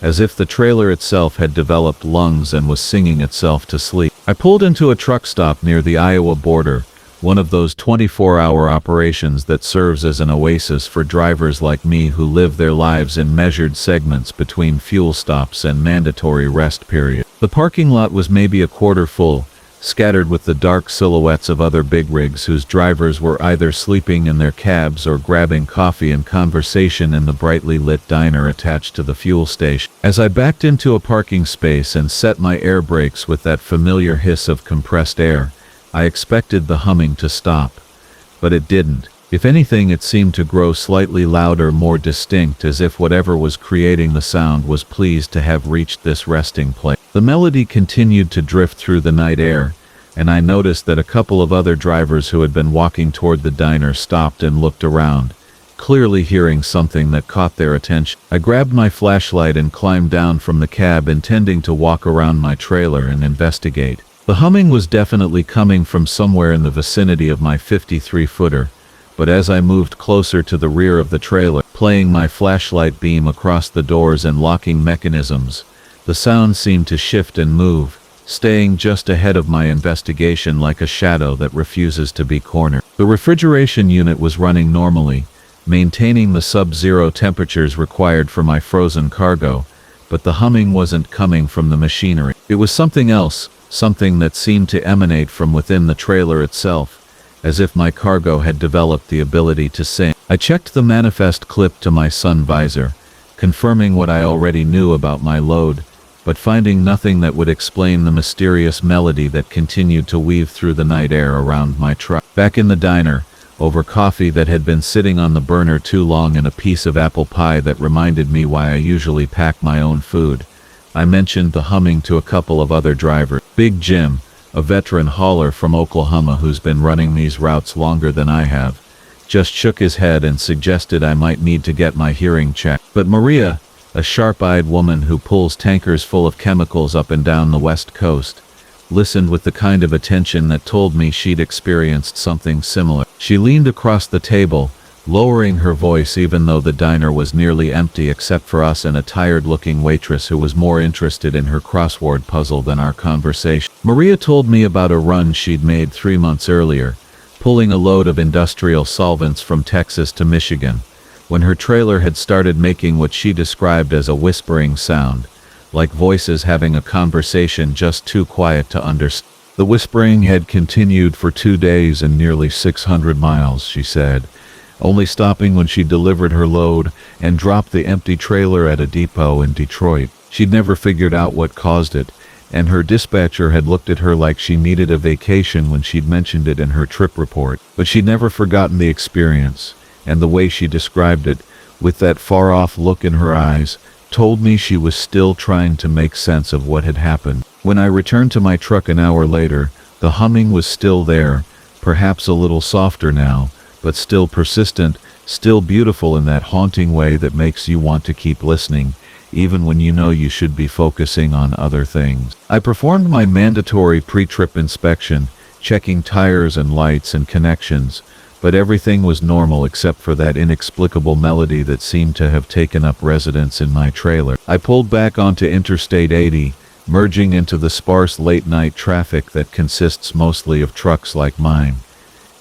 A: as if the trailer itself had developed lungs and was singing itself to sleep. I pulled into a truck stop near the Iowa border, one of those 24-hour operations that serves as an oasis for drivers like me who live their lives in measured segments between fuel stops and mandatory rest periods. The parking lot was maybe a quarter full, scattered with the dark silhouettes of other big rigs whose drivers were either sleeping in their cabs or grabbing coffee and conversation in the brightly lit diner attached to the fuel station. As I backed into a parking space and set my air brakes with that familiar hiss of compressed air, I expected the humming to stop, but it didn't. If anything, it seemed to grow slightly louder, more distinct, as if whatever was creating the sound was pleased to have reached this resting place. The melody continued to drift through the night air, and I noticed that a couple of other drivers who had been walking toward the diner stopped and looked around, clearly hearing something that caught their attention. I grabbed my flashlight and climbed down from the cab, intending to walk around my trailer and investigate. The humming was definitely coming from somewhere in the vicinity of my 53-footer, but as I moved closer to the rear of the trailer, playing my flashlight beam across the doors and locking mechanisms, the sound seemed to shift and move, staying just ahead of my investigation like a shadow that refuses to be cornered. The refrigeration unit was running normally, maintaining the sub-zero temperatures required for my frozen cargo, but the humming wasn't coming from the machinery. It was something else, something that seemed to emanate from within the trailer itself, as if my cargo had developed the ability to sing. I checked the manifest clip to my sun visor, confirming what I already knew about my load, but finding nothing that would explain the mysterious melody that continued to weave through the night air around my truck. Back in the diner, over coffee that had been sitting on the burner too long and a piece of apple pie that reminded me why I usually pack my own food, I mentioned the humming to a couple of other drivers. Big Jim, a veteran hauler from Oklahoma who's been running these routes longer than I have, just shook his head and suggested I might need to get my hearing checked. But Maria, a sharp-eyed woman who pulls tankers full of chemicals up and down the West Coast, listened with the kind of attention that told me she'd experienced something similar. She leaned across the table, lowering her voice even though the diner was nearly empty except for us and a tired-looking waitress who was more interested in her crossword puzzle than our conversation. Maria told me about a run she'd made 3 months earlier, pulling a load of industrial solvents from Texas to Michigan, when her trailer had started making what she described as a whispering sound, like voices having a conversation just too quiet to understand. The whispering had continued for 2 days and nearly 600 miles, she said, only stopping when she delivered her load and dropped the empty trailer at a depot in Detroit. She'd never figured out what caused it, and her dispatcher had looked at her like she needed a vacation when she'd mentioned it in her trip report. But she'd never forgotten the experience, and the way she described it, with that far-off look in her eyes, told me she was still trying to make sense of what had happened. When I returned to my truck an hour later, the humming was still there, perhaps a little softer now, but still persistent, still beautiful in that haunting way that makes you want to keep listening, even when you know you should be focusing on other things. I performed my mandatory pre-trip inspection, checking tires and lights and connections, but everything was normal except for that inexplicable melody that seemed to have taken up residence in my trailer. I pulled back onto Interstate 80, merging into the sparse late-night traffic that consists mostly of trucks like mine,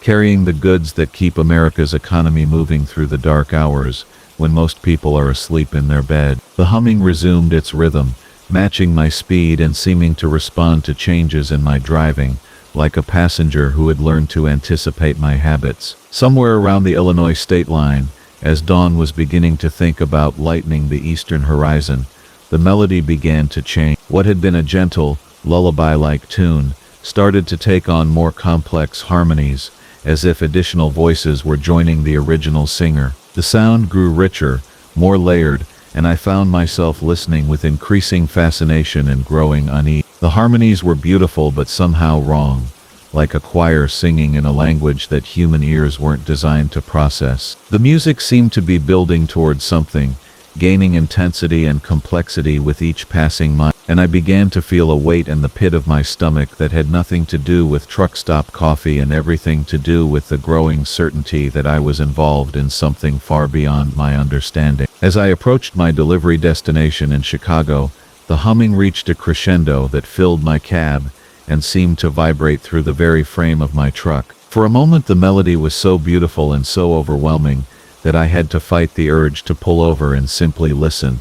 A: carrying the goods that keep America's economy moving through the dark hours, when most people are asleep in their bed. The humming resumed its rhythm, matching my speed and seeming to respond to changes in my driving, like a passenger who had learned to anticipate my habits. Somewhere around the Illinois state line, as dawn was beginning to think about lightening the eastern horizon, the melody began to change. What had been a gentle, lullaby-like tune started to take on more complex harmonies, as if additional voices were joining the original singer. The sound grew richer, more layered, and I found myself listening with increasing fascination and growing unease. The harmonies were beautiful but somehow wrong, like a choir singing in a language that human ears weren't designed to process. The music seemed to be building towards something, gaining intensity and complexity with each passing mile, and I began to feel a weight in the pit of my stomach that had nothing to do with truck stop coffee and everything to do with the growing certainty that I was involved in something far beyond my understanding. As I approached my delivery destination in Chicago, the humming reached a crescendo that filled my cab and seemed to vibrate through the very frame of my truck. For a moment the melody was so beautiful and so overwhelming that I had to fight the urge to pull over and simply listen,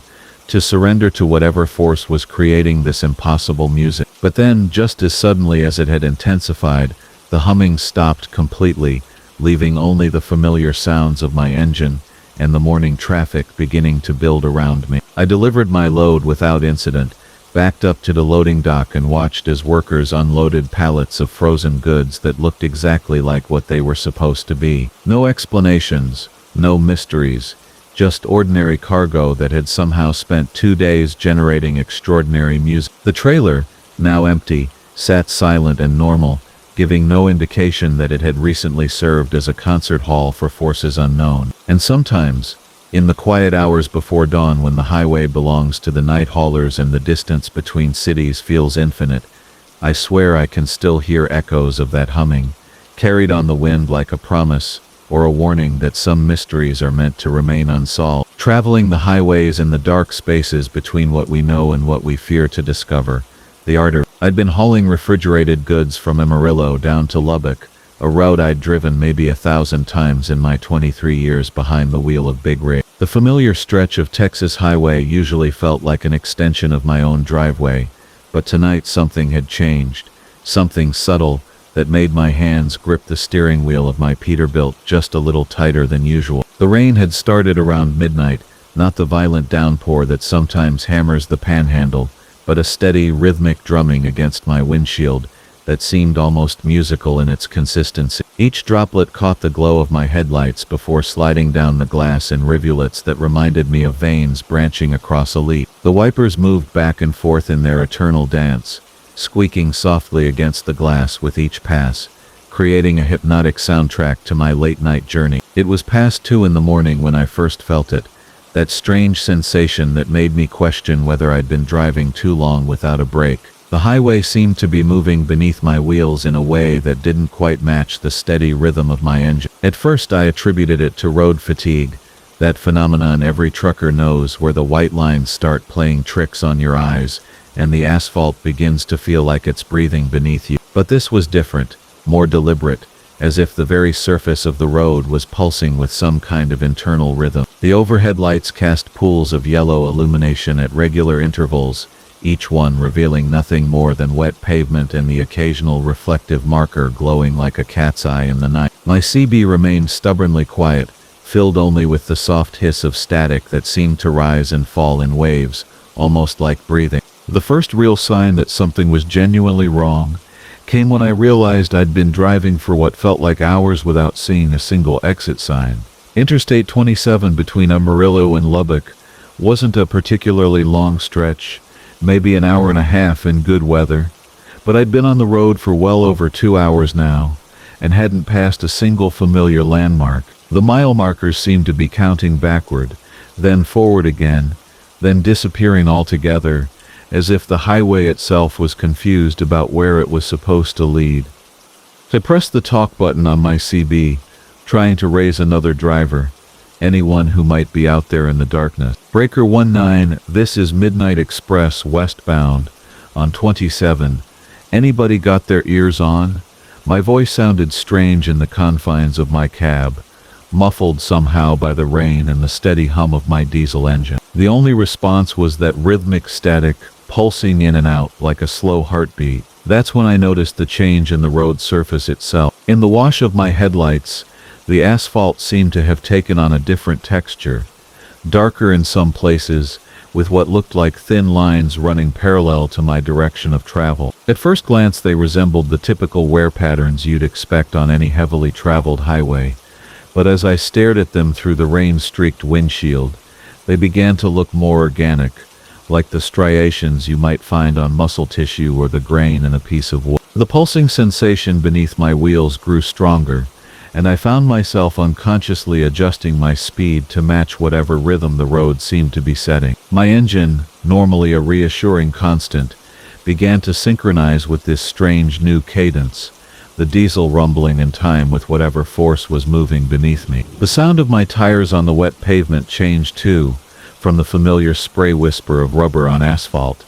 A: to surrender to whatever force was creating this impossible music. But then, just as suddenly as it had intensified, the humming stopped completely, leaving only the familiar sounds of my engine and the morning traffic beginning to build around me. I delivered my load without incident, backed up to the loading dock and watched as workers unloaded pallets of frozen goods that looked exactly like what they were supposed to be. No explanations, no mysteries, just ordinary cargo that had somehow spent 2 days generating extraordinary music. The trailer, now empty, sat silent and normal, giving no indication that it had recently served as a concert hall for forces unknown. And sometimes, in the quiet hours before dawn when the highway belongs to the night haulers and the distance between cities feels infinite, I swear I can still hear echoes of that humming, carried on the wind like a promise, or a warning that some mysteries are meant to remain unsolved. Traveling the highways in the dark spaces between what we know and what we fear to discover, the art of. I'd been hauling refrigerated goods from Amarillo down to Lubbock, a route I'd driven maybe 1,000 times in my 23 years behind the wheel of big rigs. The familiar stretch of Texas highway usually felt like an extension of my own driveway, but tonight something had changed, something subtle that made my hands grip the steering wheel of my Peterbilt just a little tighter than usual. The rain had started around midnight, not the violent downpour that sometimes hammers the panhandle, but a steady, rhythmic drumming against my windshield that seemed almost musical in its consistency. Each droplet caught the glow of my headlights before sliding down the glass in rivulets that reminded me of veins branching across a leaf. The wipers moved back and forth in their eternal dance, squeaking softly against the glass with each pass, creating a hypnotic soundtrack to my late-night journey. It was past 2 in the morning when I first felt it, that strange sensation that made me question whether I'd been driving too long without a break. The highway seemed to be moving beneath my wheels in a way that didn't quite match the steady rhythm of my engine. At first I attributed it to road fatigue, that phenomenon every trucker knows where the white lines start playing tricks on your eyes and the asphalt begins to feel like it's breathing beneath you. But this was different, more deliberate, as if the very surface of the road was pulsing with some kind of internal rhythm. The overhead lights cast pools of yellow illumination at regular intervals, each one revealing nothing more than wet pavement and the occasional reflective marker glowing like a cat's eye in the night. My CB remained stubbornly quiet, filled only with the soft hiss of static that seemed to rise and fall in waves, almost like breathing. The first real sign that something was genuinely wrong came when I realized I'd been driving for what felt like hours without seeing a single exit sign. Interstate 27 between Amarillo and Lubbock wasn't a particularly long stretch, maybe an hour and a half in good weather, but I'd been on the road for well over 2 hours now, and hadn't passed a single familiar landmark. The mile markers seemed to be counting backward, then forward again, then disappearing altogether, as if the highway itself was confused about where it was supposed to lead. I pressed the talk button on my CB, trying to raise another driver, anyone who might be out there in the darkness. Breaker 19, this is Midnight Express westbound, on 27. Anybody got their ears on? My voice sounded strange in the confines of my cab, muffled somehow by the rain and the steady hum of my diesel engine. The only response was that rhythmic static, pulsing in and out like a slow heartbeat. That's when I noticed the change in the road surface itself. In the wash of my headlights, the asphalt seemed to have taken on a different texture, darker in some places, with what looked like thin lines running parallel to my direction of travel. At first glance, they resembled the typical wear patterns you'd expect on any heavily traveled highway, but as I stared at them through the rain-streaked windshield, they began to look more organic, like the striations you might find on muscle tissue or the grain in a piece of wood. The pulsing sensation beneath my wheels grew stronger, and I found myself unconsciously adjusting my speed to match whatever rhythm the road seemed to be setting. My engine, normally a reassuring constant, began to synchronize with this strange new cadence, the diesel rumbling in time with whatever force was moving beneath me. The sound of my tires on the wet pavement changed too, from the familiar spray whisper of rubber on asphalt,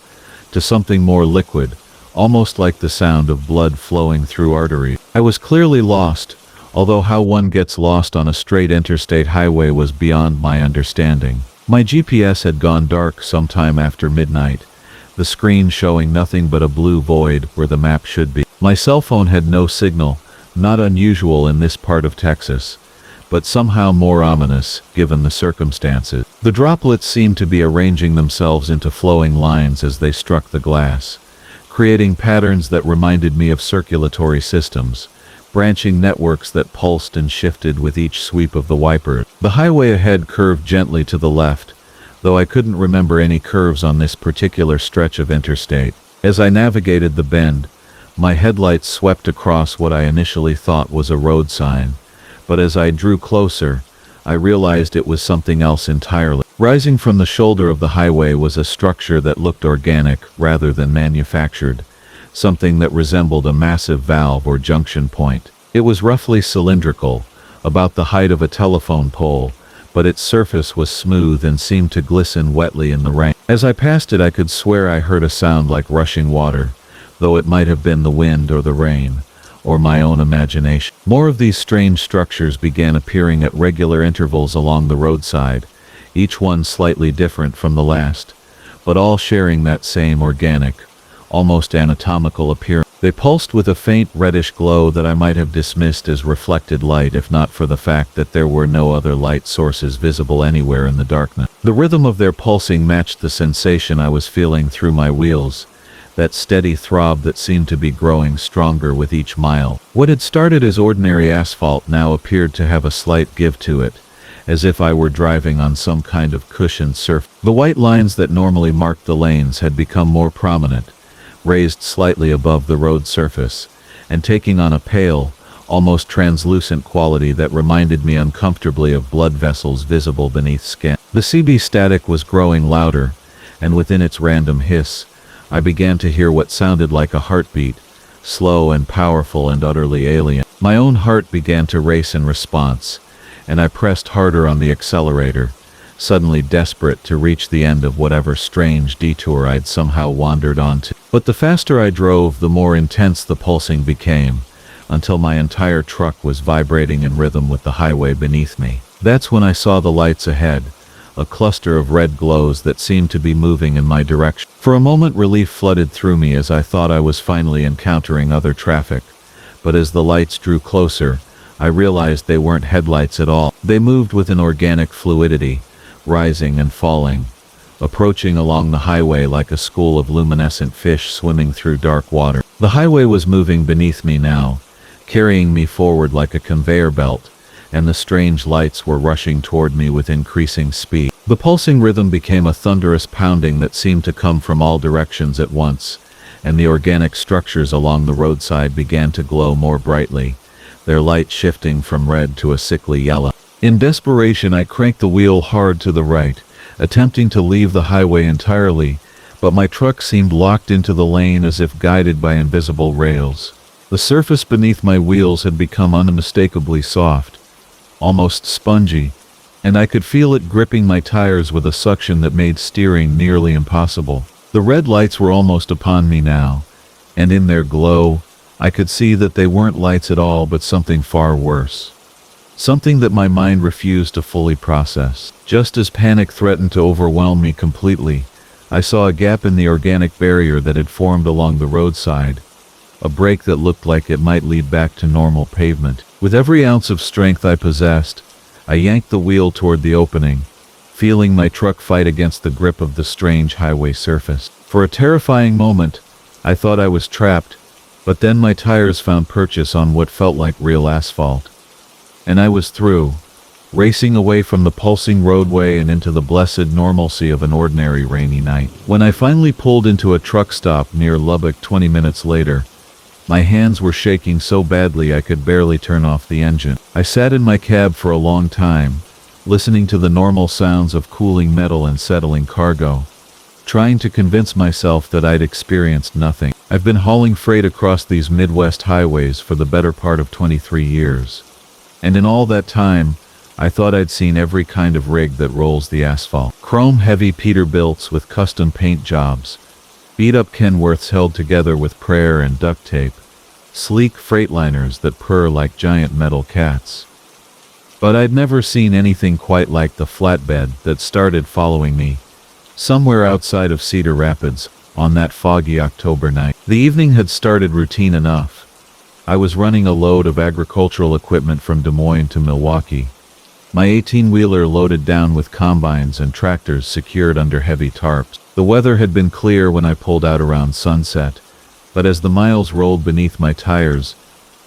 A: to something more liquid, almost like the sound of blood flowing through arteries. I was clearly lost, although how one gets lost on a straight interstate highway was beyond my understanding. My GPS had gone dark sometime after midnight, the screen showing nothing but a blue void where the map should be. My cell phone had no signal, not unusual in this part of Texas, but somehow more ominous, given the circumstances. The droplets seemed to be arranging themselves into flowing lines as they struck the glass, creating patterns that reminded me of circulatory systems, branching networks that pulsed and shifted with each sweep of the wiper. The highway ahead curved gently to the left, though I couldn't remember any curves on this particular stretch of interstate. As I navigated the bend, my headlights swept across what I initially thought was a road sign, but as I drew closer, I realized it was something else entirely. Rising from the shoulder of the highway was a structure that looked organic rather than manufactured, something that resembled a massive valve or junction point. It was roughly cylindrical, about the height of a telephone pole, but its surface was smooth and seemed to glisten wetly in the rain. As I passed it, I could swear I heard a sound like rushing water, though it might have been the wind or the rain, or my own imagination. More of these strange structures began appearing at regular intervals along the roadside, each one slightly different from the last, but all sharing that same organic, almost anatomical appearance. They pulsed with a faint reddish glow that I might have dismissed as reflected light if not for the fact that there were no other light sources visible anywhere in the darkness. The rhythm of their pulsing matched the sensation I was feeling through my wheels, that steady throb that seemed to be growing stronger with each mile. What had started as ordinary asphalt now appeared to have a slight give to it, as if I were driving on some kind of cushioned surface. The white lines that normally marked the lanes had become more prominent, raised slightly above the road surface, and taking on a pale, almost translucent quality that reminded me uncomfortably of blood vessels visible beneath skin. The CB static was growing louder, and within its random hiss, I began to hear what sounded like a heartbeat, slow and powerful and utterly alien. My own heart began to race in response, and I pressed harder on the accelerator, suddenly desperate to reach the end of whatever strange detour I'd somehow wandered onto. But the faster I drove, the more intense the pulsing became, until my entire truck was vibrating in rhythm with the highway beneath me. That's when I saw the lights ahead, a cluster of red glows that seemed to be moving in my direction. For a moment, relief flooded through me as I thought I was finally encountering other traffic, but as the lights drew closer, I realized they weren't headlights at all. They moved with an organic fluidity, rising and falling, approaching along the highway like a school of luminescent fish swimming through dark water. The highway was moving beneath me now, carrying me forward like a conveyor belt, and the strange lights were rushing toward me with increasing speed. The pulsing rhythm became a thunderous pounding that seemed to come from all directions at once, and the organic structures along the roadside began to glow more brightly, their light shifting from red to a sickly yellow. In desperation, I cranked the wheel hard to the right, attempting to leave the highway entirely, but my truck seemed locked into the lane as if guided by invisible rails. The surface beneath my wheels had become unmistakably soft, almost spongy, and I could feel it gripping my tires with a suction that made steering nearly impossible. The red lights were almost upon me now, and in their glow, I could see that they weren't lights at all but something far worse. Something that my mind refused to fully process. Just as panic threatened to overwhelm me completely, I saw a gap in the organic barrier that had formed along the roadside, a break that looked like it might lead back to normal pavement. With every ounce of strength I possessed, I yanked the wheel toward the opening, feeling my truck fight against the grip of the strange highway surface. For a terrifying moment, I thought I was trapped, but then my tires found purchase on what felt like real asphalt. And I was through, racing away from the pulsing roadway and into the blessed normalcy of an ordinary rainy night. When I finally pulled into a truck stop near Lubbock 20 minutes later, my hands were shaking so badly I could barely turn off the engine. I sat in my cab for a long time, listening to the normal sounds of cooling metal and settling cargo, trying to convince myself that I'd experienced nothing. I've been hauling freight across these Midwest highways for the better part of 23 years. And in all that time, I thought I'd seen every kind of rig that rolls the asphalt. Chrome-heavy Peterbilts with custom paint jobs, beat-up Kenworths held together with prayer and duct tape, sleek freightliners that purr like giant metal cats. But I'd never seen anything quite like the flatbed that started following me, somewhere outside of Cedar Rapids, on that foggy October night. The evening had started routine enough. I was running a load of agricultural equipment from Des Moines to Milwaukee, my 18-wheeler loaded down with combines and tractors secured under heavy tarps. The weather had been clear when I pulled out around sunset, but as the miles rolled beneath my tires,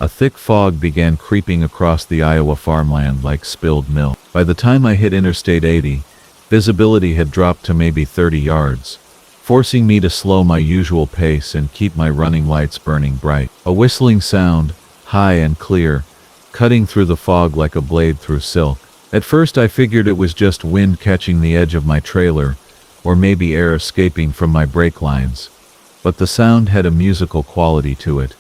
A: a thick fog began creeping across the Iowa farmland like spilled milk. By the time I hit Interstate 80, visibility had dropped to maybe 30 yards, forcing me to slow my usual pace and keep my running lights burning bright. A whistling sound, high and clear, cutting through the fog like a blade through silk. At first I figured it was just wind catching the edge of my trailer, or maybe air escaping from my brake lines. But the sound had a musical quality to it,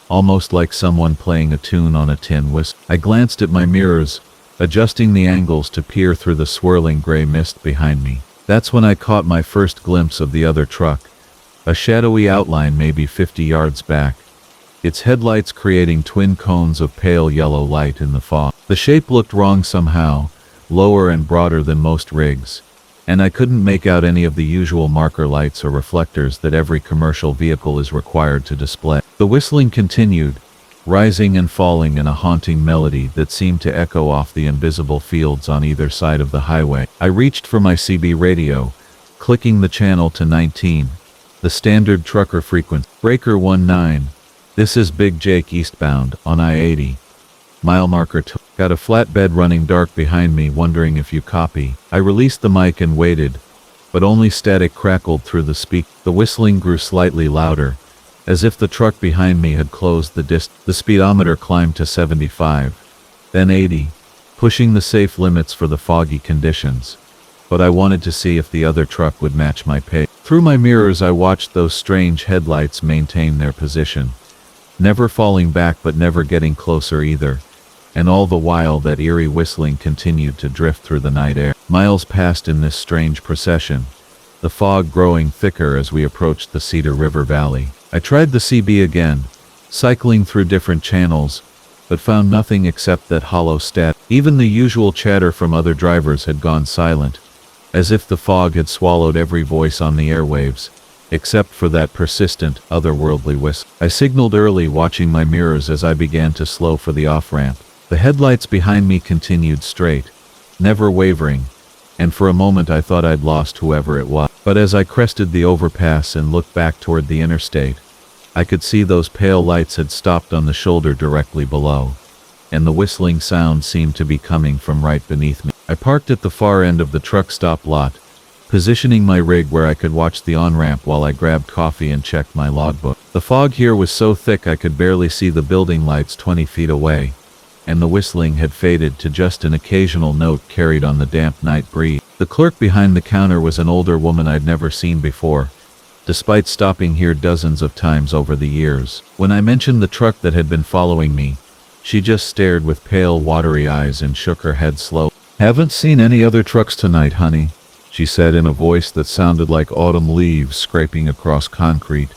A: almost like someone playing a tune on a tin whistle. I glanced at my mirrors, adjusting the angles to peer through the swirling gray mist behind me. That's when I caught my first glimpse of the other truck, a shadowy outline maybe 50 yards back, its headlights creating twin cones of pale yellow light in the fog. The shape looked wrong somehow, lower and broader than most rigs, and I couldn't make out any of the usual marker lights or reflectors that every commercial vehicle is required to display. The whistling continued, rising and falling in a haunting melody that seemed to echo off the invisible fields on either side of the highway. I reached for my CB radio, clicking the channel to 19, the standard trucker frequency. Breaker 19. This is Big Jake eastbound, on I-80. Mile marker 2. Got a flatbed running dark behind me, wondering if you copy. I released the mic and waited, but only static crackled through the speak. The whistling grew slightly louder, as if the truck behind me had closed the distance. The speedometer climbed to 75, then 80, pushing the safe limits for the foggy conditions. But I wanted to see if the other truck would match my pace. Through my mirrors I watched those strange headlights maintain their position, never falling back but never getting closer either, and all the while that eerie whistling continued to drift through the night air. Miles passed in this strange procession, the fog growing thicker as we approached the Cedar River Valley. I tried the CB again, cycling through different channels, but found nothing except that hollow stat. Even the usual chatter from other drivers had gone silent, as if the fog had swallowed every voice on the airwaves, except for that persistent, otherworldly whistle. I signaled early, watching my mirrors as I began to slow for the off-ramp. The headlights behind me continued straight, never wavering, and for a moment I thought I'd lost whoever it was. But as I crested the overpass and looked back toward the interstate, I could see those pale lights had stopped on the shoulder directly below, and the whistling sound seemed to be coming from right beneath me. I parked at the far end of the truck stop lot, positioning my rig where I could watch the on-ramp while I grabbed coffee and checked my logbook. The fog here was so thick I could barely see the building lights 20 feet away, and the whistling had faded to just an occasional note carried on the damp night breeze. The clerk behind the counter was an older woman I'd never seen before, despite stopping here dozens of times over the years. When I mentioned the truck that had been following me, she just stared with pale, watery eyes and shook her head slowly. "Haven't seen any other trucks tonight, honey," she said in a voice that sounded like autumn leaves scraping across concrete.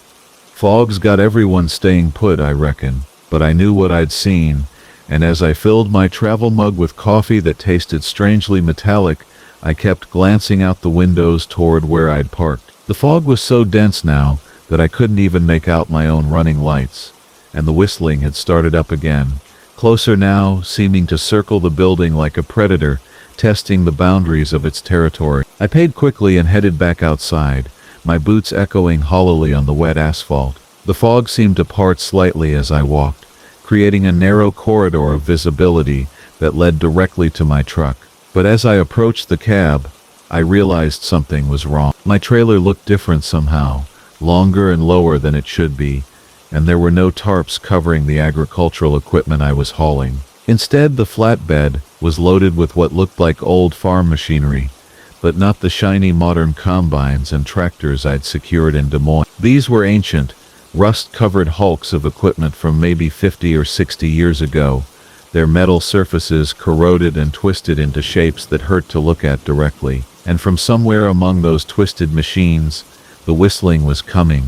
A: "Fog's got everyone staying put, I reckon, but I knew what I'd seen, and as I filled my travel mug with coffee that tasted strangely metallic, I kept glancing out the windows toward where I'd parked. The fog was so dense now that I couldn't even make out my own running lights, and the whistling had started up again, closer now, seeming to circle the building like a predator testing the boundaries of its territory. I paid quickly and headed back outside, my boots echoing hollowly on the wet asphalt. The fog seemed to part slightly as I walked, creating a narrow corridor of visibility that led directly to my truck. But as I approached the cab, I realized something was wrong. My trailer looked different somehow, longer and lower than it should be, and there were no tarps covering the agricultural equipment I was hauling. Instead, the flatbed was loaded with what looked like old farm machinery, but not the shiny modern combines and tractors I'd secured in Des Moines. These were ancient, rust-covered hulks of equipment from maybe 50 or 60 years ago, their metal surfaces corroded and twisted into shapes that hurt to look at directly. And from somewhere among those twisted machines, the whistling was coming,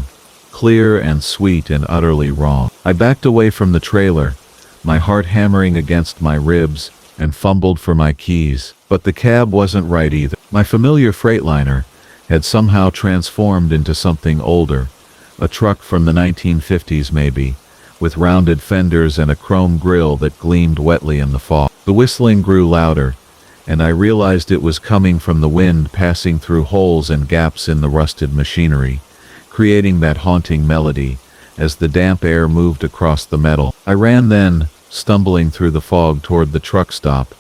A: clear and sweet and utterly wrong. I backed away from the trailer, my heart hammering against my ribs, and fumbled for my keys. But the cab wasn't right either. My familiar Freightliner had somehow transformed into something older, a truck from the 1950s maybe, with rounded fenders and a chrome grille that gleamed wetly in the fog. The whistling grew louder, and I realized it was coming from the wind passing through holes and gaps in the rusted machinery, creating that haunting melody as the damp air moved across the metal. I ran then, stumbling through the fog toward the truck stop,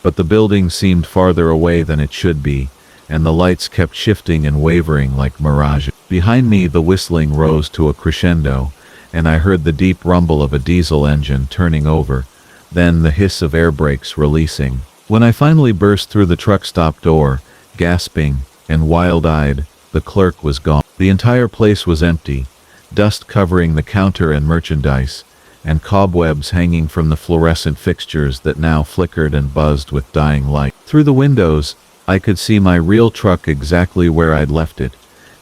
A: but the building seemed farther away than it should be, and the lights kept shifting and wavering like mirages. Behind me, the whistling rose to a crescendo, and I heard the deep rumble of a diesel engine turning over, then the hiss of air brakes releasing. When I finally burst through the truck stop door, gasping and wild-eyed, the clerk was gone. The entire place was empty, dust covering the counter and merchandise, and cobwebs hanging from the fluorescent fixtures that now flickered and buzzed with dying light. Through the windows, I could see my real truck exactly where I'd left it,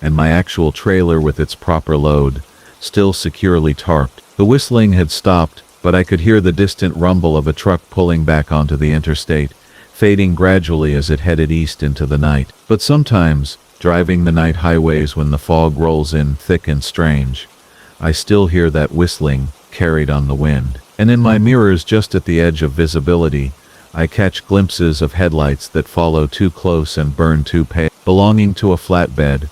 A: and my actual trailer with its proper load, still securely tarped. The whistling had stopped, but I could hear the distant rumble of a truck pulling back onto the interstate, fading gradually as it headed east into the night. But sometimes, driving the night highways when the fog rolls in thick and strange, I still hear that whistling, carried on the wind. And in my mirrors just at the edge of visibility, I catch glimpses of headlights that follow too close and burn too pale, belonging to a flatbed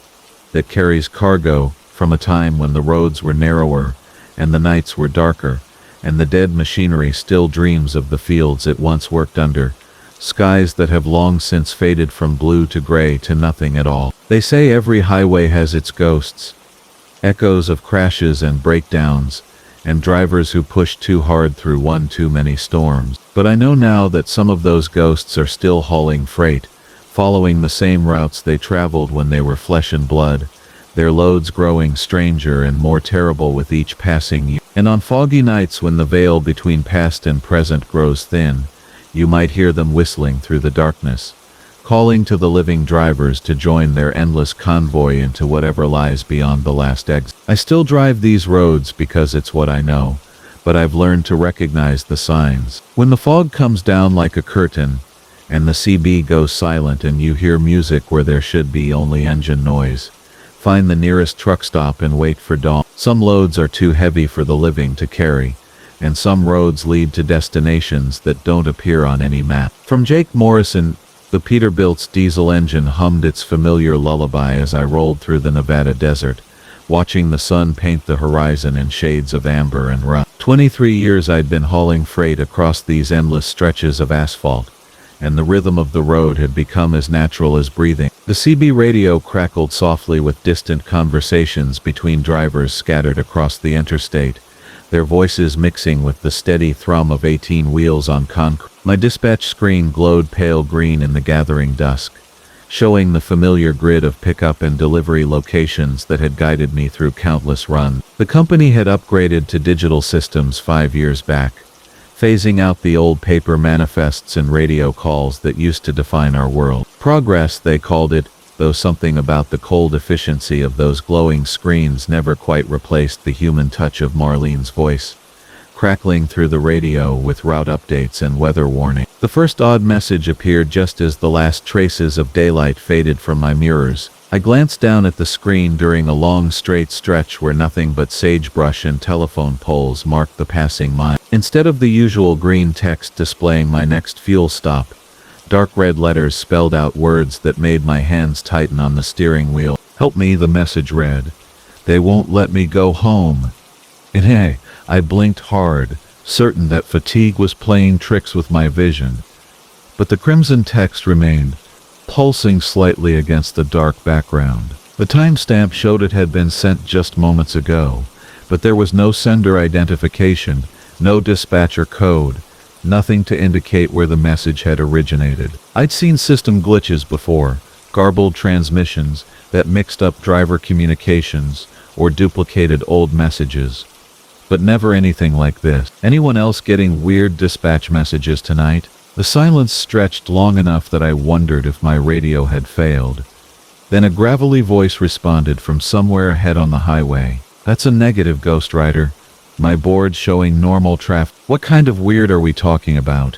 A: that carries cargo from a time when the roads were narrower and the nights were darker, and the dead machinery still dreams of the fields it once worked under, skies that have long since faded from blue to gray to nothing at all. They say every highway has its ghosts, echoes of crashes and breakdowns, and drivers who pushed too hard through one too many storms. But I know now that some of those ghosts are still hauling freight, following the same routes they traveled when they were flesh and blood, their loads growing stranger and more terrible with each passing year. And on foggy nights when the veil between past and present grows thin, you might hear them whistling through the darkness, calling to the living drivers to join their endless convoy into whatever lies beyond the last exit. I still drive these roads because it's what I know, but I've learned to recognize the signs. When the fog comes down like a curtain, and the CB goes silent and you hear music where there should be only engine noise, find the nearest truck stop and wait for dawn. Some loads are too heavy for the living to carry, and some roads lead to destinations that don't appear on any map. From Jake Morrison, the Peterbilt's diesel engine hummed its familiar lullaby as I rolled through the Nevada desert, watching the sun paint the horizon in shades of amber and rust. 23 years I'd been hauling freight across these endless stretches of asphalt, and the rhythm of the road had become as natural as breathing. The CB radio crackled softly with distant conversations between drivers scattered across the interstate, their voices mixing with the steady thrum of 18 wheels on concrete. My dispatch screen glowed pale green in the gathering dusk, showing the familiar grid of pickup and delivery locations that had guided me through countless runs. The company had upgraded to digital systems 5 years back, phasing out the old paper manifests and radio calls that used to define our world. Progress, they called it, though something about the cold efficiency of those glowing screens never quite replaced the human touch of Marlene's voice, crackling through the radio with route updates and weather warning. The first odd message appeared just as the last traces of daylight faded from my mirrors. I glanced down at the screen during a long straight stretch where nothing but sagebrush and telephone poles marked the passing mile. Instead of the usual green text displaying my next fuel stop, Dark red letters spelled out words that made my hands tighten on the steering wheel. "Help me," the message read. "They won't let me go home." And hey, I blinked hard, certain that fatigue was playing tricks with my vision. But the crimson text remained, pulsing slightly against the dark background. The timestamp showed it had been sent just moments ago, but there was no sender identification, no dispatcher code, nothing to indicate where the message had originated. I'd seen system glitches before, garbled transmissions that mixed up driver communications or duplicated old messages, but never anything like this. Anyone else getting weird dispatch messages tonight? The silence stretched long enough that I wondered if my radio had failed. Then a gravelly voice responded from somewhere ahead on the highway. "That's a negative, Ghost Rider. My board showing normal traffic." "What kind of weird are we talking about?"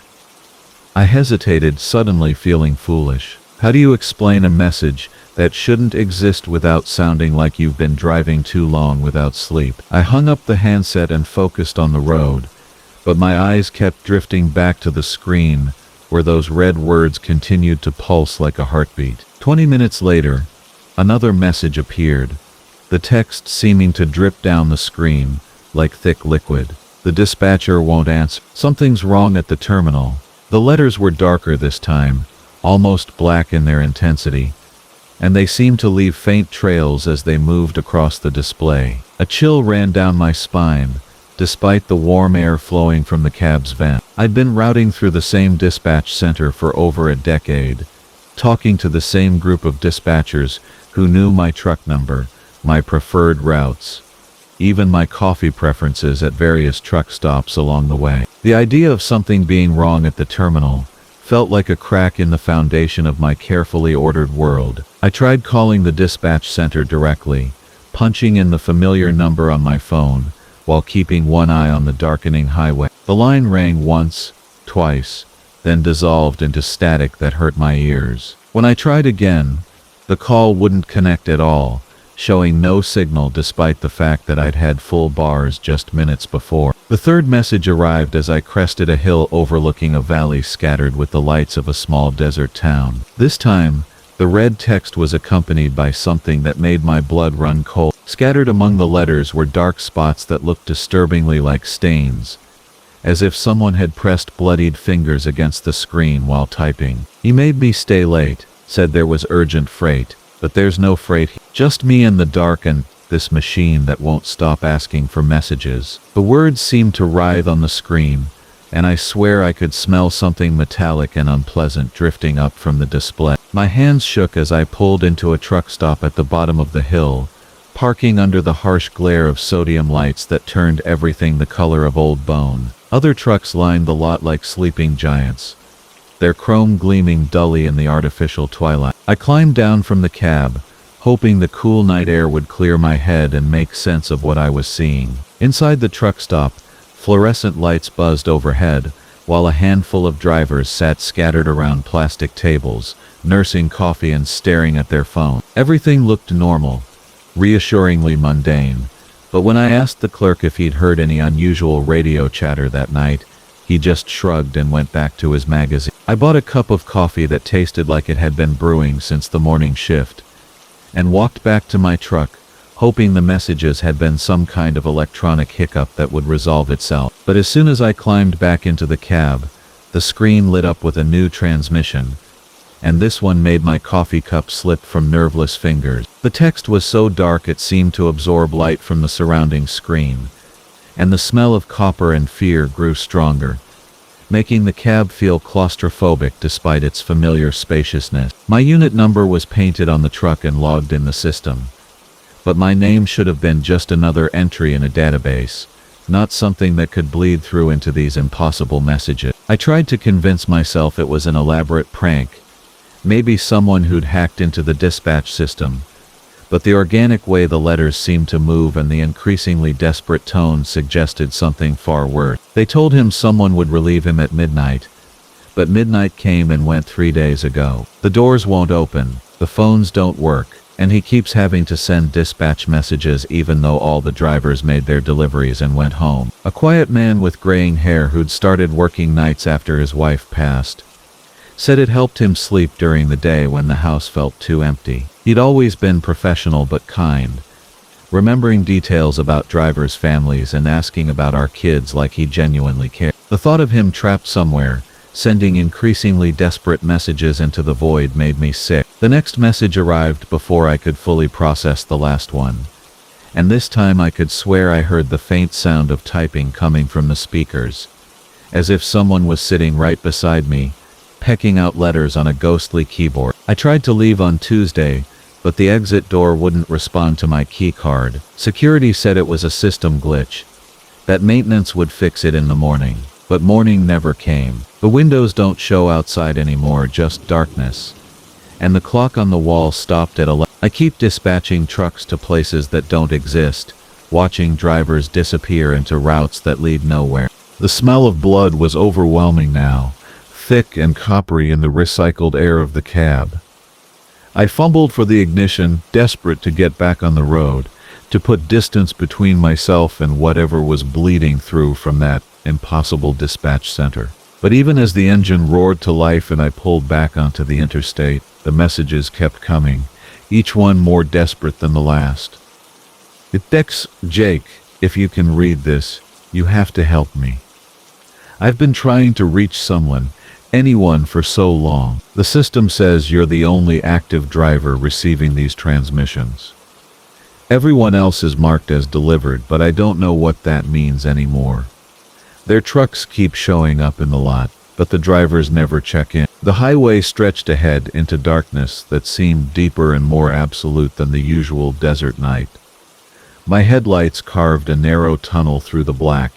A: I hesitated, suddenly feeling foolish. How do you explain a message that shouldn't exist without sounding like you've been driving too long without sleep? I hung up the handset and focused on the road, but my eyes kept drifting back to the screen where those red words continued to pulse like a heartbeat. 20 minutes later, another message appeared, the text seeming to drip down the screen like thick liquid. "The dispatcher won't answer. Something's wrong at the terminal." The letters were darker this time, almost black in their intensity, and they seemed to leave faint trails as they moved across the display. A chill ran down my spine, despite the warm air flowing from the cab's vent. I'd been routing through the same dispatch center for over a decade, talking to the same group of dispatchers who knew my truck number, my preferred routes, even my coffee preferences at various truck stops along the way. The idea of something being wrong at the terminal felt like a crack in the foundation of my carefully ordered world. I tried calling the dispatch center directly, punching in the familiar number on my phone, while keeping one eye on the darkening highway. The line rang once, twice, then dissolved into static that hurt my ears. When I tried again, the call wouldn't connect at all, showing no signal despite the fact that I'd had full bars just minutes before. The third message arrived as I crested a hill overlooking a valley scattered with the lights of a small desert town. This time, the red text was accompanied by something that made my blood run cold. Scattered among the letters were dark spots that looked disturbingly like stains, as if someone had pressed bloodied fingers against the screen while typing. "He made me stay late, said there was urgent freight, but there's no freight. Just me in the dark and this machine that won't stop asking for messages." The words seemed to writhe on the screen, and I swear I could smell something metallic and unpleasant drifting up from the display. My hands shook as I pulled into a truck stop at the bottom of the hill, parking under the harsh glare of sodium lights that turned everything the color of old bone. Other trucks lined the lot like sleeping giants, their chrome gleaming dully in the artificial twilight. I climbed down from the cab, hoping the cool night air would clear my head and make sense of what I was seeing. Inside the truck stop, fluorescent lights buzzed overhead, while a handful of drivers sat scattered around plastic tables, nursing coffee and staring at their phone. Everything looked normal, reassuringly mundane, but when I asked the clerk if he'd heard any unusual radio chatter that night, he just shrugged and went back to his magazine. I bought a cup of coffee that tasted like it had been brewing since the morning shift, and walked back to my truck, hoping the messages had been some kind of electronic hiccup that would resolve itself. But as soon as I climbed back into the cab, the screen lit up with a new transmission, and this one made my coffee cup slip from nerveless fingers. The text was so dark it seemed to absorb light from the surrounding screen, and the smell of copper and fear grew stronger, making the cab feel claustrophobic despite its familiar spaciousness. My unit number was painted on the truck and logged in the system, but my name should have been just another entry in a database, not something that could bleed through into these impossible messages. I tried to convince myself it was an elaborate prank, maybe someone who'd hacked into the dispatch system, but the organic way the letters seemed to move and the increasingly desperate tone suggested something far worse. They told him someone would relieve him at midnight, but midnight came and went 3 days ago. The doors won't open, the phones don't work, and he keeps having to send dispatch messages even though all the drivers made their deliveries and went home. A quiet man with graying hair who'd started working nights after his wife passed Said it helped him sleep during the day when the house felt too empty. He'd always been professional but kind, remembering details about drivers' families and asking about our kids like he genuinely cared. The thought of him trapped somewhere, sending increasingly desperate messages into the void, made me sick. The next message arrived before I could fully process the last one, and this time I could swear I heard the faint sound of typing coming from the speakers, as if someone was sitting right beside me, pecking out letters on a ghostly keyboard. I tried to leave on Tuesday, but the exit door wouldn't respond to my key card. Security said it was a system glitch, that maintenance would fix it in the morning, but morning never came. The windows don't show outside anymore, just darkness, and the clock on the wall stopped at 11. I keep dispatching trucks to places that don't exist, watching drivers disappear into routes that lead nowhere. The smell of blood was overwhelming now, thick and coppery in the recycled air of the cab. I fumbled for the ignition, desperate to get back on the road, to put distance between myself and whatever was bleeding through from that impossible dispatch center. But even as the engine roared to life and I pulled back onto the interstate, the messages kept coming, each one more desperate than the last. Dex, Jake, if you can read this, you have to help me. I've been trying to reach someone, anyone, for so long. The system says you're the only active driver receiving these transmissions. Everyone else is marked as delivered, but I don't know what that means anymore. Their trucks keep showing up in the lot, but the drivers never check in. The highway stretched ahead into darkness that seemed deeper and more absolute than the usual desert night. My headlights carved a narrow tunnel through the black,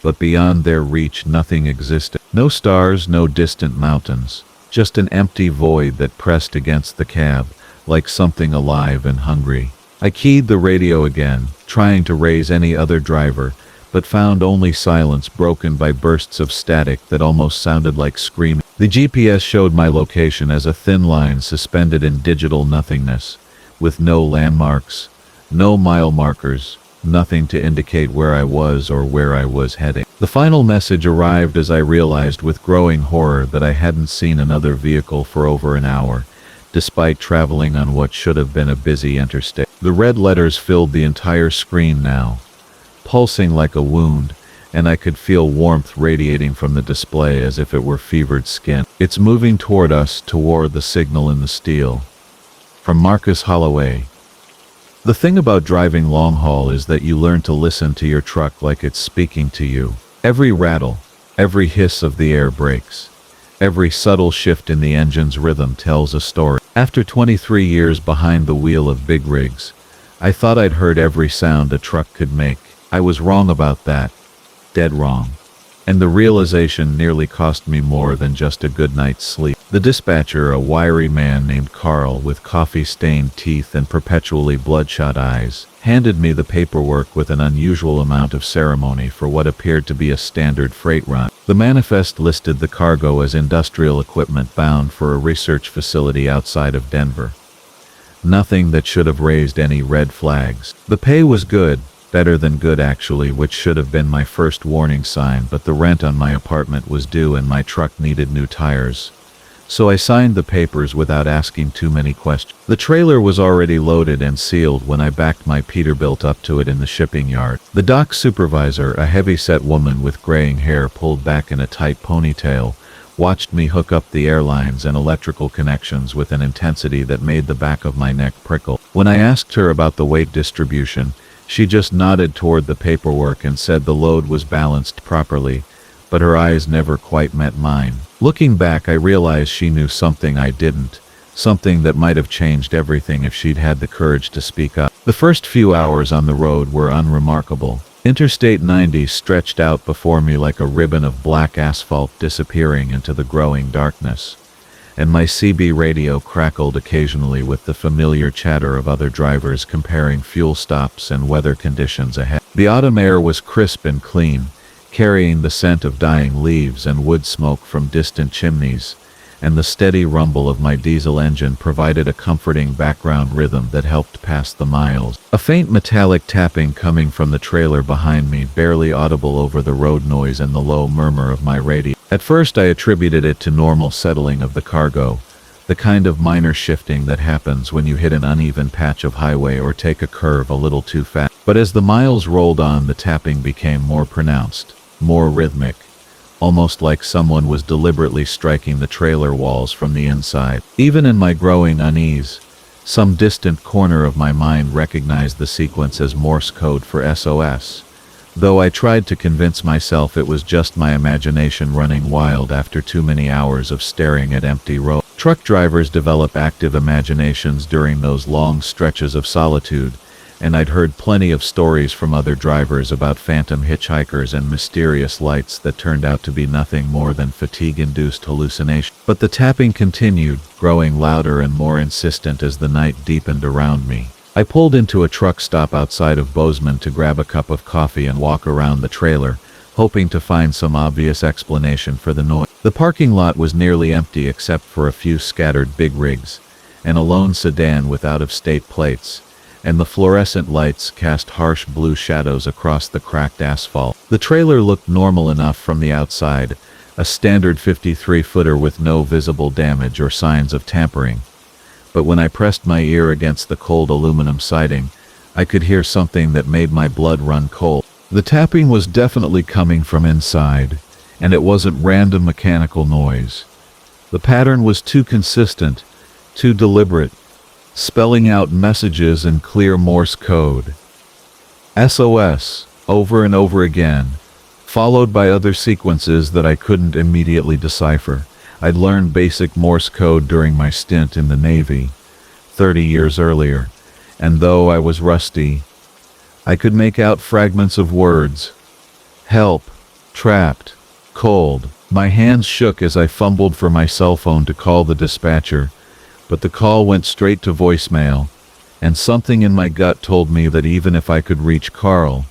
A: but beyond their reach nothing existed. No stars, no distant mountains, just an empty void that pressed against the cab, like something alive and hungry. I keyed the radio again, trying to raise any other driver, but found only silence broken by bursts of static that almost sounded like screaming. The GPS showed my location as a thin line suspended in digital nothingness, with no landmarks, no mile markers, nothing to indicate where I was or where I was heading. The final message arrived as I realized with growing horror that I hadn't seen another vehicle for over an hour, despite traveling on what should have been a busy interstate. The red letters filled the entire screen now, pulsing like a wound, and I could feel warmth radiating from the display as if it were fevered skin. It's moving toward us, toward the signal in the steel. From Marcus Holloway. The thing about driving long haul is that you learn to listen to your truck like it's speaking to you. Every rattle, every hiss of the air brakes, every subtle shift in the engine's rhythm tells a story. After 23 years behind the wheel of big rigs, I thought I'd heard every sound a truck could make. I was wrong about that. Dead wrong. And the realization nearly cost me more than just a good night's sleep. The dispatcher, a wiry man named Carl with coffee-stained teeth and perpetually bloodshot eyes, handed me the paperwork with an unusual amount of ceremony for what appeared to be a standard freight run. The manifest listed the cargo as industrial equipment bound for a research facility outside of Denver. Nothing that should have raised any red flags. The pay was good, better than good actually, which should have been my first warning sign, but the rent on my apartment was due and my truck needed new tires. So I signed the papers without asking too many questions. The trailer was already loaded and sealed when I backed my Peterbilt up to it in the shipping yard. The dock supervisor, a heavy-set woman with graying hair pulled back in a tight ponytail, watched me hook up the airlines and electrical connections with an intensity that made the back of my neck prickle. When I asked her about the weight distribution, she just nodded toward the paperwork and said the load was balanced properly, but her eyes never quite met mine. Looking back, I realized she knew something I didn't, something that might have changed everything if she'd had the courage to speak up. The first few hours on the road were unremarkable. Interstate 90 stretched out before me like a ribbon of black asphalt disappearing into the growing darkness, and my CB radio crackled occasionally with the familiar chatter of other drivers comparing fuel stops and weather conditions ahead. The autumn air was crisp and clean, carrying the scent of dying leaves and wood smoke from distant chimneys, and the steady rumble of my diesel engine provided a comforting background rhythm that helped pass the miles. A faint metallic tapping coming from the trailer behind me, barely audible over the road noise and the low murmur of my radio. At first I attributed it to normal settling of the cargo, the kind of minor shifting that happens when you hit an uneven patch of highway or take a curve a little too fast. But as the miles rolled on, the tapping became more pronounced, more rhythmic, almost like someone was deliberately striking the trailer walls from the inside. Even in my growing unease, some distant corner of my mind recognized the sequence as Morse code for SOS, though I tried to convince myself it was just my imagination running wild after too many hours of staring at empty roads. Truck drivers develop active imaginations during those long stretches of solitude, and I'd heard plenty of stories from other drivers about phantom hitchhikers and mysterious lights that turned out to be nothing more than fatigue-induced hallucination. But the tapping continued, growing louder and more insistent as the night deepened around me. I pulled into a truck stop outside of Bozeman to grab a cup of coffee and walk around the trailer, hoping to find some obvious explanation for the noise. The parking lot was nearly empty except for a few scattered big rigs, and a lone sedan with out-of-state plates, and the fluorescent lights cast harsh blue shadows across the cracked asphalt. The trailer looked normal enough from the outside, a standard 53-footer with no visible damage or signs of tampering. But when I pressed my ear against the cold aluminum siding, I could hear something that made my blood run cold. The tapping was definitely coming from inside, and it wasn't random mechanical noise. The pattern was too consistent, too deliberate, spelling out messages in clear Morse code. SOS, over and over again, followed by other sequences that I couldn't immediately decipher. I'd learned basic Morse code during my stint in the Navy, 30 years earlier, and though I was rusty, I could make out fragments of words. Help, trapped, cold. My hands shook as I fumbled for my cell phone to call the dispatcher, but the call went straight to voicemail, and something in my gut told me that even if I could reach Carl,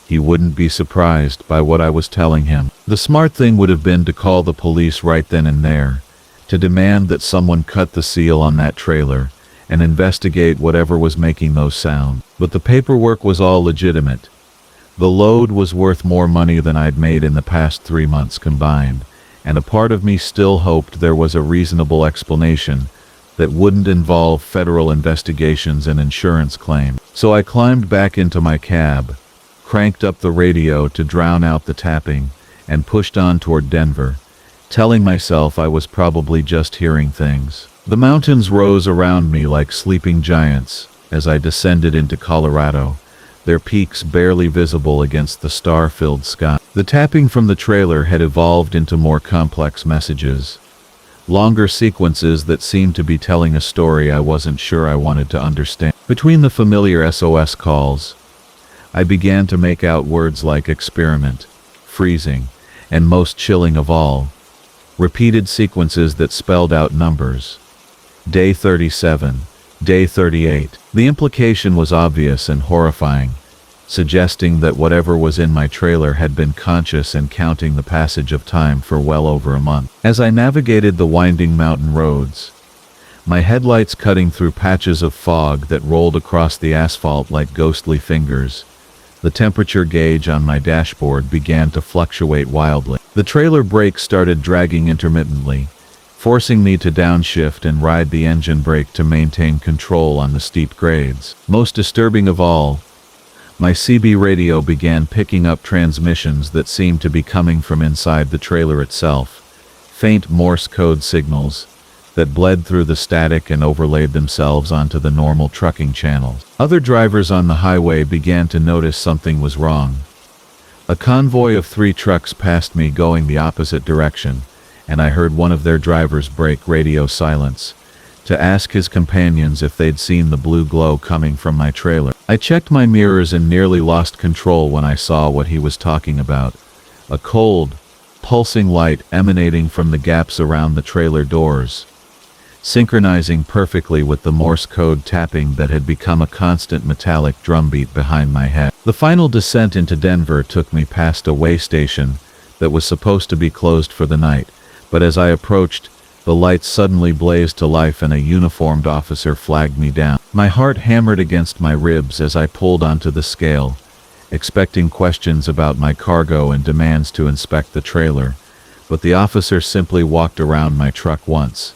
A: he wouldn't be surprised by what I was telling him. The smart thing would have been to call the police right then and there, to demand that someone cut the seal on that trailer, and investigate whatever was making those sounds. But the paperwork was all legitimate. The load was worth more money than I'd made in the past 3 months combined, and a part of me still hoped there was a reasonable explanation that wouldn't involve federal investigations and insurance claims. So I climbed back into my cab, cranked up the radio to drown out the tapping, and pushed on toward Denver, telling myself I was probably just hearing things. The mountains rose around me like sleeping giants as I descended into Colorado, their peaks barely visible against the star-filled sky. The tapping from the trailer had evolved into more complex messages, longer sequences that seemed to be telling a story I wasn't sure I wanted to understand. Between the familiar SOS calls, I began to make out words like experiment, freezing, and most chilling of all, repeated sequences that spelled out numbers. Day 37, day 38. The implication was obvious and horrifying, suggesting that whatever was in my trailer had been conscious and counting the passage of time for well over a month. As I navigated the winding mountain roads, my headlights cutting through patches of fog that rolled across the asphalt like ghostly fingers, the temperature gauge on my dashboard began to fluctuate wildly. The trailer brakes started dragging intermittently, forcing me to downshift and ride the engine brake to maintain control on the steep grades. Most disturbing of all, my CB radio began picking up transmissions that seemed to be coming from inside the trailer itself, faint Morse code signals that bled through the static and overlaid themselves onto the normal trucking channels. Other drivers on the highway began to notice something was wrong. A convoy of 3 trucks passed me going the opposite direction, and I heard one of their drivers break radio silence to ask his companions if they'd seen the blue glow coming from my trailer. I checked my mirrors and nearly lost control when I saw what he was talking about. A cold, pulsing light emanating from the gaps around the trailer doors, synchronizing perfectly with the Morse code tapping that had become a constant metallic drumbeat behind my head. The final descent into Denver took me past a way station that was supposed to be closed for the night, but as I approached, the lights suddenly blazed to life and a uniformed officer flagged me down. My heart hammered against my ribs as I pulled onto the scale, expecting questions about my cargo and demands to inspect the trailer, but the officer simply walked around my truck once,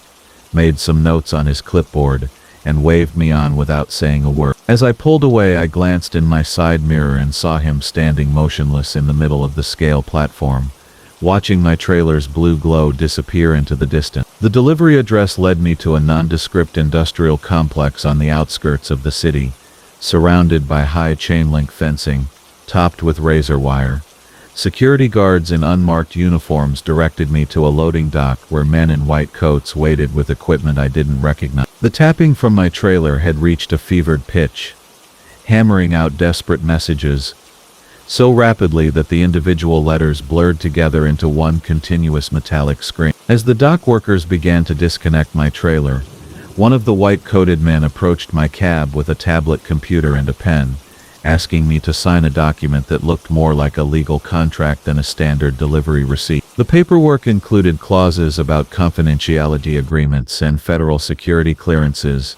A: made some notes on his clipboard, and waved me on without saying a word. As I pulled away, I glanced in my side mirror and saw him standing motionless in the middle of the scale platform, watching my trailer's blue glow disappear into the distance. The delivery address led me to a nondescript industrial complex on the outskirts of the city, surrounded by high chain-link fencing, topped with razor wire. Security guards in unmarked uniforms directed me to a loading dock where men in white coats waited with equipment I didn't recognize. The tapping from my trailer had reached a fevered pitch, hammering out desperate messages, so rapidly that the individual letters blurred together into one continuous metallic scream. As the dock workers began to disconnect my trailer, one of the white-coated men approached my cab with a tablet computer and a pen, asking me to sign a document that looked more like a legal contract than a standard delivery receipt. The paperwork included clauses about confidentiality agreements and federal security clearances,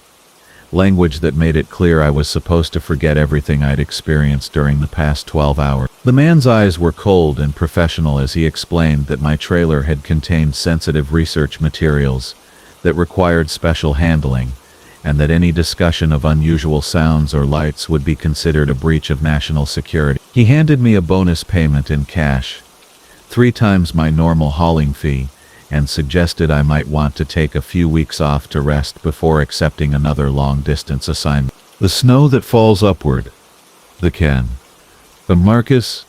A: language that made it clear I was supposed to forget everything I'd experienced during the past 12 hours. The man's eyes were cold and professional as he explained that my trailer had contained sensitive research materials that required special handling, and that any discussion of unusual sounds or lights would be considered a breach of national security. He handed me a bonus payment in cash, 3 times my normal hauling fee, and suggested I might want to take a few weeks off to rest before accepting another long-distance assignment. The snow that falls upward. The Ken. The Marcus.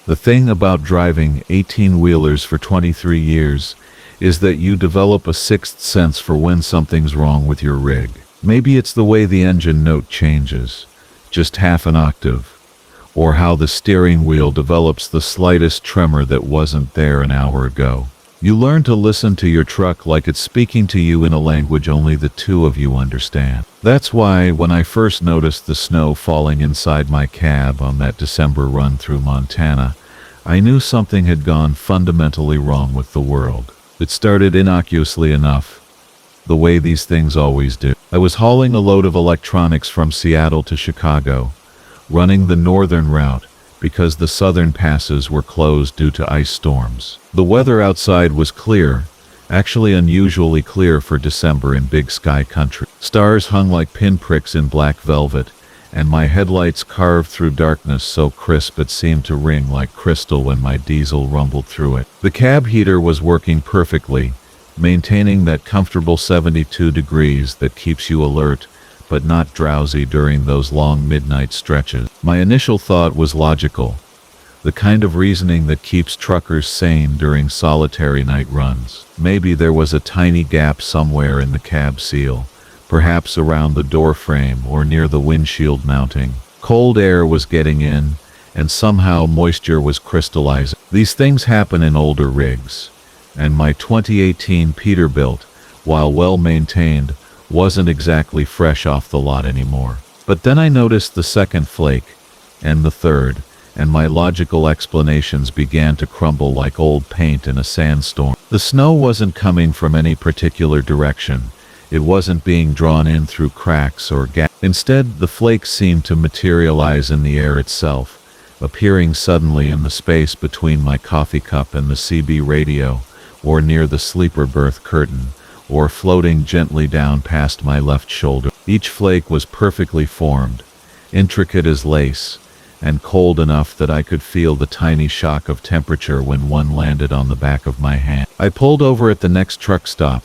A: The thing about driving 18-wheelers for 23 years is that you develop a sixth sense for when something's wrong with your rig. Maybe it's the way the engine note changes, just half an octave, or how the steering wheel develops the slightest tremor that wasn't there an hour ago. You learn to listen to your truck like it's speaking to you in a language only the two of you understand. That's why when I first noticed the snow falling inside my cab on that December run through Montana, I knew something had gone fundamentally wrong with the world. It started innocuously enough, the way these things always do. I was hauling a load of electronics from Seattle to Chicago, running the northern route because the southern passes were closed due to ice storms. The weather outside was clear, actually unusually clear for December in Big Sky country. Stars hung like pinpricks in black velvet, and my headlights carved through darkness so crisp it seemed to ring like crystal when my diesel rumbled through it. The cab heater was working perfectly, maintaining that comfortable 72 degrees that keeps you alert but not drowsy during those long midnight stretches. My initial thought was logical, the kind of reasoning that keeps truckers sane during solitary night runs. Maybe there was a tiny gap somewhere in the cab seal, perhaps around the door frame or near the windshield mounting. Cold air was getting in, and somehow moisture was crystallizing. These things happen in older rigs, and my 2018 Peterbilt, while well maintained, wasn't exactly fresh off the lot anymore. But then I noticed the second flake, and the third, and my logical explanations began to crumble like old paint in a sandstorm. The snow wasn't coming from any particular direction. It wasn't being drawn in through cracks or gaps. Instead, the flakes seemed to materialize in the air itself, appearing suddenly in the space between my coffee cup and the CB radio, or near the sleeper berth curtain, or floating gently down past my left shoulder. Each flake was perfectly formed, intricate as lace, and cold enough that I could feel the tiny shock of temperature when one landed on the back of my hand. I pulled over at the next truck stop,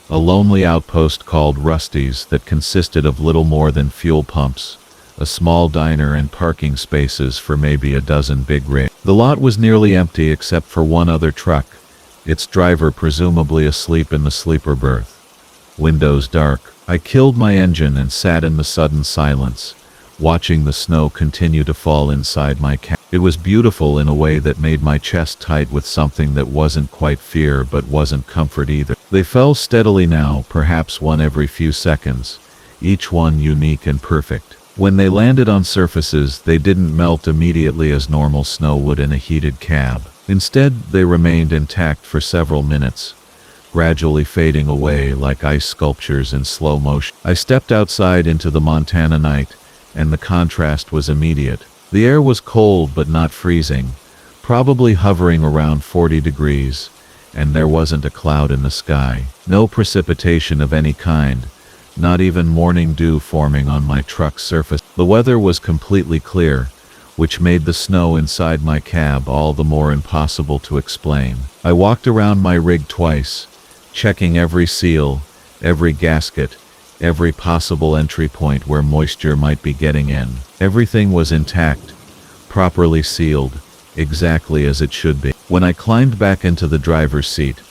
A: a lonely outpost called Rusty's that consisted of little more than fuel pumps, a small diner and parking spaces for maybe a dozen big rigs. The lot was nearly empty except for one other truck, its driver presumably asleep in the sleeper berth. Windows dark. I killed my engine and sat in the sudden silence, watching the snow continue to fall inside my cab. It was beautiful in a way that made my chest tight with something that wasn't quite fear but wasn't comfort either. They fell steadily now, perhaps one every few seconds, each one unique and perfect. When they landed on surfaces, they didn't melt immediately as normal snow would in a heated cab. Instead, they remained intact for several minutes, gradually fading away like ice sculptures in slow motion. I stepped outside into the Montana night, and the contrast was immediate. The air was cold but not freezing, probably hovering around 40 degrees, and there wasn't a cloud in the sky. No precipitation of any kind, not even morning dew forming on my truck's surface. The weather was completely clear, which made the snow inside my cab all the more impossible to explain. I walked around my rig twice, checking every seal, every gasket, every possible entry point where moisture might be getting in. Everything was intact, properly sealed, exactly as it should be. When I climbed back into the driver's seat,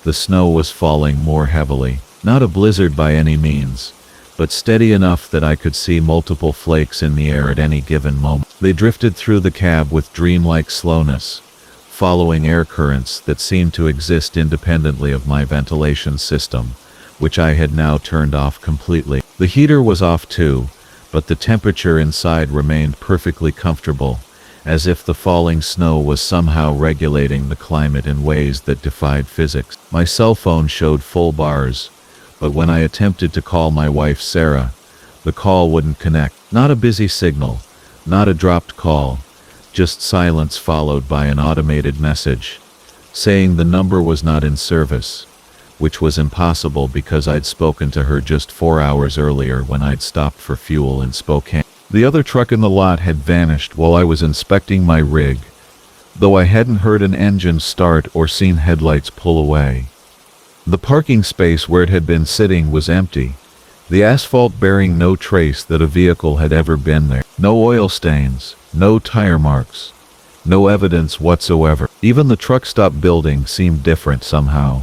A: the snow was falling more heavily. Not a blizzard by any means, but steady enough that I could see multiple flakes in the air at any given moment. They drifted through the cab with dreamlike slowness, following air currents that seemed to exist independently of my ventilation system, which I had now turned off completely. The heater was off too, but the temperature inside remained perfectly comfortable, as if the falling snow was somehow regulating the climate in ways that defied physics. My cell phone showed full bars, but when I attempted to call my wife Sarah, the call wouldn't connect. Not a busy signal, not a dropped call, just silence followed by an automated message, saying the number was not in service, which was impossible because I'd spoken to her just 4 hours earlier when I'd stopped for fuel in Spokane. The other truck in the lot had vanished while I was inspecting my rig, though I hadn't heard an engine start or seen headlights pull away. The parking space where it had been sitting was empty, the asphalt bearing no trace that a vehicle had ever been there. No oil stains, no tire marks, no evidence whatsoever. Even the truck stop building seemed different somehow,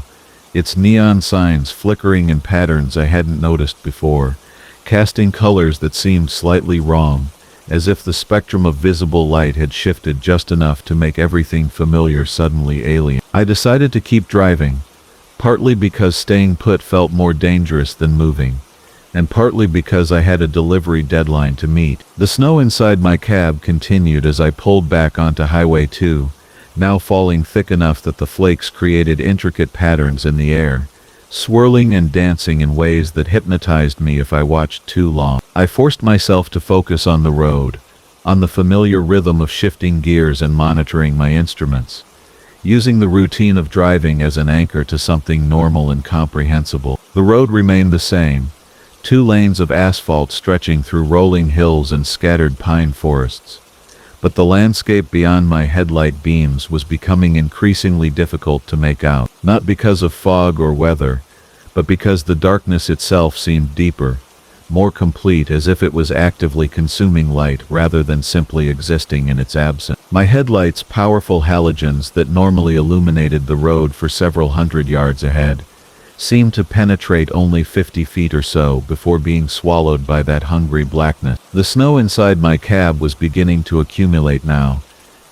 A: its neon signs flickering in patterns I hadn't noticed before, casting colors that seemed slightly wrong, as if the spectrum of visible light had shifted just enough to make everything familiar suddenly alien. I decided to keep driving, partly because staying put felt more dangerous than moving, and partly because I had a delivery deadline to meet. The snow inside my cab continued as I pulled back onto Highway 2, now falling thick enough that the flakes created intricate patterns in the air, swirling and dancing in ways that hypnotized me if I watched too long. I forced myself to focus on the road, on the familiar rhythm of shifting gears and monitoring my instruments, using the routine of driving as an anchor to something normal and comprehensible. The road remained the same, 2 lanes of asphalt stretching through rolling hills and scattered pine forests. But the landscape beyond my headlight beams was becoming increasingly difficult to make out, not because of fog or weather, but because the darkness itself seemed deeper, more complete, as if it was actively consuming light rather than simply existing in its absence. My headlights, powerful halogens that normally illuminated the road for several hundred yards ahead, seemed to penetrate only 50 feet or so before being swallowed by that hungry blackness. The snow inside my cab was beginning to accumulate now,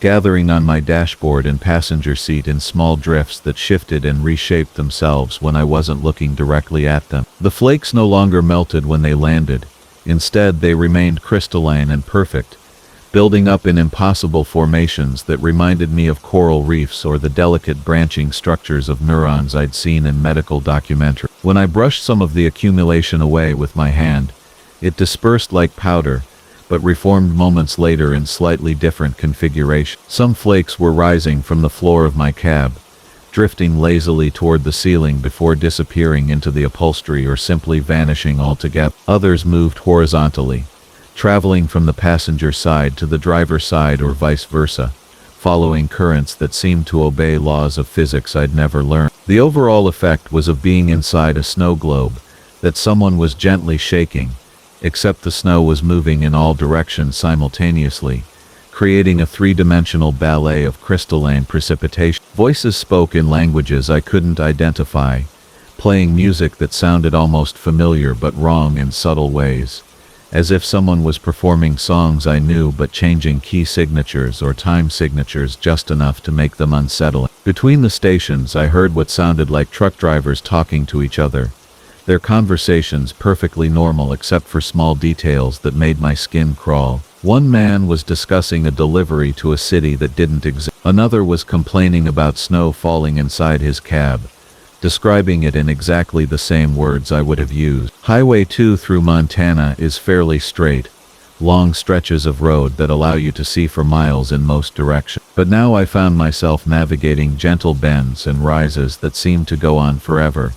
A: gathering on my dashboard and passenger seat in small drifts that shifted and reshaped themselves when I wasn't looking directly at them. The flakes no longer melted when they landed. Instead, they remained crystalline and perfect, building up in impossible formations that reminded me of coral reefs or the delicate branching structures of neurons I'd seen in medical documentaries. When I brushed some of the accumulation away with my hand, it dispersed like powder, but reformed moments later in slightly different configuration. Some flakes were rising from the floor of my cab, drifting lazily toward the ceiling before disappearing into the upholstery or simply vanishing altogether. Others moved horizontally, traveling from the passenger side to the driver's side or vice versa, following currents that seemed to obey laws of physics I'd never learned. The overall effect was of being inside a snow globe that someone was gently shaking, except the snow was moving in all directions simultaneously, creating a 3-dimensional ballet of crystalline precipitation. Voices spoke in languages I couldn't identify, playing music that sounded almost familiar but wrong in subtle ways, as if someone was performing songs I knew but changing key signatures or time signatures just enough to make them unsettling. Between the stations, I heard what sounded like truck drivers talking to each other, their conversations perfectly normal except for small details that made my skin crawl. One man was discussing a delivery to a city that didn't exist. Another was complaining about snow falling inside his cab, describing it in exactly the same words I would have used. Highway 2 through Montana is fairly straight, long stretches of road that allow you to see for miles in most directions. But now I found myself navigating gentle bends and rises that seemed to go on forever,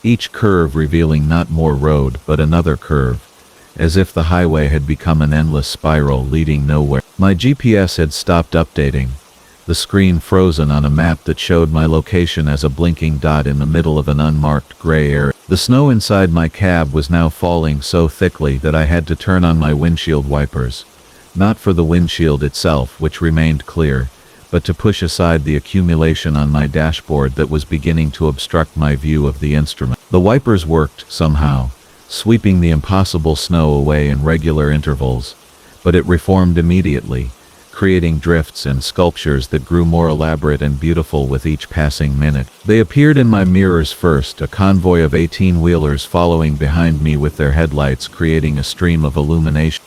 A: each curve revealing not more road but another curve, as if the highway had become an endless spiral leading nowhere. My GPS had stopped updating, the screen frozen on a map that showed my location as a blinking dot in the middle of an unmarked gray area. The snow inside my cab was now falling so thickly that I had to turn on my windshield wipers, not for the windshield itself, which remained clear, but to push aside the accumulation on my dashboard that was beginning to obstruct my view of the instrument. The wipers worked, somehow, sweeping the impossible snow away in regular intervals, but it reformed immediately, creating drifts and sculptures that grew more elaborate and beautiful with each passing minute. They appeared in my mirrors first, a convoy of 18-wheelers following behind me with their headlights creating a stream of illumination.